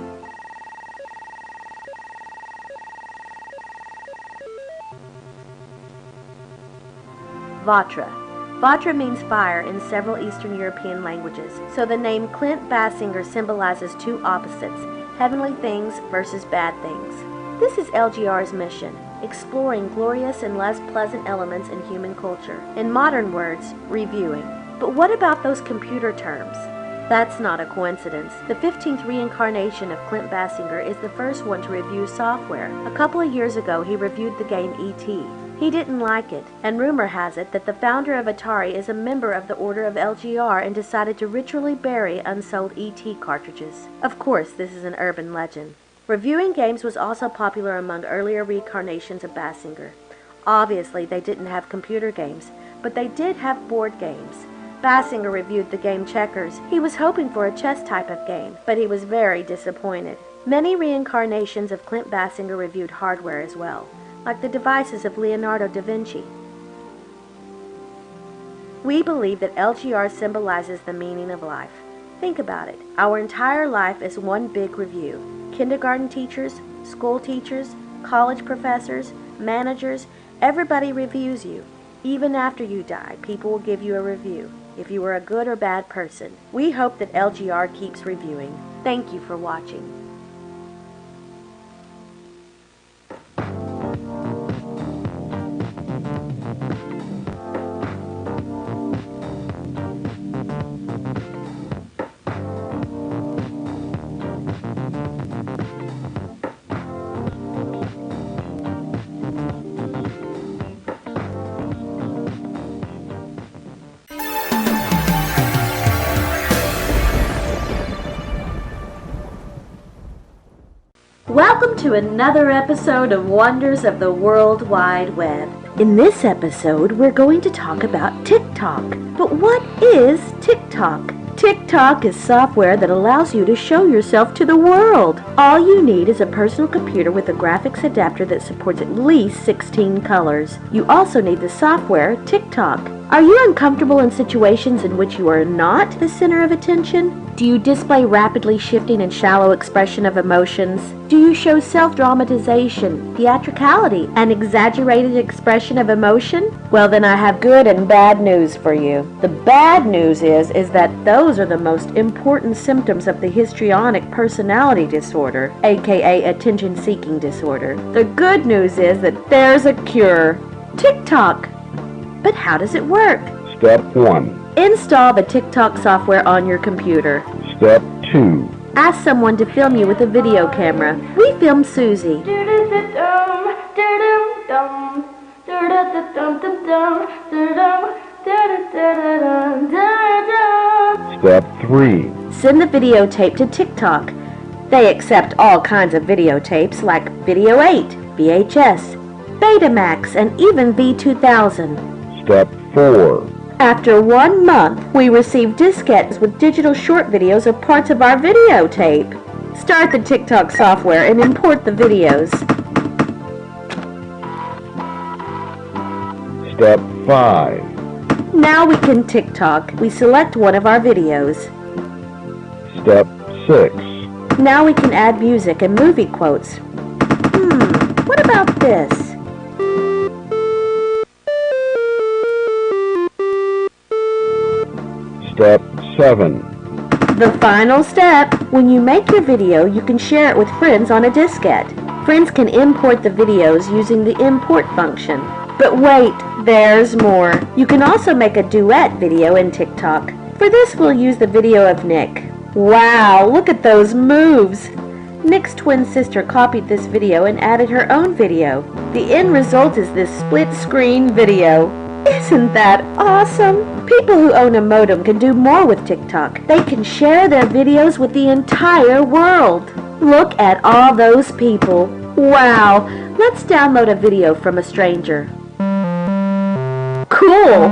Vatra. Vatra means fire in several Eastern European languages, so the name Clint Basinger symbolizes two opposites, heavenly things versus bad things. This is LGR's mission, exploring glorious and less pleasant elements in human culture. In modern words, reviewing. But what about those computer terms? That's not a coincidence. The 15th reincarnation of Clint Basinger is the first one to review software. A couple of years ago, he reviewed the game E.T. He didn't like it, and rumor has it that the founder of Atari is a member of the Order of LGR and decided to ritually bury unsold E.T. cartridges. Of course, this is an urban legend. Reviewing games was also popular among earlier reincarnations of Basinger. Obviously, they didn't have computer games, but they did have board games. Basinger reviewed the game Checkers. He was hoping for a chess type of game, but he was very disappointed. Many reincarnations of Clint Basinger reviewed hardware as well, like the devices of Leonardo da Vinci. We believe that LGR symbolizes the meaning of life. Think about it. Our entire life is one big review. Kindergarten teachers, school teachers, college professors, managers, everybody reviews you. Even after you die, people will give you a review, if you were a good or bad person. We hope that LGR keeps reviewing. Thank you for watching. Welcome to another episode of Wonders of the World Wide Web. In this episode, we're going to talk about TikTok. But what is TikTok? TikTok is software that allows you to show yourself to the world. All you need is a personal computer with a graphics adapter that supports at least 16 colors. You also need the software TikTok. Are you uncomfortable in situations in which you are not the center of attention? Do you display rapidly shifting and shallow expression of emotions? Do you show self-dramatization, theatricality, and exaggerated expression of emotion? Well, then I have good and bad news for you. The bad news is that those are the most important symptoms of the histrionic personality disorder, aka attention-seeking disorder. The good news is that there's a cure. TikTok. But how does it work? Step 1. Install the TikTok software on your computer. Step 2. Ask someone to film you with a video camera. We filmed Susie. Step 3. Send the videotape to TikTok. They accept all kinds of videotapes like Video 8, VHS, Betamax, and even V2000. Step 4. After 1 month, we received diskettes with digital short videos of parts of our videotape. Start the TikTok software and import the videos. Step 5. Now we can TikTok. We select one of our videos. Step 6. Now we can add music and movie quotes. What about this? Step 7. The final step. When you make your video, you can share it with friends on a diskette. Friends can import the videos using the import function. But wait, there's more. You can also make a duet video in TikTok. For this, we'll use the video of Nick. Wow, look at those moves! Nick's twin sister copied this video and added her own video. The end result is this split-screen video. Isn't that awesome? People who own a modem can do more with TikTok. They can share their videos with the entire world. Look at all those people. Wow! Let's download a video from a stranger. Cool!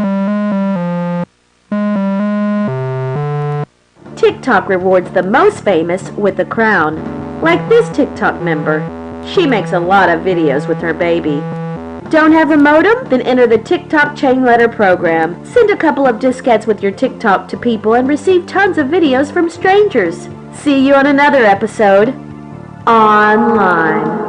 TikTok rewards the most famous with a crown. Like this TikTok member. She makes a lot of videos with her baby. Don't have a modem? Then enter the TikTok chain letter program. Send a couple of diskettes with your TikTok to people and receive tons of videos from strangers. See you on another episode. Online.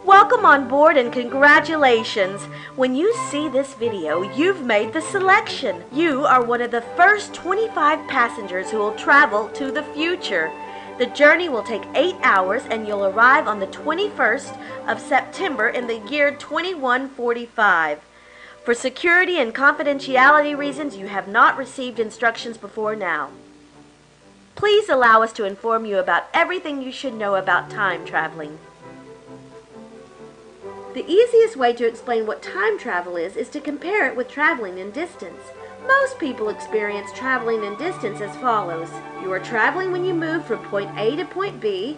Welcome on board and congratulations! When you see this video, you've made the selection. You are one of the first 25 passengers who will travel to the future. The journey will take 8 hours and you'll arrive on the 21st of September in the year 2145. For security and confidentiality reasons, you have not received instructions before now. Please allow us to inform you about everything you should know about time traveling. The easiest way to explain what time travel is to compare it with traveling in distance. Most people experience traveling in distance as follows. You are traveling when you move from point A to point B.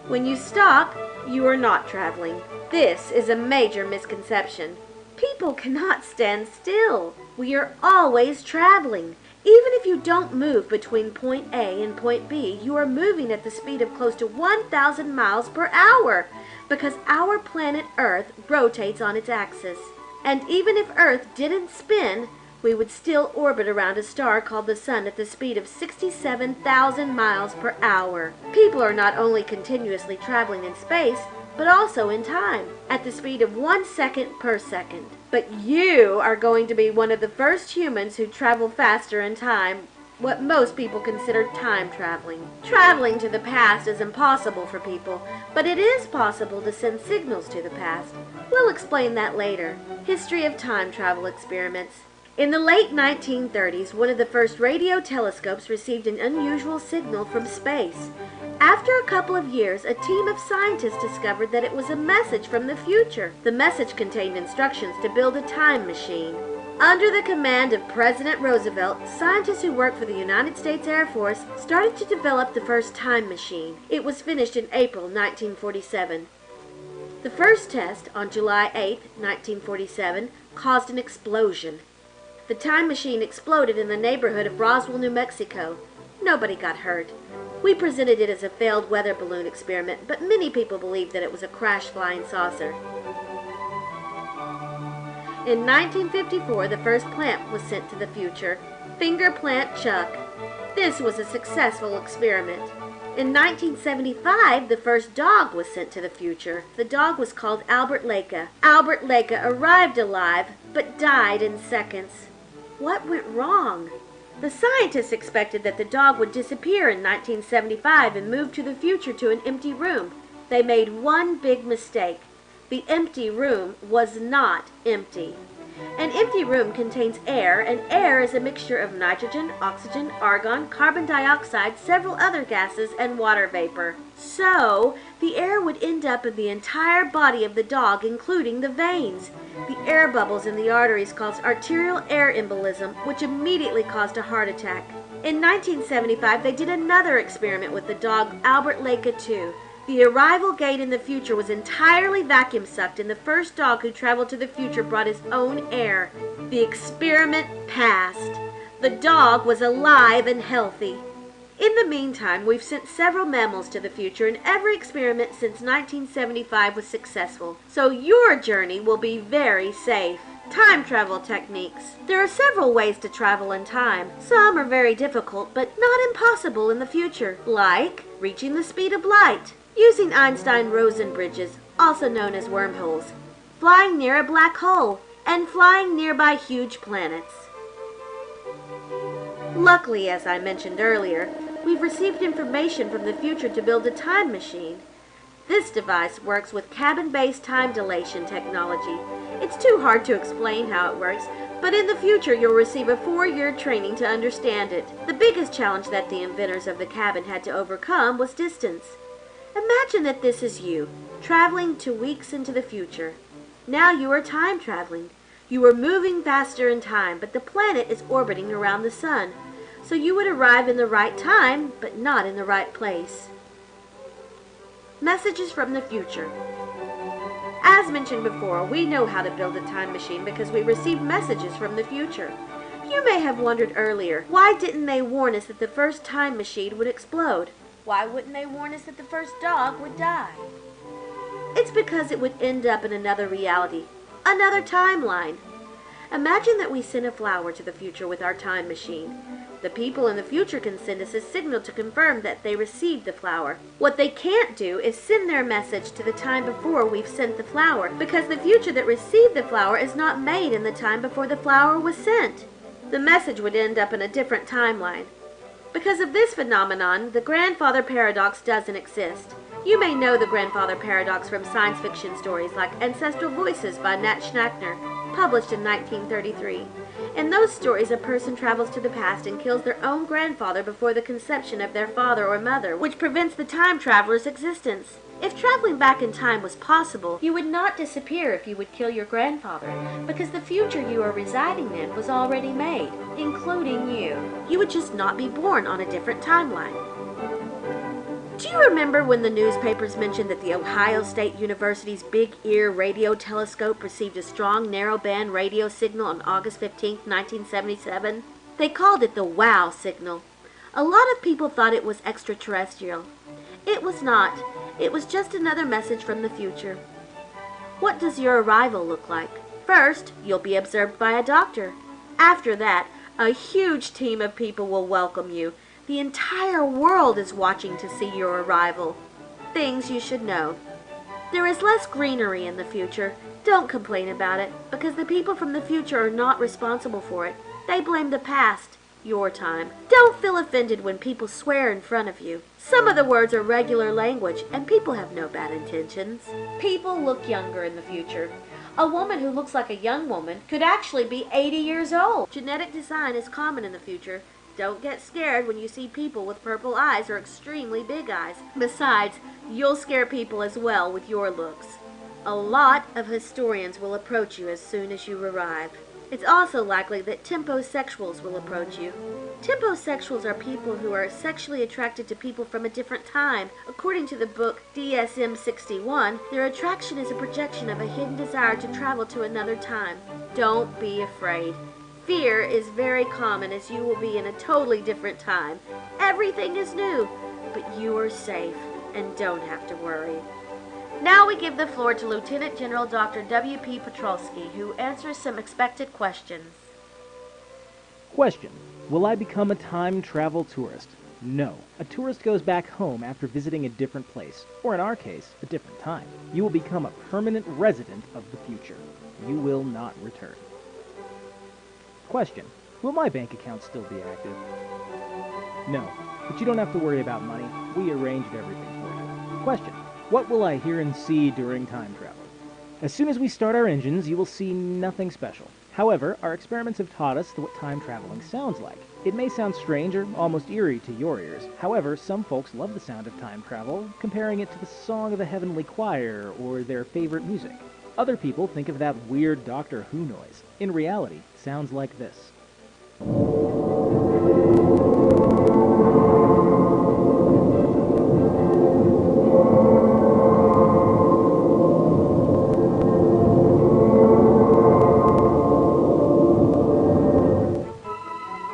When you stop, you are not traveling. This is a major misconception. People cannot stand still. We are always traveling. Even if you don't move between point A and point B, you are moving at the speed of close to 1,000 miles per hour because our planet Earth rotates on its axis. And even if Earth didn't spin, we would still orbit around a star called the Sun at the speed of 67,000 miles per hour. People are not only continuously traveling in space, but also in time, at the speed of 1 second per second. But you are going to be one of the first humans who travel faster in time, what most people consider time traveling. Traveling to the past is impossible for people, but it is possible to send signals to the past. We'll explain that later. History of time travel experiments. In the late 1930s, one of the first radio telescopes received an unusual signal from space. After a couple of years, a team of scientists discovered that it was a message from the future. The message contained instructions to build a time machine. Under the command of President Roosevelt, scientists who worked for the United States Air Force started to develop the first time machine. It was finished in April 1947. The first test, on July 8, 1947, caused an explosion. The time machine exploded in the neighborhood of Roswell, New Mexico. Nobody got hurt. We presented it as a failed weather balloon experiment, but many people believed that it was a crash flying saucer. In 1954, the first plant was sent to the future, Finger Plant Chuck. This was a successful experiment. In 1975, the first dog was sent to the future. The dog was called Albert Leica. Albert Leica arrived alive, but died in seconds. What went wrong? The scientists expected that the dog would disappear in 1975 and move to the future to an empty room. They made one big mistake. The empty room was not empty. An empty room contains air, and air is a mixture of nitrogen, oxygen, argon, carbon dioxide, several other gases, and water vapor. So, the air would end up in the entire body of the dog, including the veins. The air bubbles in the arteries caused arterial air embolism, which immediately caused a heart attack. In 1975, they did another experiment with the dog Albert Lake 2. The arrival gate in the future was entirely vacuum sucked, and the first dog who traveled to the future brought his own air. The experiment passed. The dog was alive and healthy. In the meantime, we've sent several mammals to the future, and every experiment since 1975 was successful. So your journey will be very safe. Time travel techniques. There are several ways to travel in time. Some are very difficult, but not impossible in the future, like reaching the speed of light, using Einstein-Rosen bridges, also known as wormholes, flying near a black hole, and flying nearby huge planets. Luckily, as I mentioned earlier, we've received information from the future to build a time machine. This device works with cabin-based time dilation technology. It's too hard to explain how it works, but in the future you'll receive a 4-year training to understand it. The biggest challenge that the inventors of the cabin had to overcome was distance. Imagine that this is you, traveling 2 weeks into the future. Now you are time traveling. You are moving faster in time, but the planet is orbiting around the sun. So you would arrive in the right time, but not in the right place. Messages from the future. As mentioned before, we know how to build a time machine because we received messages from the future. You may have wondered earlier, why didn't they warn us that the first time machine would explode? Why wouldn't they warn us that the first dog would die? It's because it would end up in another reality, another timeline. Imagine that we send a flower to the future with our time machine. The people in the future can send us a signal to confirm that they received the flower. What they can't do is send their message to the time before we've sent the flower, because the future that received the flower is not made in the time before the flower was sent. The message would end up in a different timeline. Because of this phenomenon, the grandfather paradox doesn't exist. You may know the grandfather paradox from science fiction stories like Ancestral Voices by Nat Schnackner, published in 1933. In those stories, a person travels to the past and kills their own grandfather before the conception of their father or mother, which prevents the time traveler's existence. If traveling back in time was possible, you would not disappear if you would kill your grandfather, because the future you are residing in was already made, including you. You would just not be born on a different timeline. Do you remember when the newspapers mentioned that the Ohio State University's Big Ear radio telescope received a strong narrowband radio signal on August 15, 1977? They called it the WOW signal. A lot of people thought it was extraterrestrial. It was not. It was just another message from the future. What does your arrival look like? First, you'll be observed by a doctor. After that, a huge team of people will welcome you. The entire world is watching to see your arrival. Things you should know. There is less greenery in the future. Don't complain about it, because the people from the future are not responsible for it. They blame the past, your time. Don't feel offended when people swear in front of you. Some of the words are regular language, and people have no bad intentions. People look younger in the future. A woman who looks like a young woman could actually be 80 years old. Genetic design is common in the future. Don't get scared when you see people with purple eyes or extremely big eyes. Besides, you'll scare people as well with your looks. A lot of historians will approach you as soon as you arrive. It's also likely that temposexuals will approach you. Temposexuals are people who are sexually attracted to people from a different time. According to the book DSM-61, their attraction is a projection of a hidden desire to travel to another time. Don't be afraid. Fear is very common, as you will be in a totally different time. Everything is new, but you are safe and don't have to worry. Now we give the floor to Lieutenant General Dr. W.P. Petrolsky, who answers some expected questions. Question: will I become a time travel tourist? No. A tourist goes back home after visiting a different place, or in our case, a different time. You will become a permanent resident of the future. You will not return. Question: will my bank account still be active? No, but you don't have to worry about money. We arranged everything for you. Question: what will I hear and see during time travel? As soon as we start our engines, you will see nothing special. However, our experiments have taught us what time traveling sounds like. It may sound strange or almost eerie to your ears. However, some folks love the sound of time travel, comparing it to the song of the heavenly choir or their favorite music. Other people think of that weird Doctor Who noise. In reality, it sounds like this.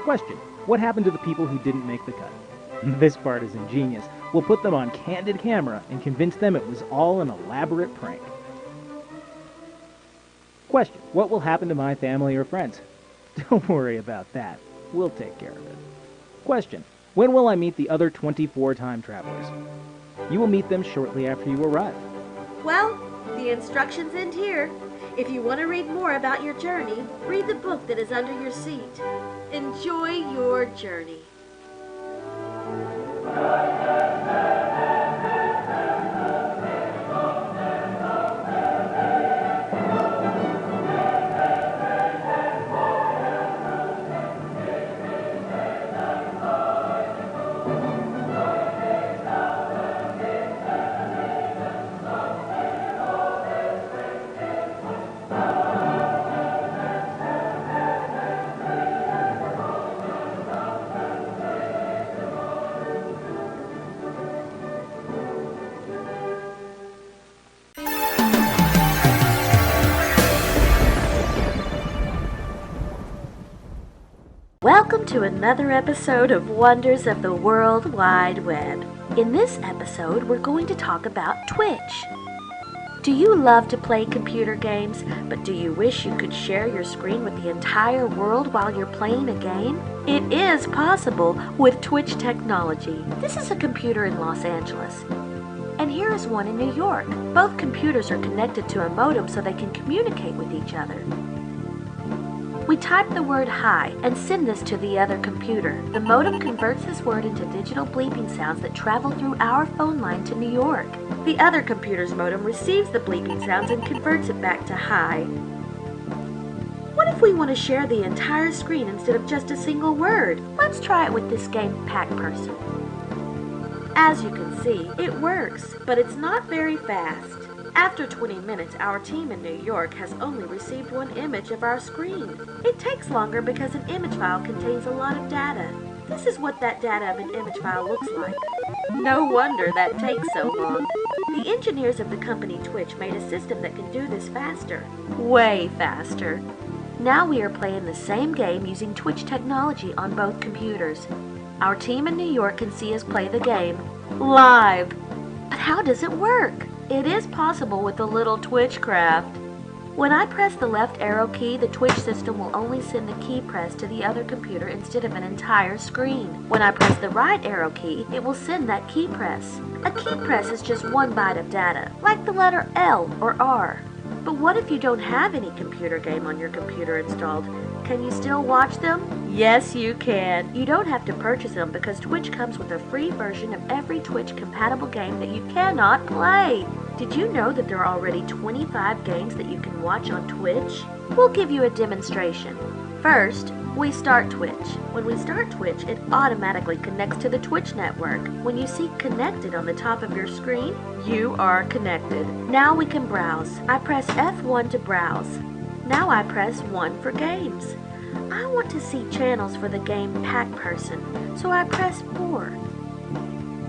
Question: what happened to the people who didn't make the cut? This part is ingenious. We'll put them on candid camera and convince them it was all an elaborate prank. Question: what will happen to my family or friends? Don't worry about that. We'll take care of it. Question: when will I meet the other 24 time travelers? You will meet them shortly after you arrive. Well, the instructions end here. If you want to read more about your journey, read the book that is under your seat. Enjoy your journey. Welcome to another episode of Wonders of the World Wide Web. In this episode, we're going to talk about Twitch. Do you love to play computer games, but do you wish you could share your screen with the entire world while you're playing a game? It is possible with Twitch technology. This is a computer in Los Angeles. And here is one in New York. Both computers are connected to a modem so they can communicate with each other. We type the word hi and send this to the other computer. The modem converts this word into digital bleeping sounds that travel through our phone line to New York. The other computer's modem receives the bleeping sounds and converts it back to hi. What if we want to share the entire screen instead of just a single word? Let's try it with this game, Pack Person. As you can see, it works, but it's not very fast. After 20 minutes, our team in New York has only received one image of our screen. It takes longer because an image file contains a lot of data. This is what that data of an image file looks like. No wonder that takes so long. The engineers of the company Twitch made a system that can do this faster. Way faster. Now we are playing the same game using Twitch technology on both computers. Our team in New York can see us play the game live. But how does it work? It is possible with a little Twitchcraft. When I press the left arrow key, the Twitch system will only send the key press to the other computer instead of an entire screen. When I press the right arrow key, it will send that key press. A key press is just one byte of data, like the letter L or R. But what if you don't have any computer game on your computer installed? Can you still watch them? Yes, you can. You don't have to purchase them because Twitch comes with a free version of every Twitch-compatible game that you cannot play. Did you know that there are already 25 games that you can watch on Twitch? We'll give you a demonstration. First, we start Twitch. When we start Twitch, it automatically connects to the Twitch network. When you see connected on the top of your screen, you are connected. Now we can browse. I press F1 to browse. Now I press 1 for games. I want to see channels for the game Pack Person, so I press 4.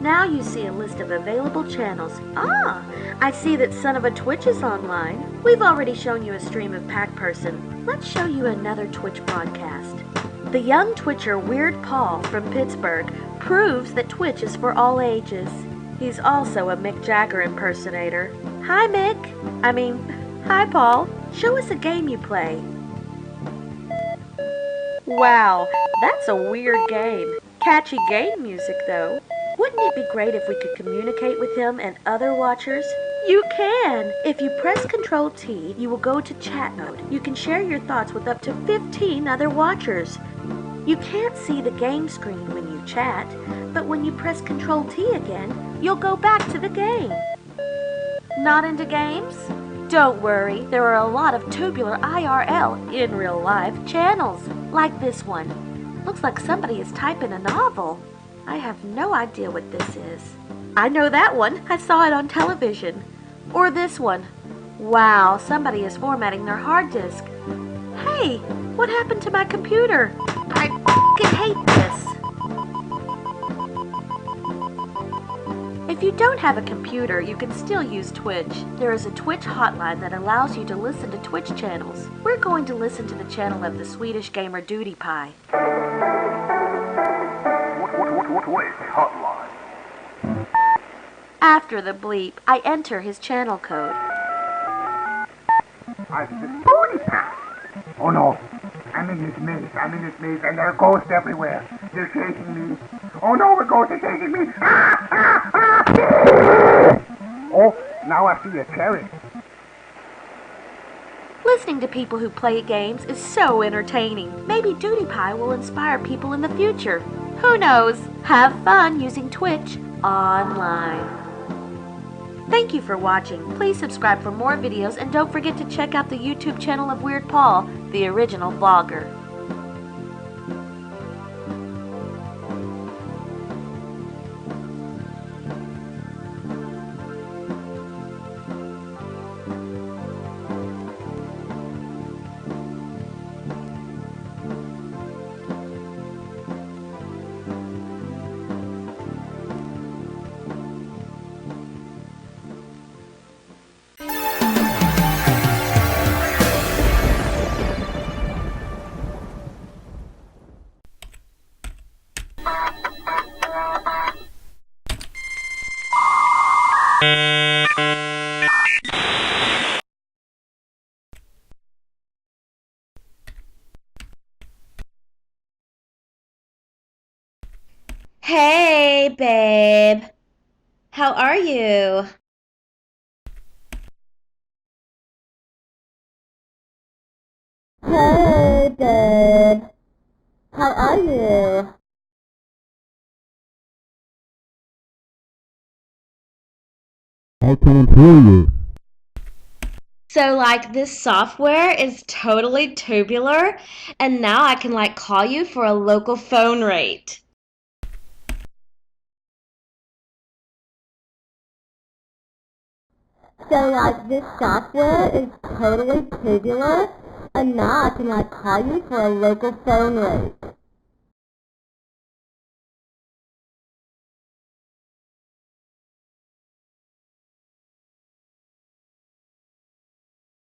Now you see a list of available channels. Ah, I see that Son of a Twitch is online. We've already shown you a stream of Pack Person. Let's show you another Twitch broadcast. The young Twitcher Weird Paul from Pittsburgh proves that Twitch is for all ages. He's also a Mick Jagger impersonator. Hi, Mick. Hi, Paul. Show us a game you play. Wow, that's a weird game. Catchy game music, though. Wouldn't it be great if we could communicate with him and other watchers? You can! If you press Ctrl T, you will go to chat mode. You can share your thoughts with up to 15 other watchers. You can't see the game screen when you chat, but when you press Ctrl T again, you'll go back to the game. Not into games? Don't worry, there are a lot of tubular IRL, in real life, channels, like this one. Looks like somebody is typing a novel. I have no idea what this is. I know that one. I saw it on television. Or this one. Wow, somebody is formatting their hard disk. Hey, what happened to my computer? I f***ing hate this. If you don't have a computer, you can still use Twitch. There is a Twitch hotline that allows you to listen to Twitch channels. We're going to listen to the channel of the Swedish gamer PewDiePie. Twitch hotline. After the bleep, I enter his channel code. Oh no, I'm in this maze, and there are ghosts everywhere. They're chasing me. Oh no, the ghosts are chasing me. Oh, now I see a cherry. Listening to people who play games is so entertaining. Maybe PewDiePie will inspire people in the future. Who knows? Have fun using Twitch online. Thank you for watching. Please subscribe for more videos and don't forget to check out the YouTube channel of Weird Paul, the original vlogger. Hey, babe. How are you? Hey, babe. How are you? I can't hear you. So, like, this software is totally tubular, and now I can, like, call you for a local phone rate. So, like, this software is totally tubular, and now I can, like, call you for a local phone rate.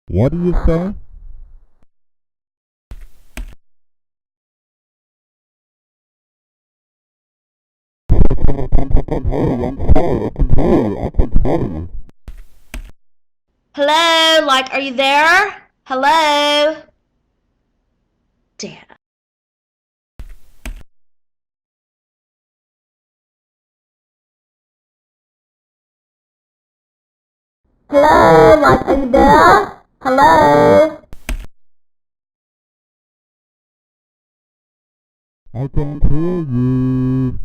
What do you say? Hello? Like, are you there? Hello? Damn. Hello? Like, are you there? Hello? I can't hear you.